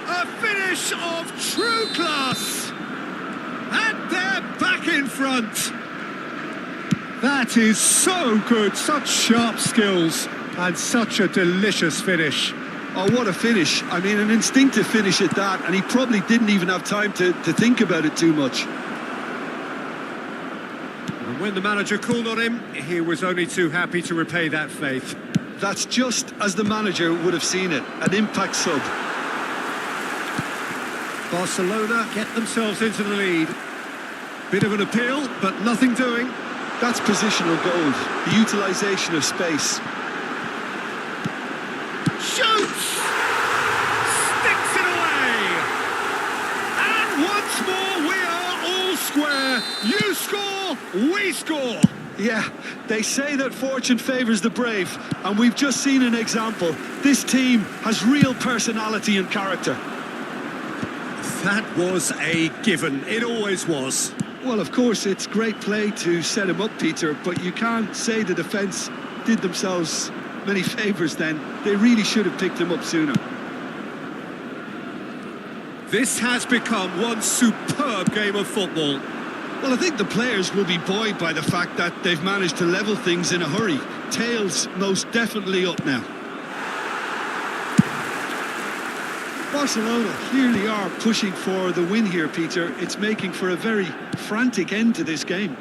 A finish of true class! And they're back in front! That is so good, such sharp skills, and such a delicious finish. Oh, what a finish. I mean, an instinctive finish at that, and he probably didn't even have time to think about it too much. And when the manager called on him, he was only too happy to repay that faith. That's just as the manager would have seen it, an impact sub. Barcelona get themselves into the lead. Bit of an appeal, but nothing doing. That's positional gold, the utilisation of space. Shoots! Sticks it away! And once more we are all square. You score, we score. Yeah, they say that fortune favours the brave, and we've just seen an example. This team has real personality and character. That was a given. It always was. Well, of course, it's great play to set him up, Peter, but you can't say the defence did themselves many favours then. They really should have picked him up sooner. This has become one superb game of football. Well, I think the players will be buoyed by the fact that they've managed to level things in a hurry. Tails most definitely up now. Barcelona clearly are pushing for the win here, Peter. It's making for a very frantic end to this game.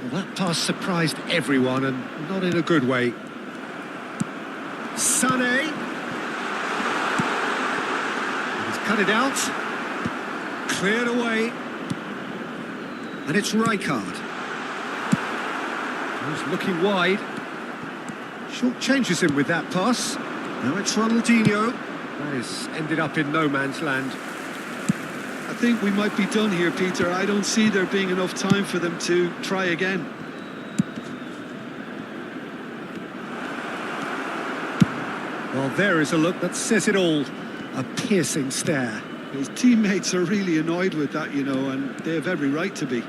Well, that pass surprised everyone, and not in a good way. Sané. He's cut it out. Cleared away. And it's Rijkaard. He's looking wide. Short changes him with that pass. Now it's Ronaldinho. That has ended up in no man's land. I think we might be done here, Peter. I don't see there being enough time for them to try again. Well, there is a look that says it all. A piercing stare. His teammates are really annoyed with that, you know, and they have every right to be.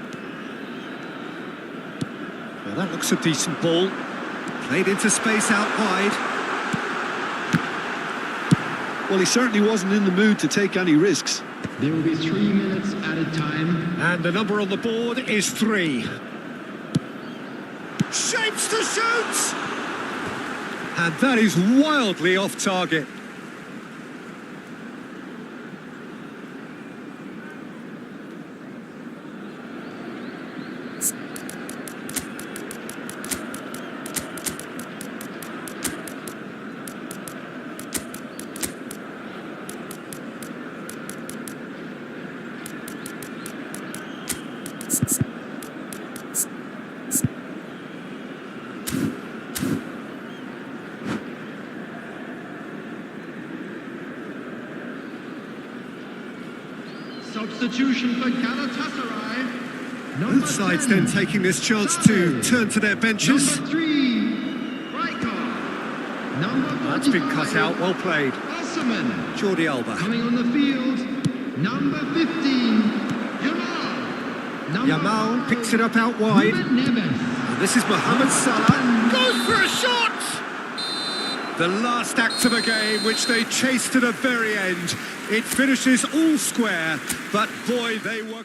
Well, that looks a decent ball. Played into space out wide. Well, he certainly wasn't in the mood to take any risks. There will be 3 minutes at a time. And the number on the board is 3. Shapes to shoot! And that is wildly off target. Substitution for Galatasaray. Both sides then taking this chance to turn to their benches. Number 3, Rijkaard. Number 45, That's been cut out, well played. Osimhen. Jordi Alba. Coming on the field, number 15, Yamal. Yamal picks it up out wide. And this is Mohamed Salah. Goes for a shot! The last act of a game, which they chased to the very end. It finishes all square, but boy, they were...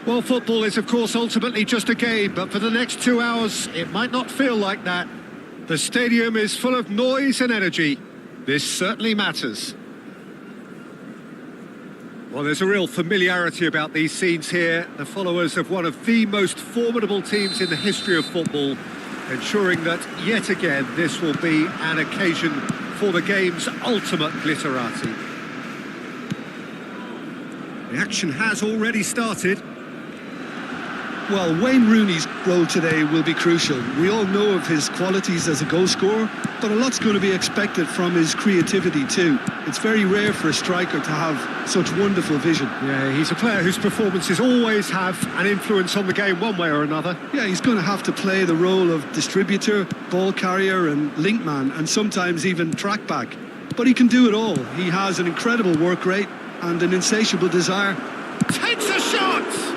Well, football is, of course, ultimately just a game, but for the next 2 hours, it might not feel like that. The stadium is full of noise and energy. This certainly matters. Well, there's a real familiarity about these scenes here. The followers of one of the most formidable teams in the history of football, ensuring that, yet again, this will be an occasion for the game's ultimate glitterati. The action has already started. Well, Wayne Rooney's role today will be crucial. We all know of his qualities as a goal scorer, but a lot's going to be expected from his creativity too. It's very rare for a striker to have such wonderful vision. Yeah, he's a player whose performances always have an influence on the game one way or another. Yeah, he's going to have to play the role of distributor, ball carrier and link man, and sometimes even track back. But he can do it all. He has an incredible work rate and an insatiable desire. Takes a shot!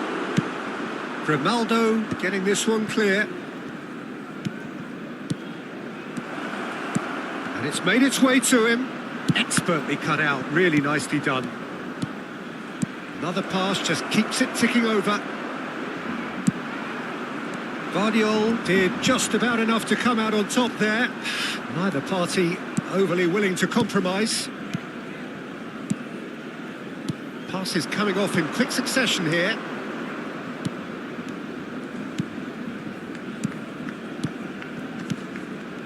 Ronaldo getting this one clear. And it's made its way to him. Expertly cut out, really nicely done. Another pass just keeps it ticking over. Guardiola did just about enough to come out on top there. Neither party overly willing to compromise. Passes coming off in quick succession here.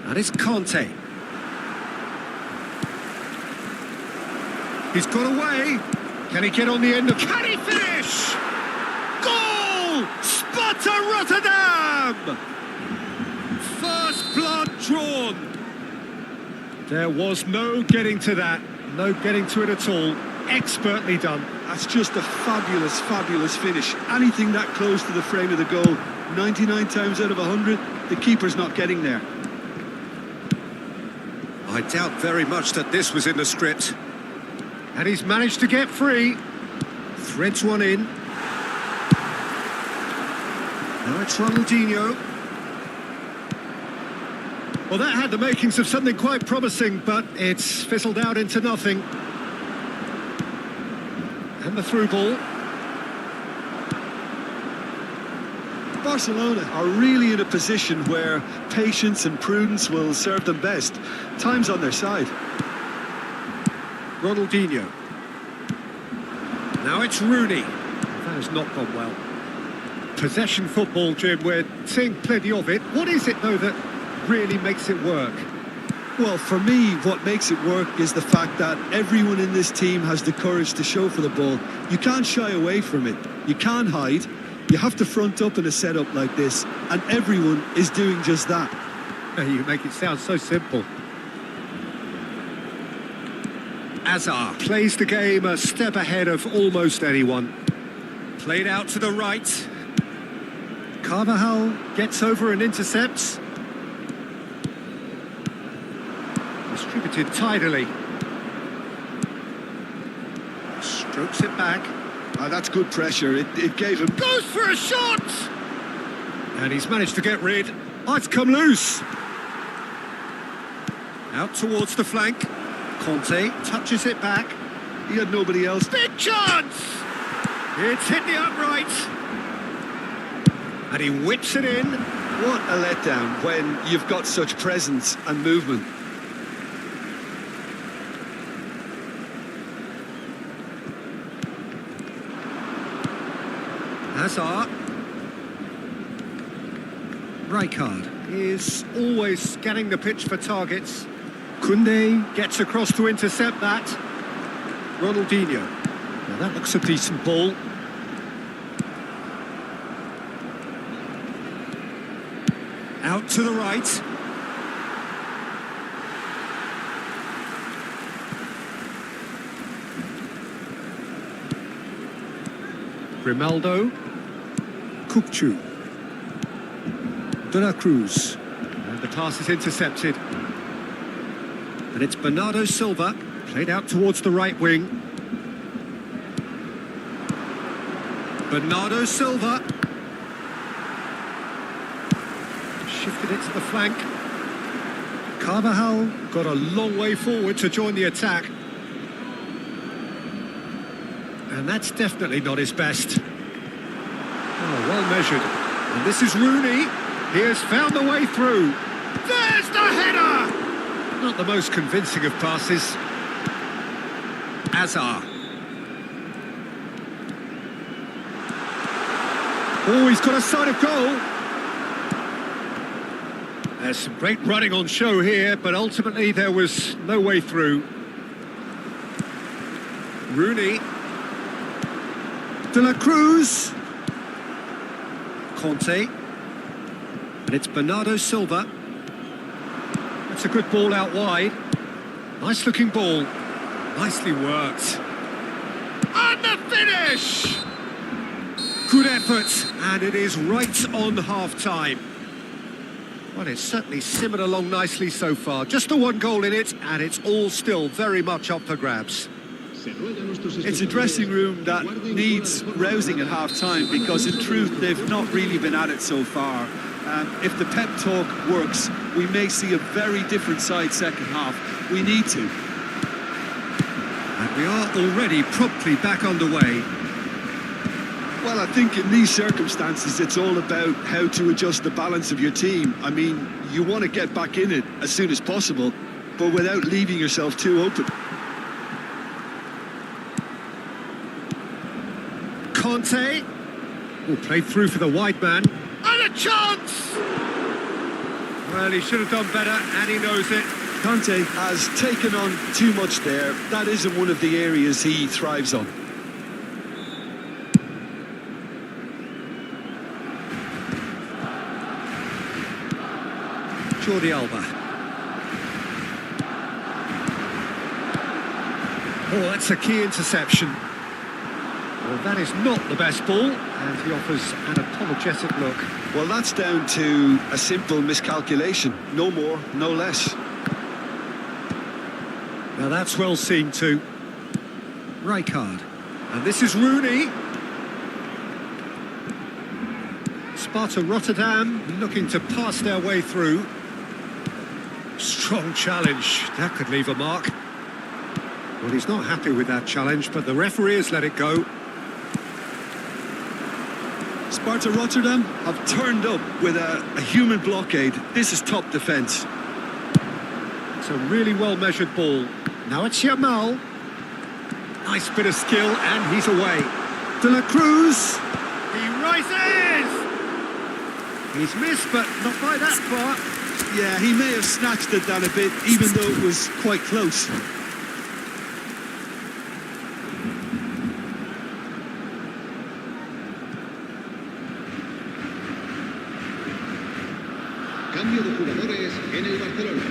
And it's Conte. He's got away. Can he get on the end of... Can he finish? Goal! Sparta Rotterdam! First blood drawn. There was no getting to that. No getting to it at all. Expertly done. That's just a fabulous, fabulous finish. Anything that close to the frame of the goal, 99 times out of 100, the keeper's not getting there. I doubt very much that this was in the script. And he's managed to get free. Threads one in. Now it's Ronaldinho. Well, that had the makings of something quite promising, but it's fizzled out into nothing. And the through ball. Barcelona are really in a position where patience and prudence will serve them best. Time's on their side. Ronaldinho. Now it's Rooney. That has not gone well. Possession football, Jim, we're seeing plenty of it. What is it, though, that really makes it work? Well, for me, what makes it work is the fact that everyone in this team has the courage to show for the ball. You can't shy away from it. You can't hide. You have to front up in a setup like this, and everyone is doing just that. You make it sound so simple. Hazard plays the game a step ahead of almost anyone. Played out to the right. Carvajal gets over and intercepts. Distributed tidily. Strokes it back. That's good pressure. It gave him... Goes for a shot! And he's managed to get rid. Oh, it's come loose. Out towards the flank. Conte touches it back. He had nobody else. Big chance! It's hit the upright. And he whips it in. What a letdown when you've got such presence and movement. Hazard. Rijkaard is always scanning the pitch for targets. Koundé gets across to intercept that. Ronaldinho. Now that looks a decent ball. Out to the right. Grimaldo. Kukçu. De la Cruz. And the pass is intercepted. And it's Bernardo Silva, played out towards the right wing. Bernardo Silva. Shifted it to the flank. Carvajal got a long way forward to join the attack. And that's definitely not his best. Well measured. And this is Rooney. He has found the way through. There's the header! Not the most convincing of passes. Azar. Oh, he's got a sight of goal. There's some great running on show here, but ultimately there was no way through. Rooney. De La Cruz. Conte. And it's Bernardo Silva. That's a good ball out wide. Nice looking ball. Nicely worked. And the finish! Good effort, and it is right on half-time. Well, it's certainly simmered along nicely so far. Just the one goal in it, and it's all still very much up for grabs. It's a dressing room that needs rousing at half-time because, in truth, they've not really been at it so far. If the pep talk works, we may see a very different side second half. We need to. And we are already promptly back underway. Well, I think in these circumstances, it's all about how to adjust the balance of your team. I mean, you want to get back in it as soon as possible, but without leaving yourself too open. Conte. Oh, played through for the wide man. And a chance! Well, he should have done better, and he knows it. Conte has taken on too much there. That isn't one of the areas he thrives on. Jordi Alba. Oh, that's a key interception. Well, that is not the best ball, and he offers an apologetic look. Well, that's down to a simple miscalculation. No more, no less. Now that's well seen too. Rijkaard. And this is Rooney. Sparta Rotterdam looking to pass their way through. Strong challenge. That could leave a mark. Well, he's not happy with that challenge, but the referee has let it go. Sparta Rotterdam have turned up with a human blockade. This is top defence. It's a really well-measured ball. Now it's Yamal. Nice bit of skill, and he's away. De La Cruz. He rises! He's missed, but not by that far. Yeah, he may have snatched at that a bit, even though it was quite close. Cambio de jugadores en el Barcelona.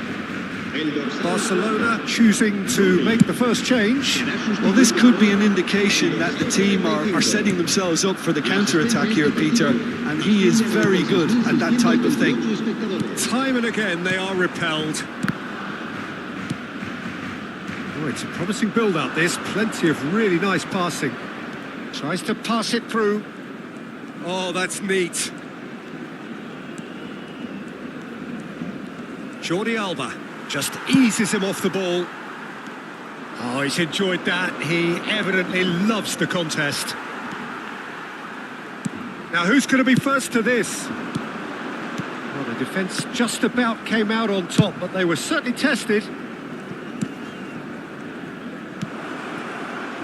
Barcelona choosing to make the first change. Well, this could be an indication that the team are setting themselves up for the counter-attack here, Peter, and he is very good at that type of thing. Time and again they are repelled. Oh, it's a promising build-up this, plenty of really nice passing. Tries to pass it through. Oh, that's neat. Jordi Alba just eases him off the ball. Oh, he's enjoyed that. He evidently loves the contest. Now, who's going to be first to this? Well, the defence just about came out on top, but they were certainly tested.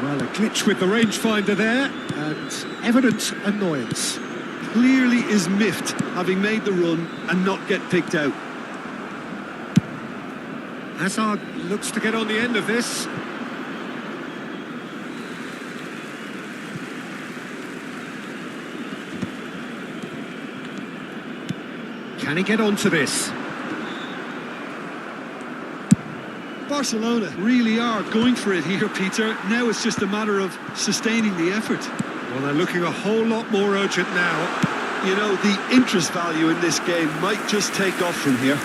Well, a glitch with the rangefinder there, and evident annoyance. Clearly is miffed, having made the run and not get picked out. Hazard looks to get on the end of this. Can he get onto this? Barcelona really are going for it here, Peter. Now it's just a matter of sustaining the effort. Well, they're looking a whole lot more urgent now. You know, the interest value in this game might just take off from here.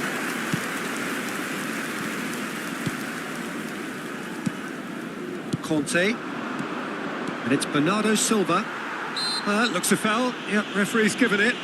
Conte. And it's Bernardo Silva. Looks a foul. Yep, referee's given it.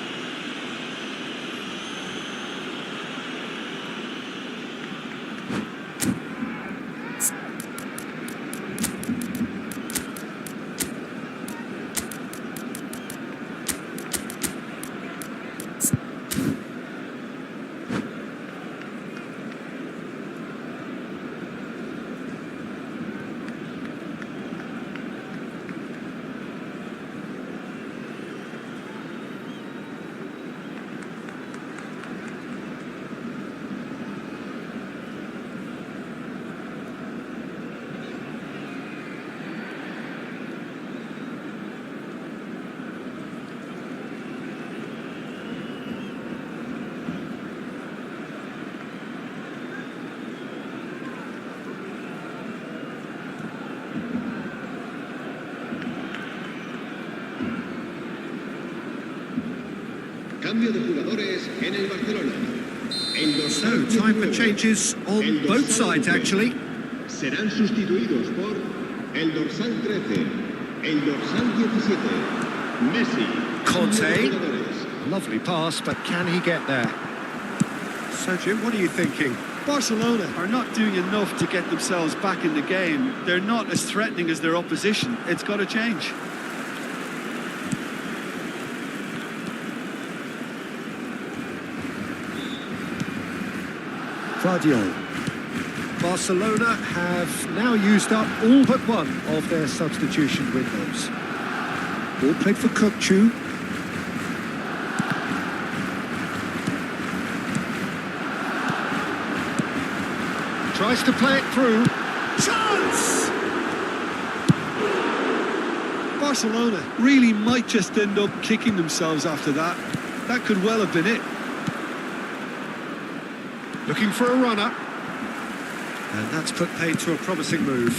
Cambio de jugadores en el Barcelona. El So, dorsal time for 19. changes on El both dorsal sides, 12. actually. Serán sustituidos por el dorsal 13, el dorsal 17, Messi. Conte. Cambio de jugadores. Lovely pass, but can he get there? So, Jim, what are you thinking? Barcelona are not doing enough to get themselves back in the game. They're not as threatening as their opposition. It's got to change. Guardiola. Barcelona have now used up all but one of their substitution windows. Ball played for Kukçu. Tries to play it through. Chance! Barcelona really might just end up kicking themselves after that. That could well have been it. Looking for a runner. And that's put paid to a promising move.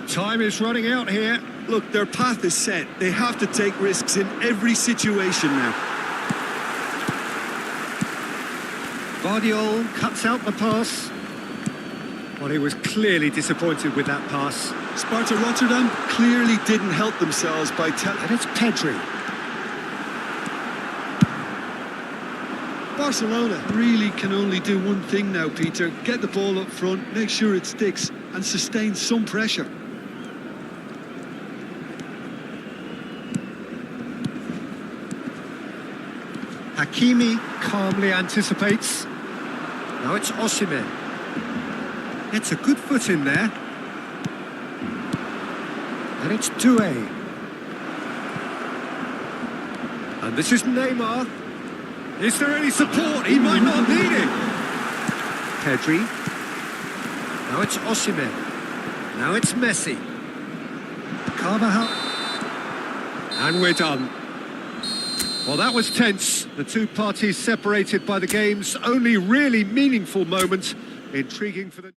Time is running out here. Look, their path is set. They have to take risks in every situation now. Guardiola cuts out the pass. Well, he was clearly disappointed with that pass. Sparta Rotterdam clearly didn't help themselves by And it's Pedri. Barcelona really can only do one thing now, Peter. Get the ball up front, make sure it sticks, and sustain some pressure. Hakimi calmly anticipates. Now it's Osimhen. It's a good foot in there. And it's Doué. And this is Neymar. Is there any support? He might not need it. Pedri. Now it's Osimhen. Now it's Messi. Carvajal. And we're done. Well, that was tense. The two parties separated by the game's only really meaningful moment. Intriguing for the...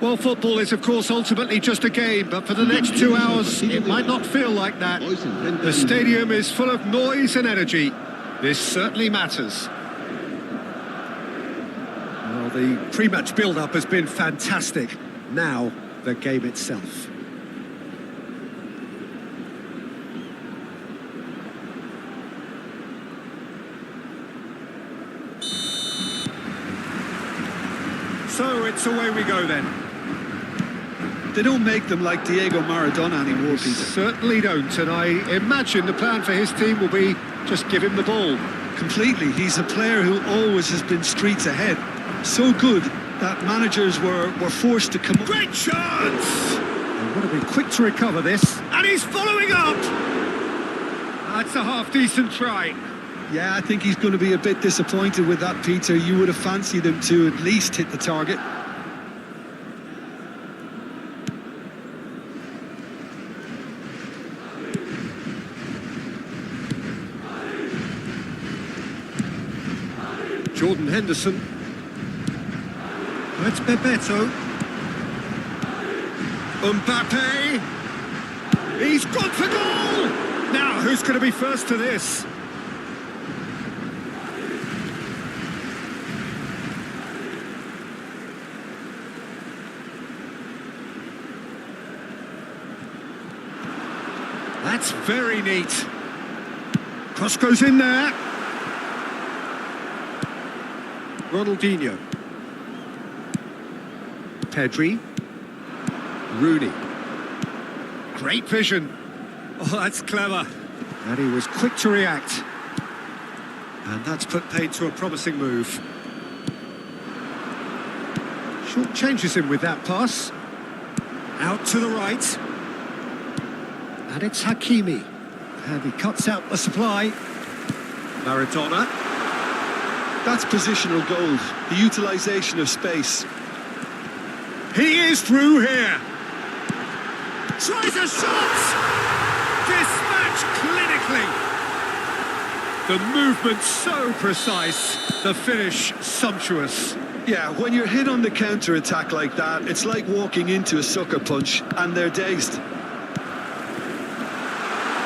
Well, football is, of course, ultimately just a game, but for the next 2 hours, it might not feel like that. The stadium is full of noise and energy. This certainly matters. Well, the pre-match build-up has been fantastic. Now, the game itself. So it's away we go then. They don't make them like Diego Maradona anymore, Peter. Certainly don't, and I imagine the plan for his team will be just give him the ball. Completely. He's a player who always has been streets ahead. So good that managers were forced to come up. Great chance! They would have been quick to recover this, and he's following up! That's a half-decent try. Yeah, I think he's going to be a bit disappointed with that, Peter. You would have fancied him to at least hit the target. Jordan Henderson. It's Bebeto. Mbappe. He's gone for goal! Now, who's going to be first to this? That's very neat. Cross goes in there. Ronaldinho. Pedri. Rooney. Great vision. Oh, that's clever. And he was quick to react. And that's put paid to a promising move. Short changes him with that pass. Out to the right. And it's Hakimi. And he cuts out the supply. Maradona. That's positional goals, the utilisation of space. He is through here. Tries a shot! Dispatched clinically. The movement so precise, the finish sumptuous. Yeah, when you're hit on the counter-attack like that, it's like walking into a sucker punch, and they're dazed.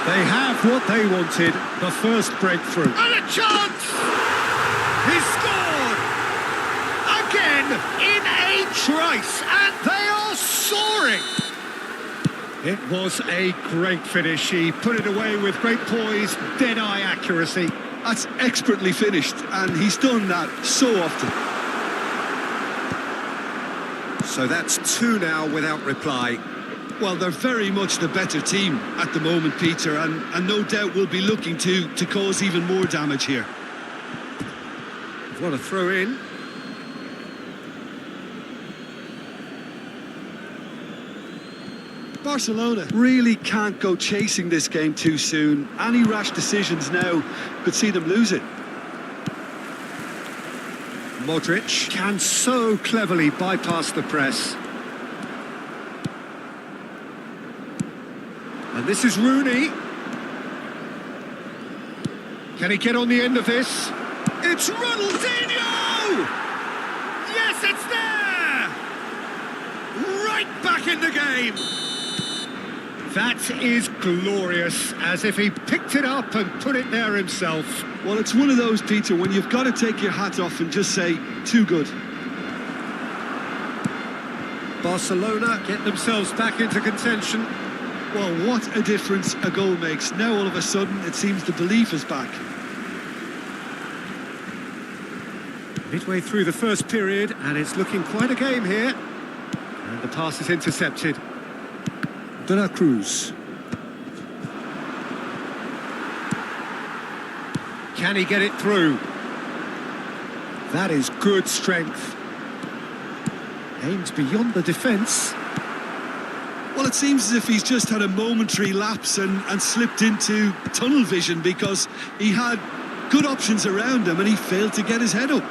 They have what they wanted, the first breakthrough. And a chance! He scored! Again, in a trice, and they are soaring! It was a great finish. He put it away with great poise, dead-eye accuracy. That's expertly finished, and he's done that so often. So that's 2 now without reply. Well, they're very much the better team at the moment, Peter, and no doubt will be looking to cause even more damage here. What a throw in. Barcelona really can't go chasing this game too soon. Any rash decisions now could see them lose it. Modric can so cleverly bypass the press. And this is Rooney. Can he get on the end of this? It's Ronaldinho! Yes, it's there! Right back in the game! That is glorious, as if he picked it up and put it there himself. Well, it's one of those, Peter, when you've got to take your hat off and just say, too good. Barcelona get themselves back into contention. Well, what a difference a goal makes. Now, all of a sudden, it seems the belief is back. Midway through the first period, and it's looking quite a game here. And the pass is intercepted. De La Cruz. Can he get it through? That is good strength. Aims beyond the defence. Well, it seems as if he's just had a momentary lapse and slipped into tunnel vision because he had good options around him and he failed to get his head up.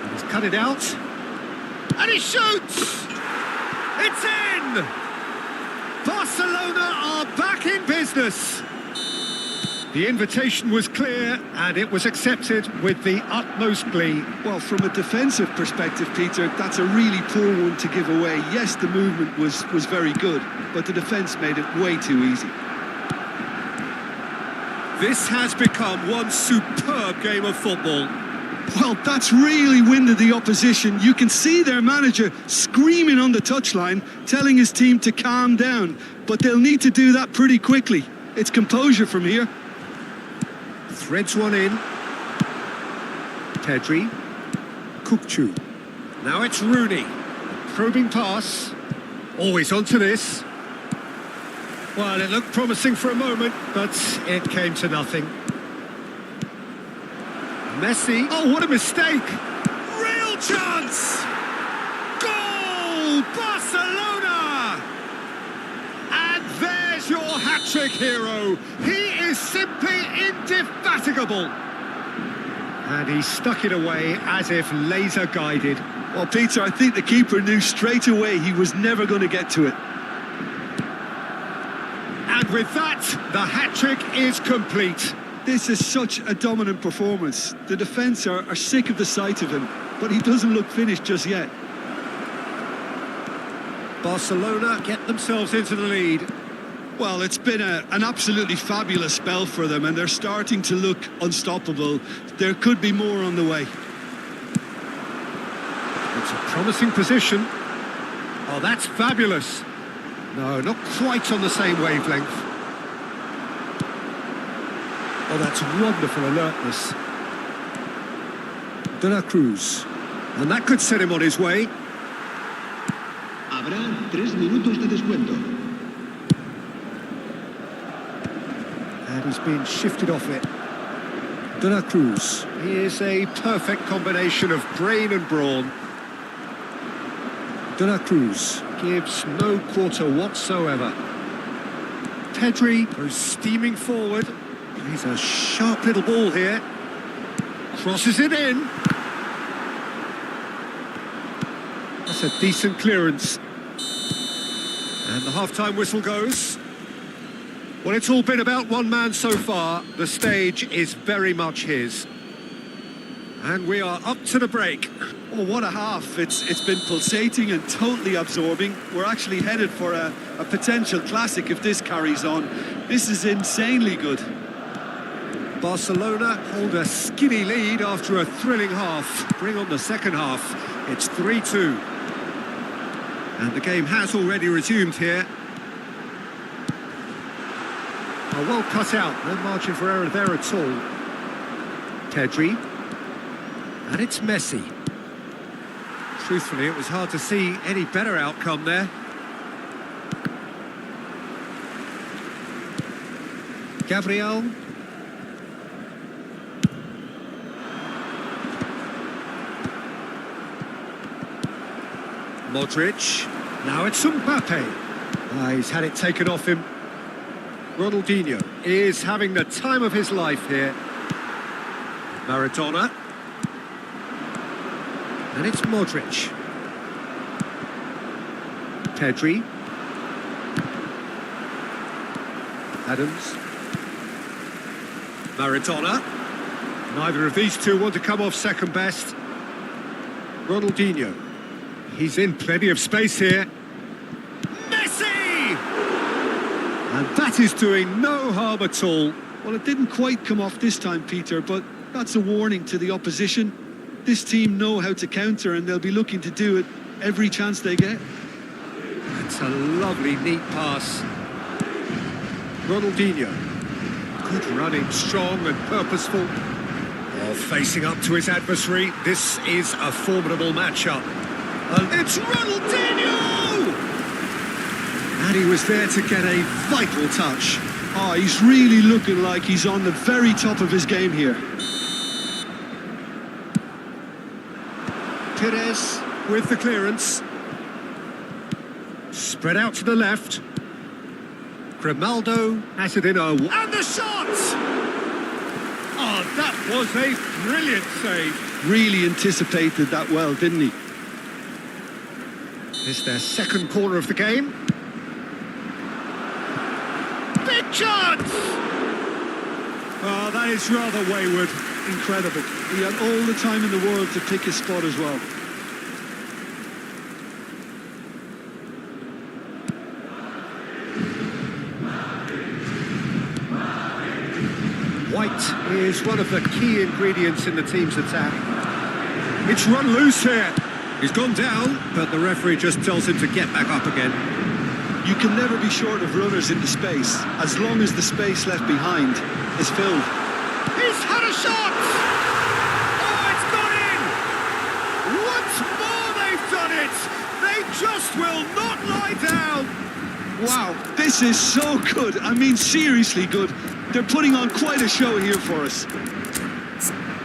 And he's cut it out. And he shoots! It's in! Barcelona are back in business. The invitation was clear and it was accepted with the utmost glee. Well, from a defensive perspective, Peter, that's a really poor one to give away. Yes, the movement was very good, but the defence made it way too easy. This has become one superb game of football. Well, that's really winded the opposition. You can see their manager screaming on the touchline, telling his team to calm down, but they'll need to do that pretty quickly. It's composure from here. Threads one in. Tedri. Kukcu. Now it's Rooney. Probing pass. Always onto this. Well, it looked promising for a moment, but it came to nothing. Messi. Oh, what a mistake! Real chance! Goal! Barcelona! And there's your hat-trick hero. He is simply indefatigable. And he stuck it away as if laser-guided. Well, Peter, I think the keeper knew straight away he was never going to get to it. And with that, the hat-trick is complete. This is such a dominant performance. The defence are sick of the sight of him, but he doesn't look finished just yet. Barcelona get themselves into the lead. Well, it's been an absolutely fabulous spell for them, and they're starting to look unstoppable. There could be more on the way. It's a promising position. Oh, that's fabulous. No, not quite on the same wavelength. Oh, that's wonderful alertness. De la Cruz. And that could set him on his way. Habrá 3 minutos de descuento. And he's been shifted off it. De la Cruz. He is a perfect combination of brain and brawn. De la Cruz gives no quarter whatsoever. Tedri goes steaming forward. He's a sharp little ball here. Crosses it in. That's a decent clearance. And the half-time whistle goes. Well, it's all been about one man so far. The stage is very much his. And we are up to the break. Oh, what a half. It's been pulsating and totally absorbing. We're actually headed for a potential classic if this carries on. This is insanely good. Barcelona hold a skinny lead after a thrilling half. Bring on the second half. It's 3-2. And the game has already resumed here. Oh, well cut out. No margin for error there at all. Tedri. And it's Messi. Truthfully, it was hard to see any better outcome there. Gabriel. Modric. Now it's Mbappe. He's had it taken off him. Ronaldinho is having the time of his life here. Maradona. And it's Modric. Pedri. Adams. Maradona. Neither of these two want to come off second best. Ronaldinho. He's in plenty of space here. Messi! And that is doing no harm at all. Well, it didn't quite come off this time, Peter, but that's a warning to the opposition. This team know how to counter, and they'll be looking to do it every chance they get. That's a lovely, neat pass. Ronaldinho. Good running, strong and purposeful. While facing up to his adversary, this is a formidable matchup. It's Ronaldinho! And he was there to get a vital touch. Oh, he's really looking like he's on the very top of his game here. Perez with the clearance. Spread out to the left. Grimaldo has it in a... And the shot! Oh, that was a brilliant save. Really anticipated that well, didn't he? It's their second corner of the game. Big chance! Oh, that is rather wayward. Incredible. He had all the time in the world to pick his spot as well. White is one of the key ingredients in the team's attack. It's run loose here. He's gone down, but the referee just tells him to get back up again. You can never be short of runners into space, as long as the space left behind is filled. He's had a shot! Oh, it's gone in! Once more they've done it! They just will not lie down! Wow, this is so good. I mean, seriously good. They're putting on quite a show here for us.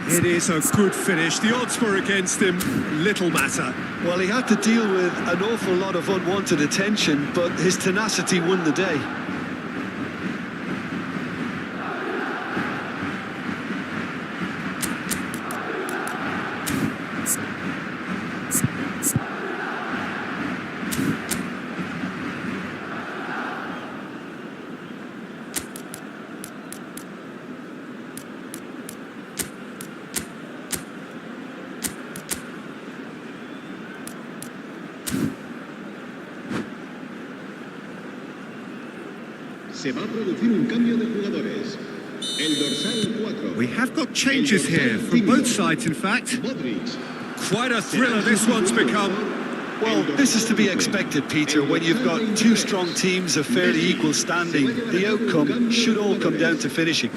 It is a good finish. The odds were against him. Little matter. Well, he had to deal with an awful lot of unwanted attention, but his tenacity won the day. Se va a producir un cambio de jugadores. El dorsal 4. We have got changes here from both sides, in fact. Quite a thriller this one's become. Well, this is to be expected, Peter, when you've got two strong teams of fairly equal standing. The outcome should all come down to finishing.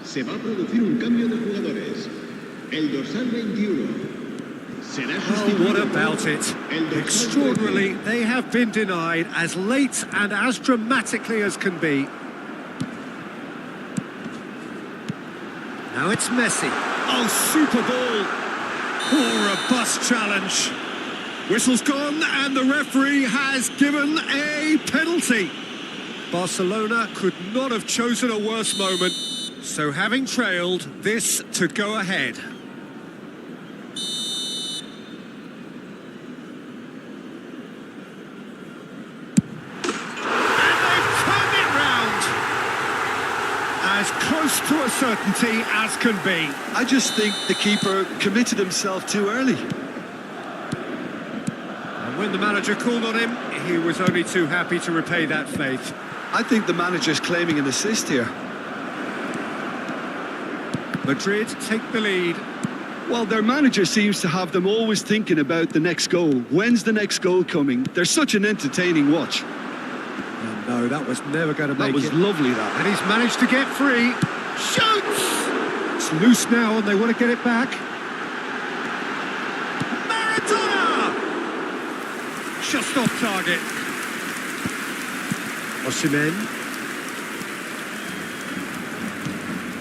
Se va a producir un cambio de jugadores. El dorsal 21. Será Oh, what sustituido about por it? el dorsal Extraordinarily, they have been denied as late and as dramatically as can be. Now it's Messi. Oh, super ball. Oh, robust challenge. Whistle's gone and the referee has given a penalty. Barcelona could not have chosen a worse moment. So having trailed, this to go ahead. And they've turned it round. As close to a certainty as can be. I just think the keeper committed himself too early. And when the manager called on him, he was only too happy to repay that faith. I think the manager's claiming an assist here. Madrid take the lead. Well, their manager seems to have them always thinking about the next goal. When's the next goal coming? They're such an entertaining watch. Oh, no, that was never going to make That was it. lovely, that. And he's managed to get free. Shoots! It's loose now and they want to get it back. Maradona! Just off target. Osimhen.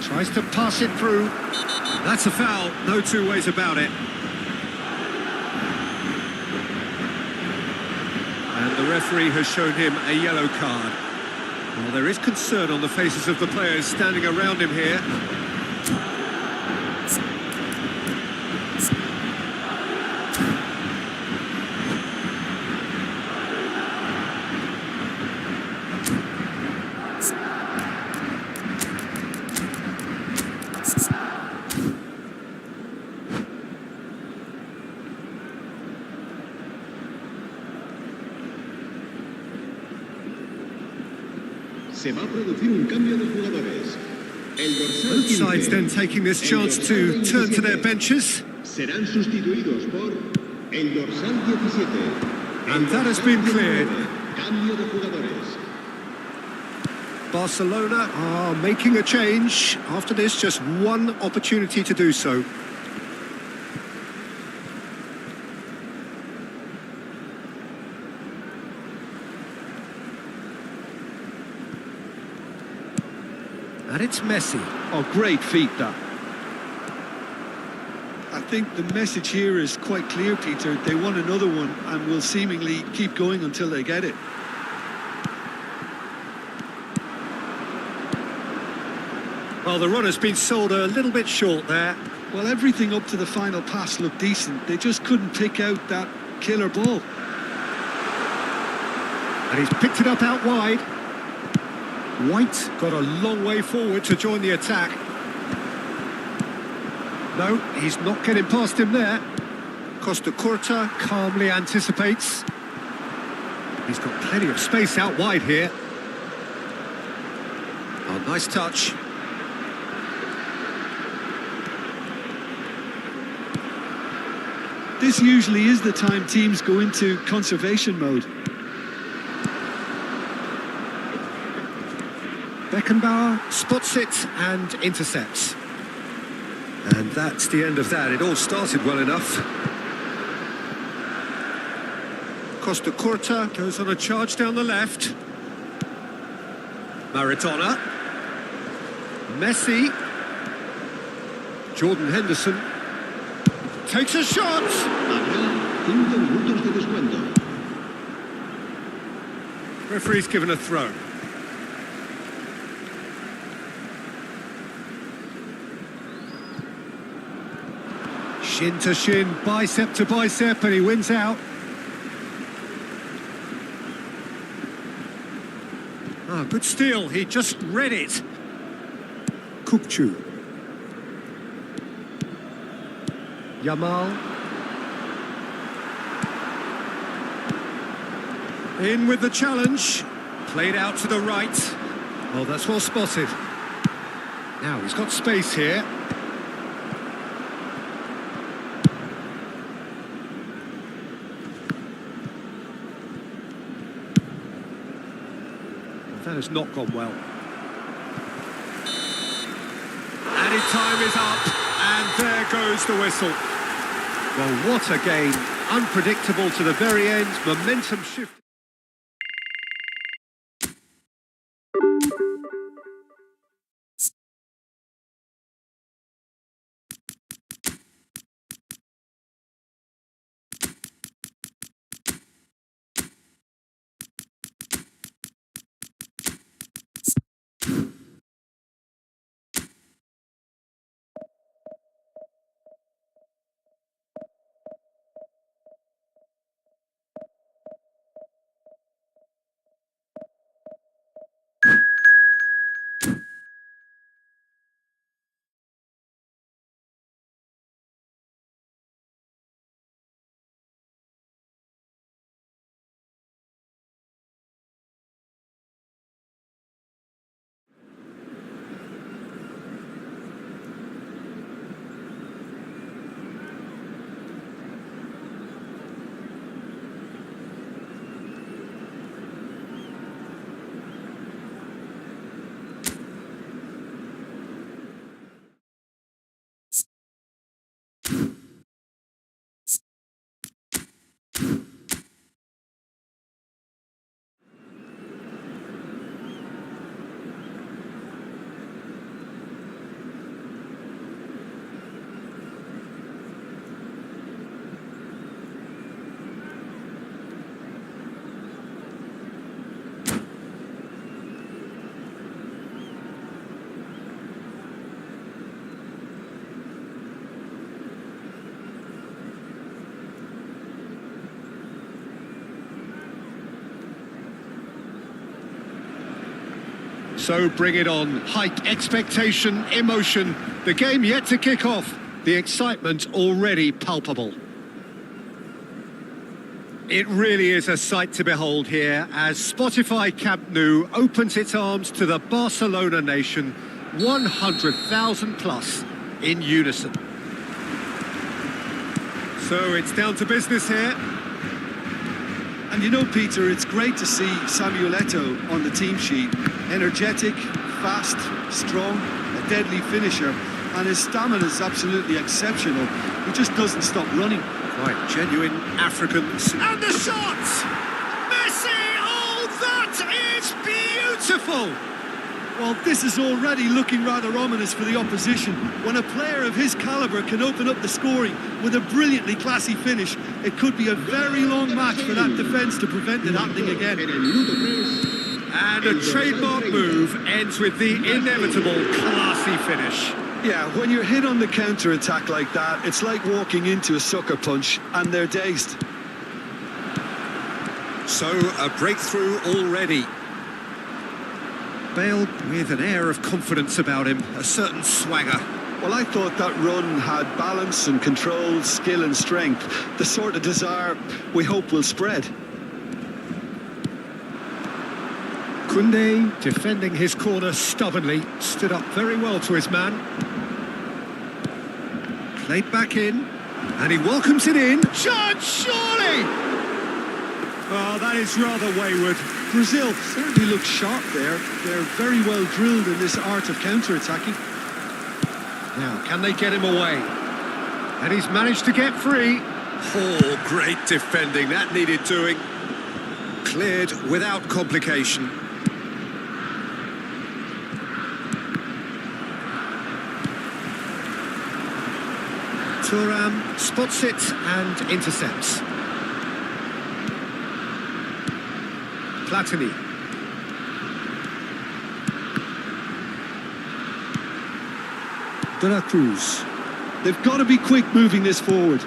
Tries to pass it through. That's a foul, no two ways about it. And the referee has shown him a yellow card. Well, there is concern on the faces of the players standing around him here. Se va a producir un cambio de jugadores. El dorsal Both 15, sides then taking this chance to turn to their benches. serán sustituidos por el dorsal 17. And that has been cleared. Cambio de jugadores. Barcelona are making a change. After this, just one opportunity to do so. And it's Messi. Oh, great feat, that. I think the message here is quite clear, Peter. They want another one and will seemingly keep going until they get it. Well, the run has been sold a little bit short there. Well, everything up to the final pass looked decent. They just couldn't pick out that killer ball. And he's picked it up out wide. White got a long way forward to join the attack. No, he's not getting past him there. Costa Curta calmly anticipates. He's got plenty of space out wide here. Oh, nice touch. This usually is the time teams go into conservation mode. Beckenbauer spots it and intercepts. And that's the end of that. It all started well enough. Costa Curta goes on a charge down the left. Maradona. Messi. Jordan Henderson. Takes a shot! Habrá 5 minutos de descuento. Referee's given a throw. Shin to shin, bicep to bicep, and he wins out. Ah, good steal. He just read it. Kupchu. Yamal. In with the challenge. Played out to the right. Oh, that's well spotted. Now he's got space here. That has not gone well. Added time is up, and there goes the whistle. Well, what a game. Unpredictable to the very end, momentum shift. So bring it on. Hike expectation, emotion. The game yet to kick off. The excitement already palpable. It really is a sight to behold here as Spotify Camp Nou opens its arms to the Barcelona nation, 100,000 plus in unison. So it's down to business here. And you know, Peter, it's great to see Samuel Eto'o on the team sheet. Energetic, fast, strong, a deadly finisher, and his stamina is absolutely exceptional. He just doesn't stop running. Quite genuine Africans. And the shot! Messi! Oh, that is beautiful! Well, this is already looking rather ominous for the opposition. When a player of his calibre can open up the scoring with a brilliantly classy finish, it could be a very long match for that defence to prevent it happening again. And a trademark move ends with the inevitable classy finish. Yeah, when you're hit on the counter-attack like that, it's like walking into a sucker punch, and they're dazed. So, a breakthrough already. Bale with an air of confidence about him, a certain swagger. Well, I thought that run had balance and control, skill and strength, the sort of desire we hope will spread. Koundé, defending his corner stubbornly, stood up very well to his man. Played back in, and he welcomes it in. Chance, surely! Oh, that is rather wayward. Brazil certainly looks sharp there. They're very well drilled in this art of counter-attacking. Now, can they get him away? And he's managed to get free. Oh, great defending. That needed doing. Cleared without complication. Thuram spots it and intercepts. Platini. De la Cruz. They've got to be quick moving this forward.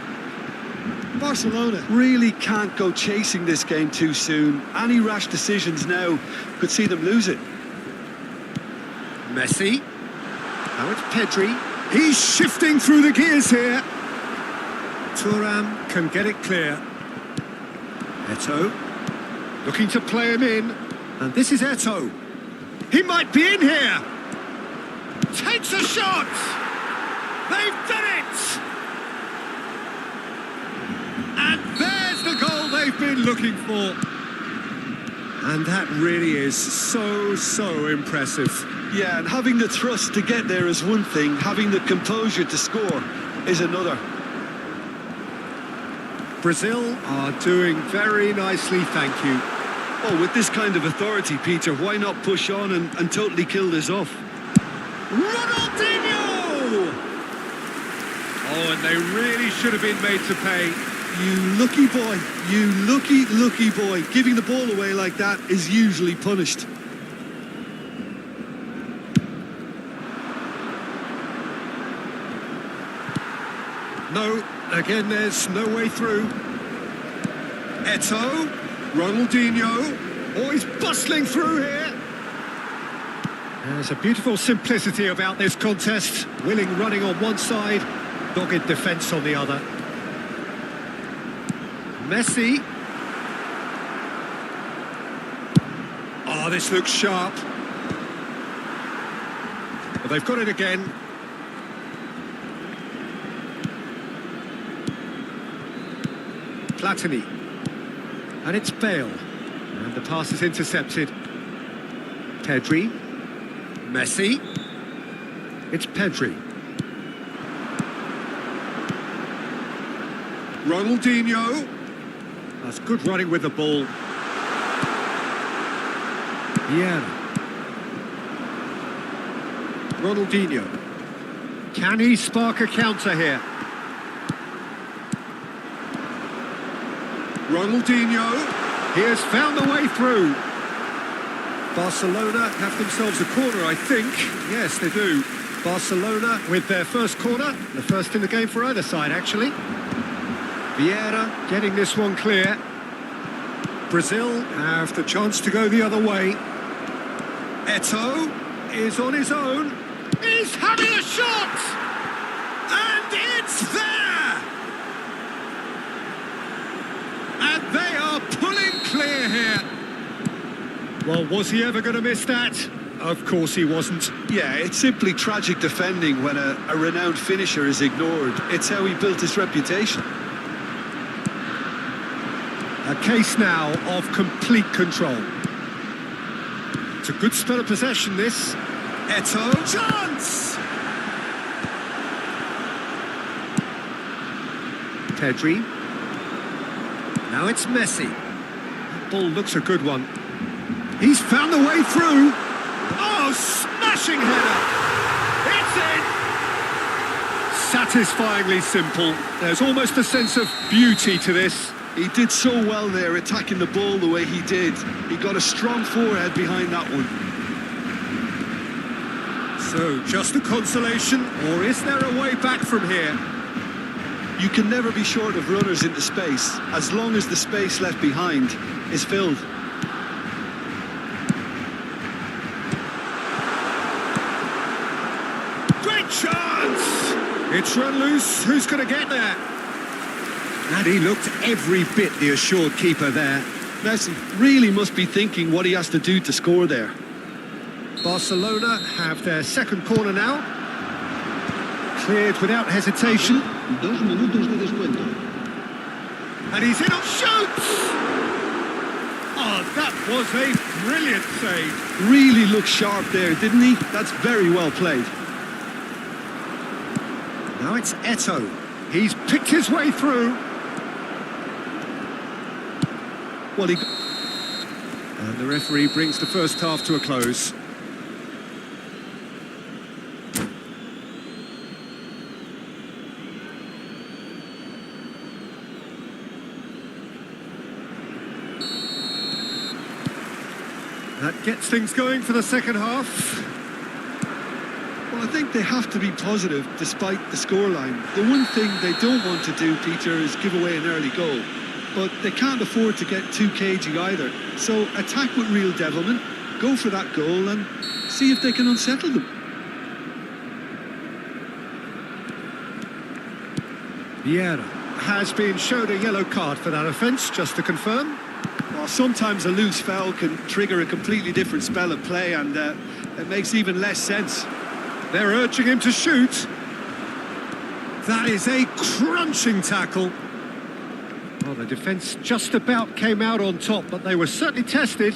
Barcelona really can't go chasing this game too soon. Any rash decisions now could see them lose it. Messi. Now it's Pedri. He's shifting through the gears here. Thuram can get it clear. Eto'o. Looking to play him in. And this is Eto'o. He might be in here. Takes a shot. They've done it. And there's the goal they've been looking for. And that really is so impressive. Yeah, and having the thrust to get there is one thing. Having the composure to score is another. Brazil are doing very nicely, thank you. Oh, with this kind of authority, Peter, why not push on and totally kill this off? Ronaldinho! Oh, and they really should have been made to pay. You lucky boy, you lucky boy. Giving the ball away like that is usually punished. No, again, there's no way through. Eto'o, Ronaldinho. Oh, he's bustling through here. There's a beautiful simplicity about this contest. Willing running on one side, dogged defence on the other. Messi. Oh, this looks sharp. But they've got it again. Platini. And it's Bale. And the pass is intercepted. Pedri. Messi. It's Pedri. Ronaldinho. That's good running with the ball. Vieira. Ronaldinho. Can he spark a counter here? Ronaldinho. He has found the way through. Barcelona have themselves a corner, I think. Yes, they do. Barcelona with their first corner. The first in the game for either side, actually. Vieira getting this one clear. Brazil have the chance to go the other way. Eto'o is on his own. He's having a shot! And it's there! And they are pulling clear here. Well, was he ever going to miss that? Of course he wasn't. Yeah, it's simply tragic defending when a renowned finisher is ignored. It's how he built his reputation. A case now of complete control. It's a good spell of possession, this. Eto'o, chance! Pedri. Now it's Messi. That ball looks a good one. He's found the way through. Oh, smashing header! It's in! Satisfyingly simple. There's almost a sense of beauty to this. He did so well there, attacking the ball the way he did. He got a strong forehead behind that one. So, just a consolation, or is there a way back from here? You can never be short of runners into space, as long as the space left behind is filled. Great chance! It's run loose. Who's going to get there? And he looked every bit the assured keeper there. Messi really must be thinking what he has to do to score there. Barcelona have their second corner now. Cleared without hesitation. 2 minutos de descuento. And he's in on shoots! Oh, that was a brilliant save. Really looked sharp there, didn't he? That's very well played. Now it's Eto'o. He's picked his way through. Well, And the referee brings the first half to a close. That gets things going for the second half. Well, I think they have to be positive despite the scoreline. The one thing they don't want to do, Peter, is give away an early goal. But they can't afford to get too cagey either. So attack with real devilment, go for that goal and see if they can unsettle them. Vieira has been showed a yellow card for that offence, just to confirm. Well, sometimes a loose foul can trigger a completely different spell of play, and it makes even less sense. They're urging him to shoot. That is a crunching tackle. Well, the defence just about came out on top, but they were certainly tested.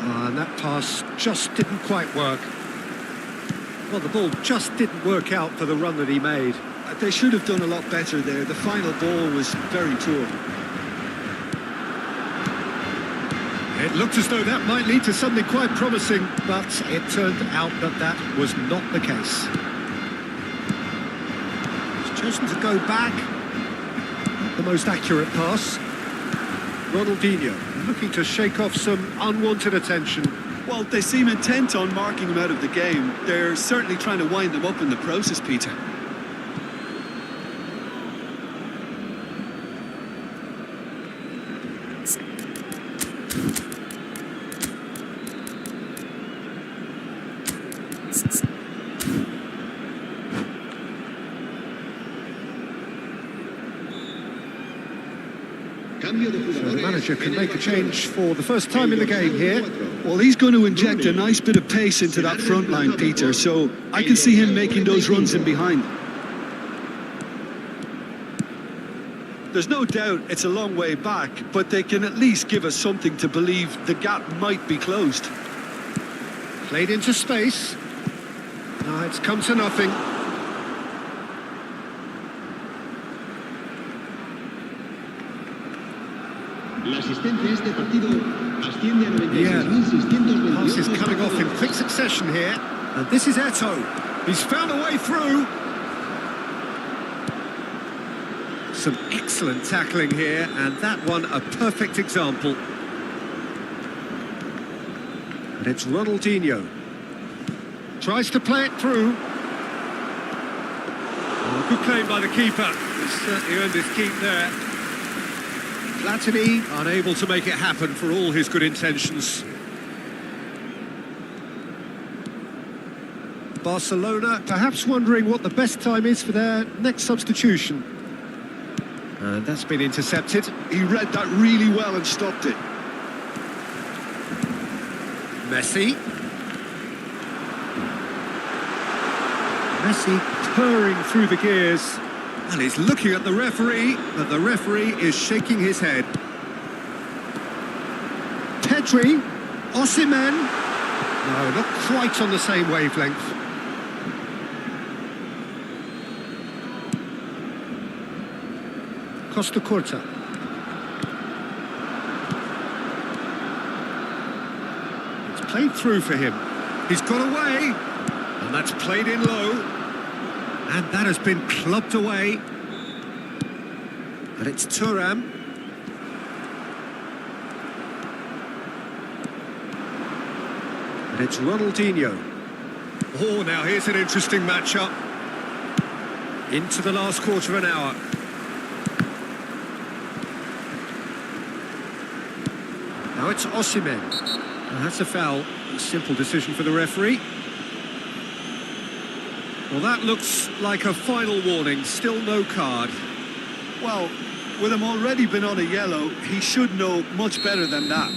And that pass just didn't quite work. Well, the ball just didn't work out for the run that he made. They should have done a lot better there. The final ball was very poor. It looked as though that might lead to something quite promising, but it turned out that that was not the case. He's chosen to go back. Not the most accurate pass. Ronaldinho looking to shake off some unwanted attention. Well, they seem intent on marking him out of the game. They're certainly trying to wind him up in the process, Peter. So the manager can make a change for the first time in the game here. Well, he's going to inject a nice bit of pace into that front line, Peter, so I can see him making those runs in behind. There's no doubt it's a long way back, but they can at least give us something to believe the gap might be closed. Played into space. No, it's come to nothing. La asistencia a este partido asciende a Yeah, 96.628 passes coming off in quick succession here. And this is Eto'o. He's found a way through. Some excellent tackling here, and that one a perfect example. And it's Ronaldinho. Tries to play it through. Oh, good claim by the keeper. He's certainly earned his keep there. Platini unable to make it happen for all his good intentions. Barcelona perhaps wondering what the best time is for their next substitution. And that's been intercepted. He read that really well and stopped it. Messi. Messi purring through the gears. And he's looking at the referee, but the referee is shaking his head. Pedri, Osimhen. No, not quite on the same wavelength. Costa Curta. It's played through for him. He's got away, and that's played in low. And that has been clubbed away. And it's Thuram. And it's Ronaldinho. Oh, now here's an interesting matchup. Into the last quarter of an hour. Now it's Osimhen. And that's a foul. A simple decision for the referee. Well, that looks like a final warning. Still no card. Well, with him already been on a yellow, he should know much better than that.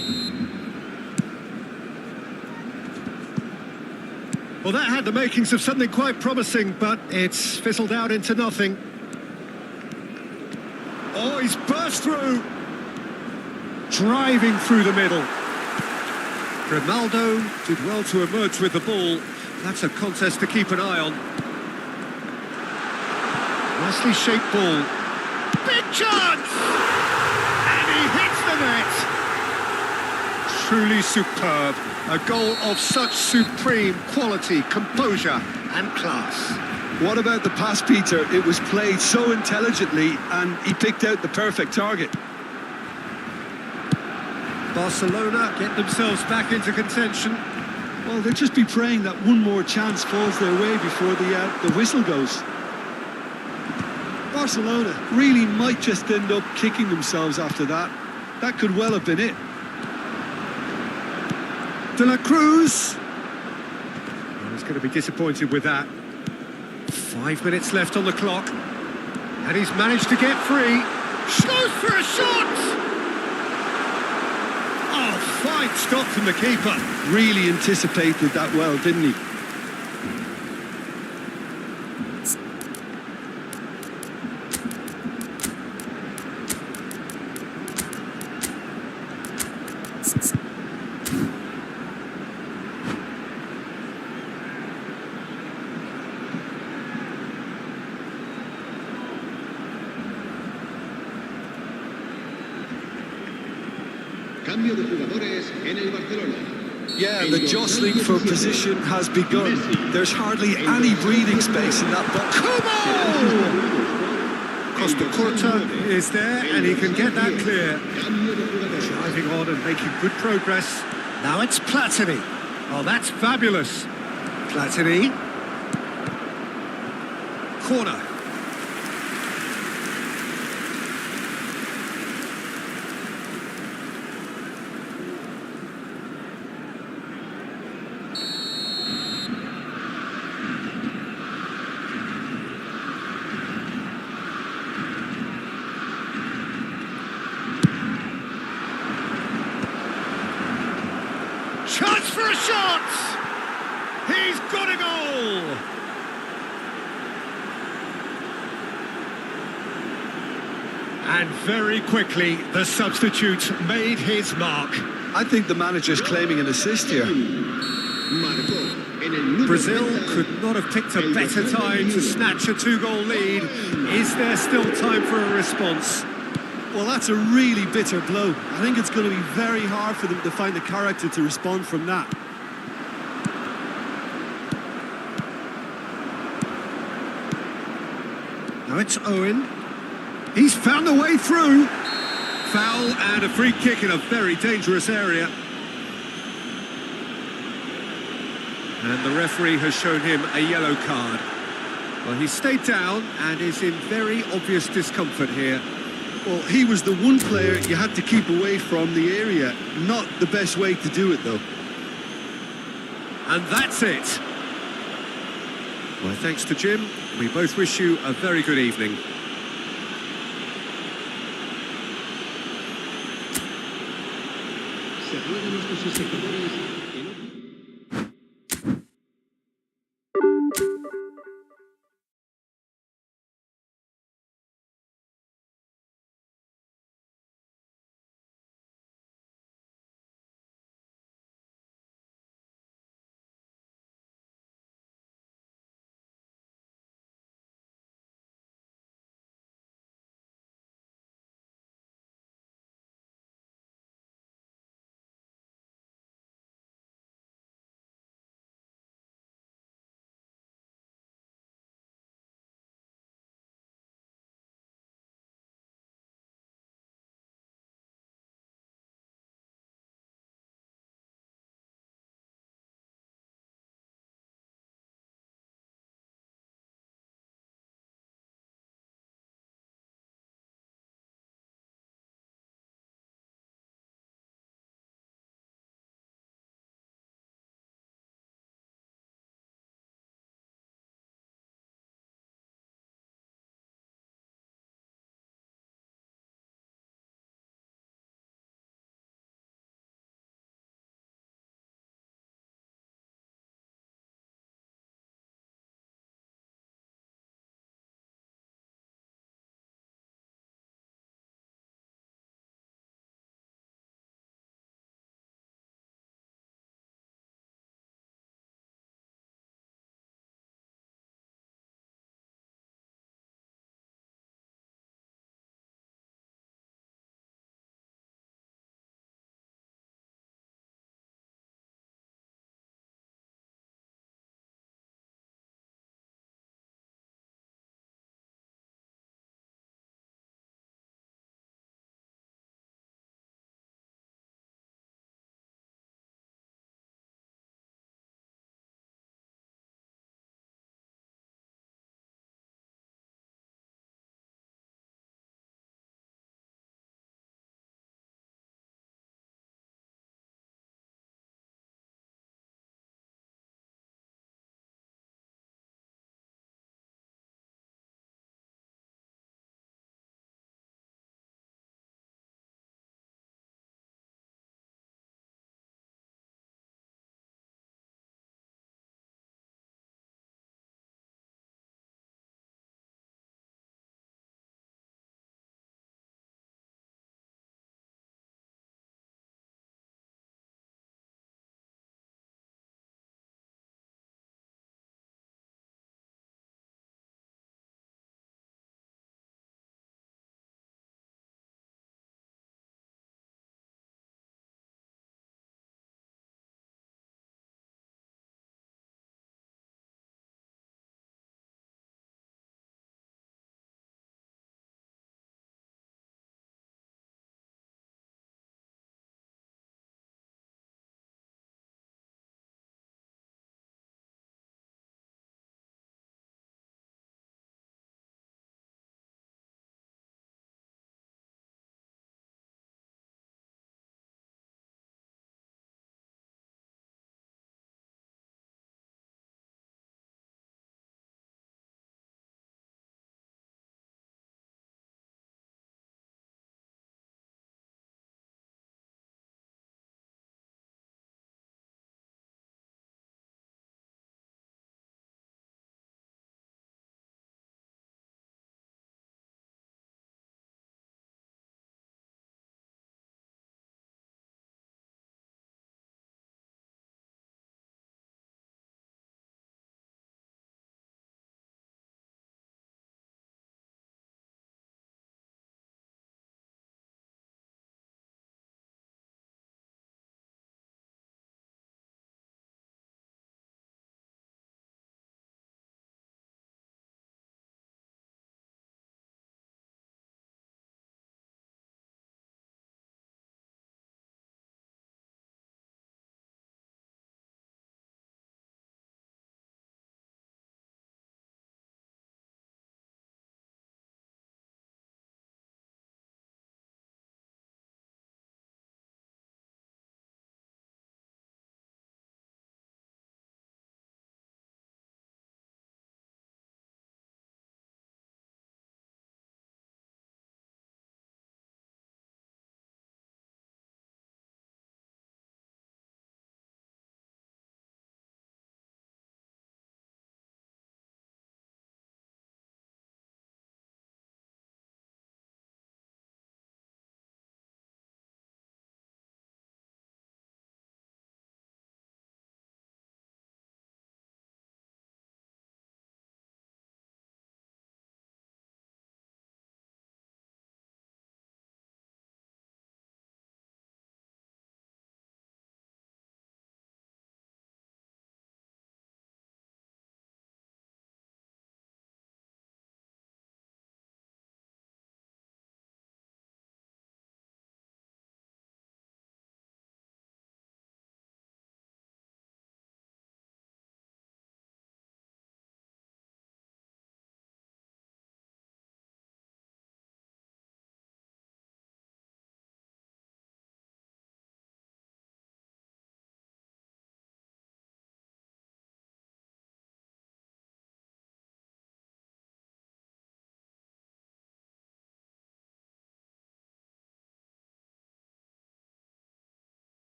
Well, that had the makings of something quite promising, but it's fizzled out into nothing. Oh, he's burst through. Driving through the middle. Ronaldo did well to emerge with the ball. That's a contest to keep an eye on. Nicely shaped ball. Big chance! And he hits the net. Truly superb. A goal of such supreme quality, composure and class. What about the pass, Peter? It was played so intelligently and he picked out the perfect target. Barcelona get themselves back into contention. Well, they'll just be praying that one more chance falls their way before the whistle goes. Barcelona really might just end up kicking themselves after that. That could well have been it. De La Cruz. Well, he's going to be disappointed with that. 5 minutes left on the clock. And he's managed to get free. Goes for a shot! Oh, fine stop from the keeper. Really anticipated that well, didn't he? Cambio de jugadores en el Barcelona. Yeah, the jostling for position has begun. There's hardly any breathing space in that box. Costa Curta is there and he can get that clear. Driving on and making good progress. Now it's Platini. Oh, that's fabulous. Platini. Corner. Chance for a shot! He's got a goal! And very quickly, the substitute made his mark. I think the manager's claiming an assist here. Brazil could not have picked a better time to snatch a two-goal lead. Is there still time for a response? Well, that's a really bitter blow. I think it's going to be very hard for them to find the character to respond from that. Now it's Owen. He's found a way through. Foul and a free kick in a very dangerous area. And the referee has shown him a yellow card. Well, he stayed down and is in very obvious discomfort here. Well, he was the one player you had to keep away from the area. Not the best way to do it, though. And that's it. Well, thanks to Jim. We both wish you a very good evening.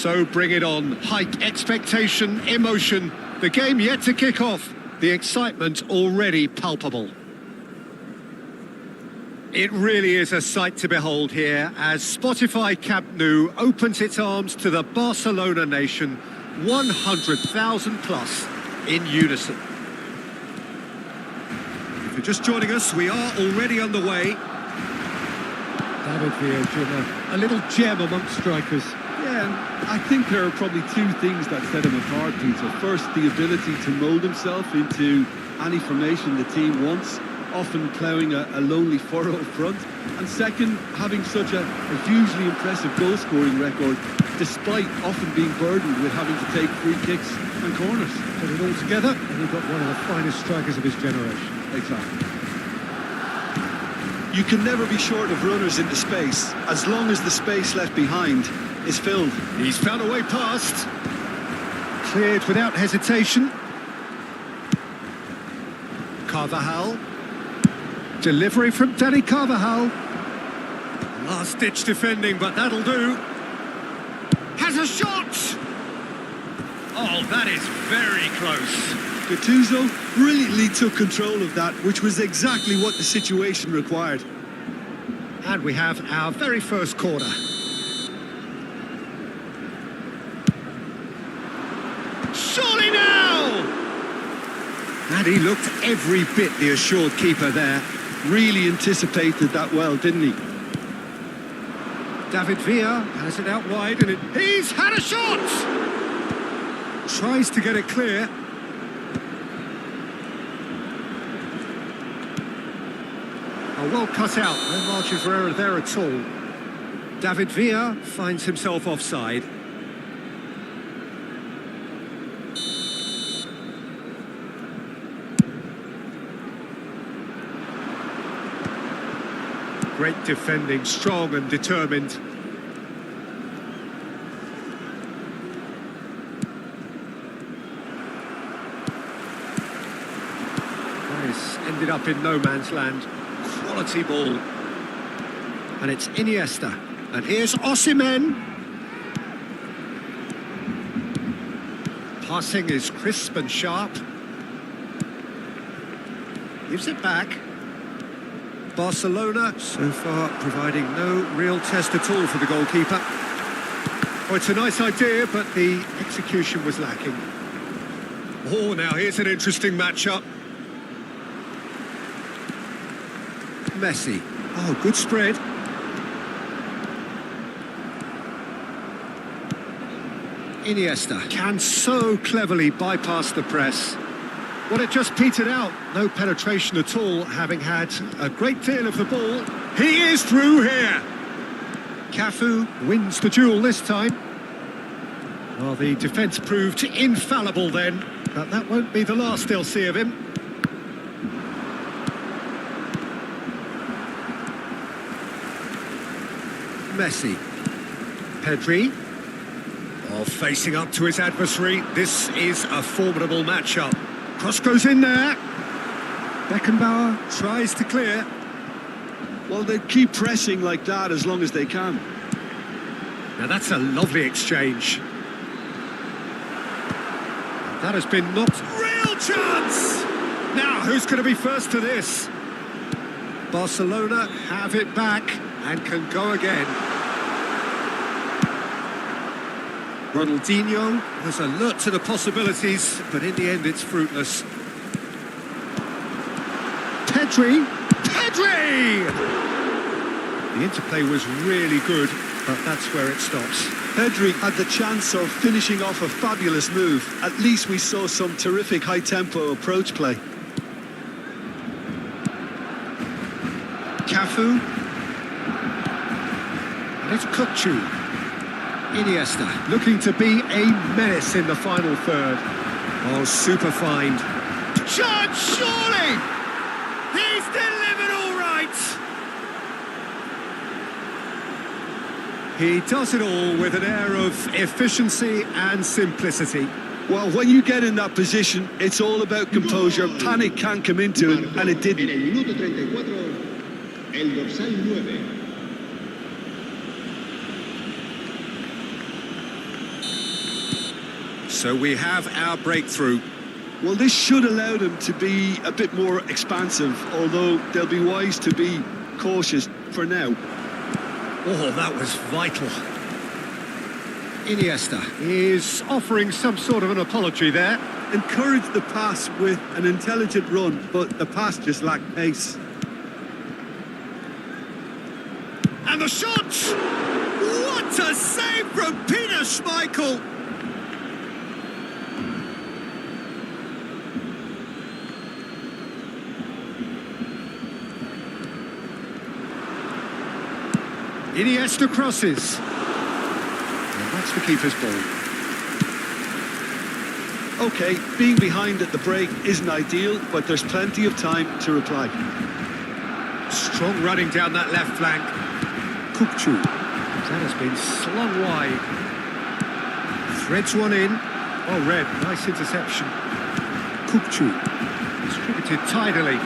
So bring it on. Hype, expectation, emotion. The game yet to kick off. The excitement already palpable. It really is a sight to behold here as Spotify Camp Nou opens its arms to the Barcelona nation, 100,000 plus in unison. If you're just joining us, we are already underway. David Villa, a little gem amongst strikers. Yeah, and I think there are probably two things that set him apart, Peter. First, the ability to mould himself into any formation the team wants, often ploughing a lonely furrow up front. And second, having such a hugely impressive goal-scoring record, despite often being burdened with having to take free kicks and corners. Put it all together, and you've got one of the finest strikers of his generation. Exactly. You can never be short of runners into space, as long as the space left behind is filled. He's found a way past. Cleared without hesitation. Carvajal. Delivery from Danny Carvajal. Last-ditch defending, but that'll do. Has a shot! Oh, that is very close. Gattuso brilliantly took control of that, which was exactly what the situation required. And we have our very first corner. Surely now! And he looked every bit the assured keeper there. Really anticipated that well, didn't he? David Villa has it out wide and he's had a shot! Tries to get it clear. Oh, well cut out, no margin for error there at all. David Villa finds himself offside. Great defending, strong and determined. Nice, ended up in no man's land. Quality ball. And it's Iniesta. And here's Osimhen. Passing is crisp and sharp. Gives it back. Barcelona, so far, providing no real test at all for the goalkeeper. Oh, it's a nice idea, but the execution was lacking. Oh, now here's an interesting matchup. Messi. Oh, good spread. Iniesta can so cleverly bypass the press. Well, it just petered out. No penetration at all, having had a great deal of the ball. He is through here. Cafu wins the duel this time. Well, the defence proved infallible then, but that won't be the last they'll see of him. Messi. Pedri. Oh, facing up to his adversary. This is a formidable matchup. Cross goes in there. Beckenbauer tries to clear. Well, they keep pressing like that as long as they can. Now that's a lovely exchange. That has been knocked. Real chance! Now, who's going to be first to this? Barcelona have it back and can go again. Ronaldinho was alert to the possibilities, but in the end it's fruitless. Pedri! Pedri! The interplay was really good, but that's where it stops. Pedri had the chance of finishing off a fabulous move. At least we saw some terrific high-tempo approach play. Cafu. And it's Kukcu. Iniesta looking to be a menace in the final third. Oh, super find. Shot, surely! He's delivered all right! He does it all with an air of efficiency and simplicity. Well, when you get in that position, it's all about composure. Panic can't come into it, and it didn't. En el minuto 34, el dorsal 9. So we have our breakthrough. Well, this should allow them to be a bit more expansive, although they'll be wise to be cautious for now. Oh, that was vital. Iniesta is offering some sort of an apology there. Encourage the pass with an intelligent run, but the pass just lacked pace. And the shot! What a save from Peter Schmeichel! Iniesta crosses. And that's the keeper's ball. Okay, being behind at the break isn't ideal, but there's plenty of time to reply. Strong running down that left flank. Kukcu. That has been slung wide. Threads one in. Oh, Red, nice interception. Kukcu. Distributed tidily.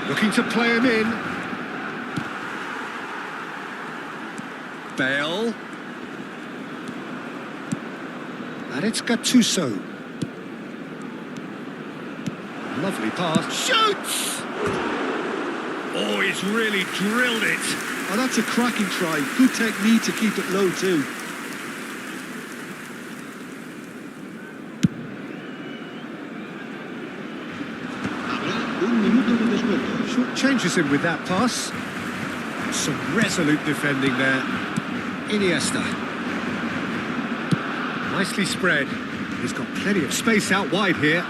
Looking to play him in. Bale. And it's Gattuso. Lovely pass. Shoots! Oh, he's really drilled it. Oh, that's a cracking try. Good technique to keep it low too. Habrá un minuto de descuento. Short changes him with that pass. Some resolute defending there. Iniesta. Nicely spread. He's got plenty of space out wide here.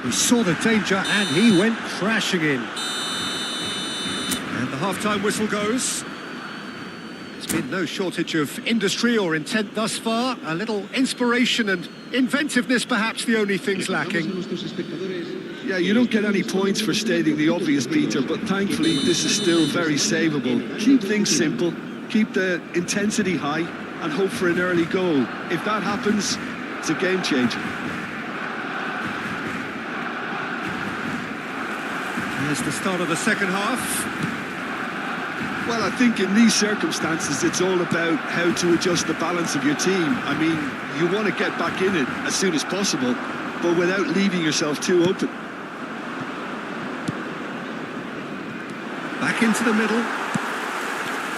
He saw the danger and he went crashing in. And the half-time whistle goes. There's been no shortage of industry or intent thus far. A little inspiration and inventiveness, perhaps the only things lacking. Yeah, you don't get any points for stating the obvious, Peter, but thankfully this is still very savable. Keep things simple, keep the intensity high, and hope for an early goal. If that happens, it's a game changer. Here's the start of the second half. Well, I think in these circumstances, it's all about how to adjust the balance of your team. I mean, you want to get back in it as soon as possible, but without leaving yourself too open. Back into the middle.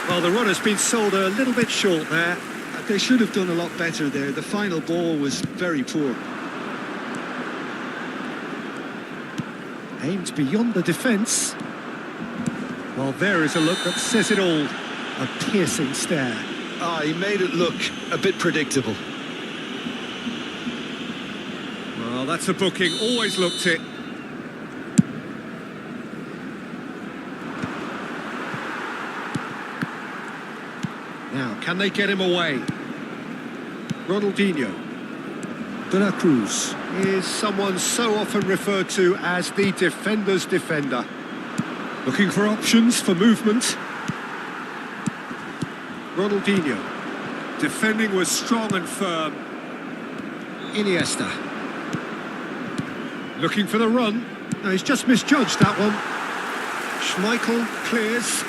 Well, the run has been sold a little bit short there. They should have done a lot better there. The final ball was very poor. Aimed beyond the defence. Well, there is a look that says it all. A piercing stare. Ah, he made it look a bit predictable. Well, that's a booking. Always looked it. Now, can they get him away? Ronaldinho. De la Cruz is someone so often referred to as the defender's defender. Looking for options for movement. Ronaldinho. Defending was strong and firm. Iniesta. Looking for the run. No, he's just misjudged that one. Schmeichel clears.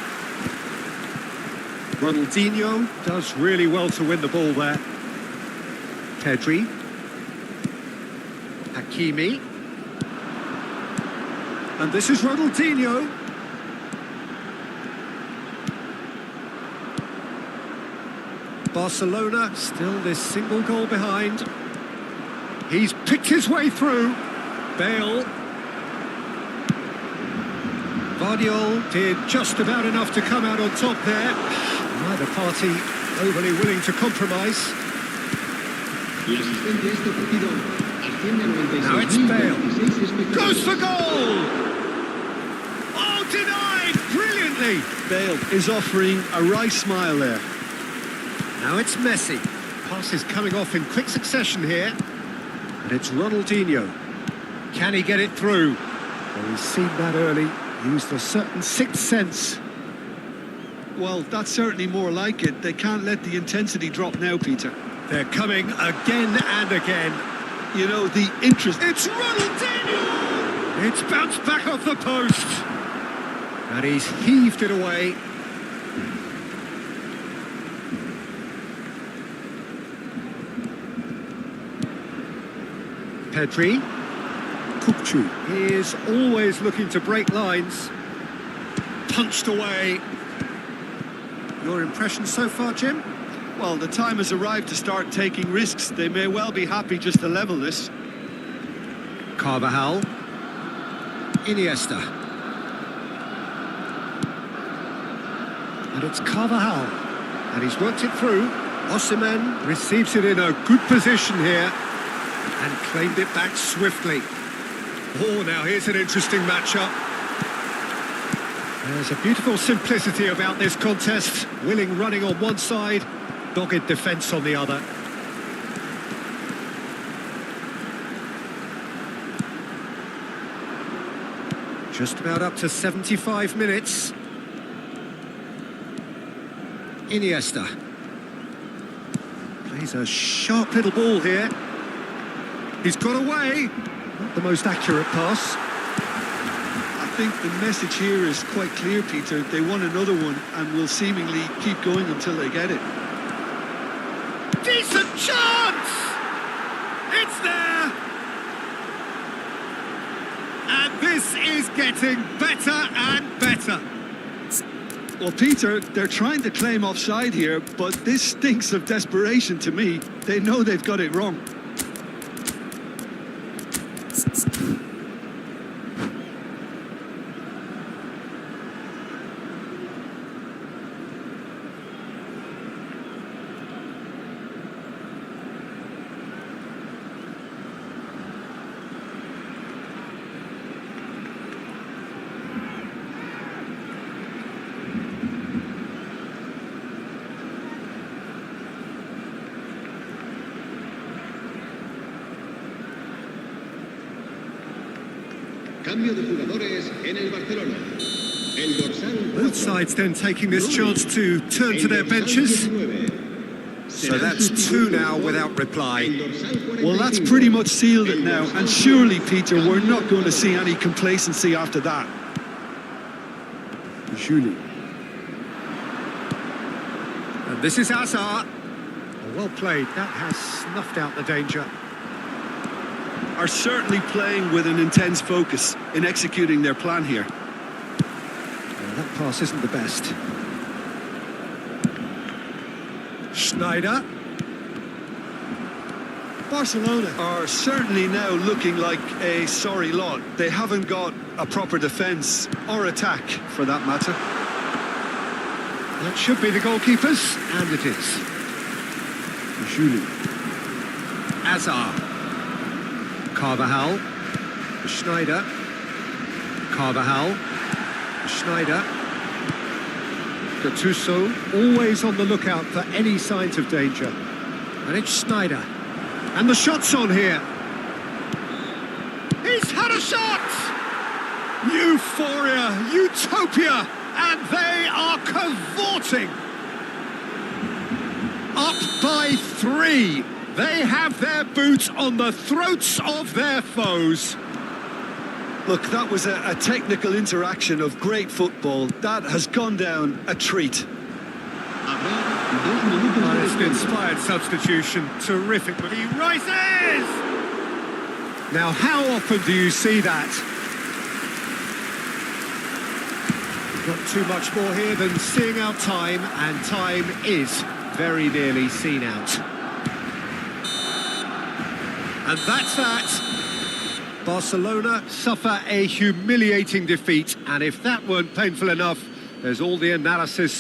Ronaldinho does really well to win the ball there. Pedri. Hakimi. And this is Ronaldinho. Barcelona still this single goal behind. He's picked his way through. Bale. Guardiola did just about enough to come out on top there. Neither party overly willing to compromise. Now it's Bale. Goes for goal! Oh, denied brilliantly! Bale is offering a right smile there. Now it's Messi. Pass is coming off in quick succession here. And it's Ronaldinho. Can he get it through? Well, he's seen that early. Used a certain sixth sense. Well, that's certainly more like it. They can't let the intensity drop now, Peter. They're coming again and again. You know, the interest... It's Ronaldinho! It's bounced back off the post. And he's heaved it away. Pedri. Kukcu is always looking to break lines. Punched away. Your impression so far, Jim? Well, the time has arrived to start taking risks. They may well be happy just to level this. Carvajal. Iniesta. And it's Carvajal. And he's worked it through. Osimhen receives it in a good position here and claimed it back swiftly. Oh, now here's an interesting matchup. There's a beautiful simplicity about this contest. Willing running on one side, dogged defence on the other. Just about up to 75 minutes. Iniesta. Plays a sharp little ball here. He's got away. Not the most accurate pass. I think the message here is quite clear, Peter. They want another one and will seemingly keep going until they get it. Decent chance! It's there! And this is getting better and better. Well, Peter, they're trying to claim offside here, but this stinks of desperation to me. They know they've got it wrong. Cambio de jugadores en el Barcelona. El dorsal Both sides then taking this chance to turn to their benches. So that's two now without reply. Well, that's pretty much sealed it now. And surely, Peter, we're not going to see any complacency after that. Julie. And this is Hazard. Well played. That has snuffed out the danger. Are certainly playing with an intense focus in executing their plan here. Well, that pass isn't the best. Schneider. Barcelona are certainly now looking like a sorry lot. They haven't got a proper defence or attack, for that matter. That should be the goalkeepers, and it is. Julie. Hazard. Carvajal. Schneider. Carvajal. Schneider. Gattuso, always on the lookout for any signs of danger. And it's Schneider. And the shot's on here. He's had a shot! Euphoria, utopia, and they are cavorting. Up by 3. They have their boot on the throats of their foes. Look, that was a technical interaction of great football. That has gone down a treat. And it's an inspired substitution. Terrific. But he rises! Now, how often do you see that? Not too much more here than seeing out time, and time is very nearly seen out. And that's that. Barcelona suffer a humiliating defeat, and if that weren't painful enough, there's all the analysis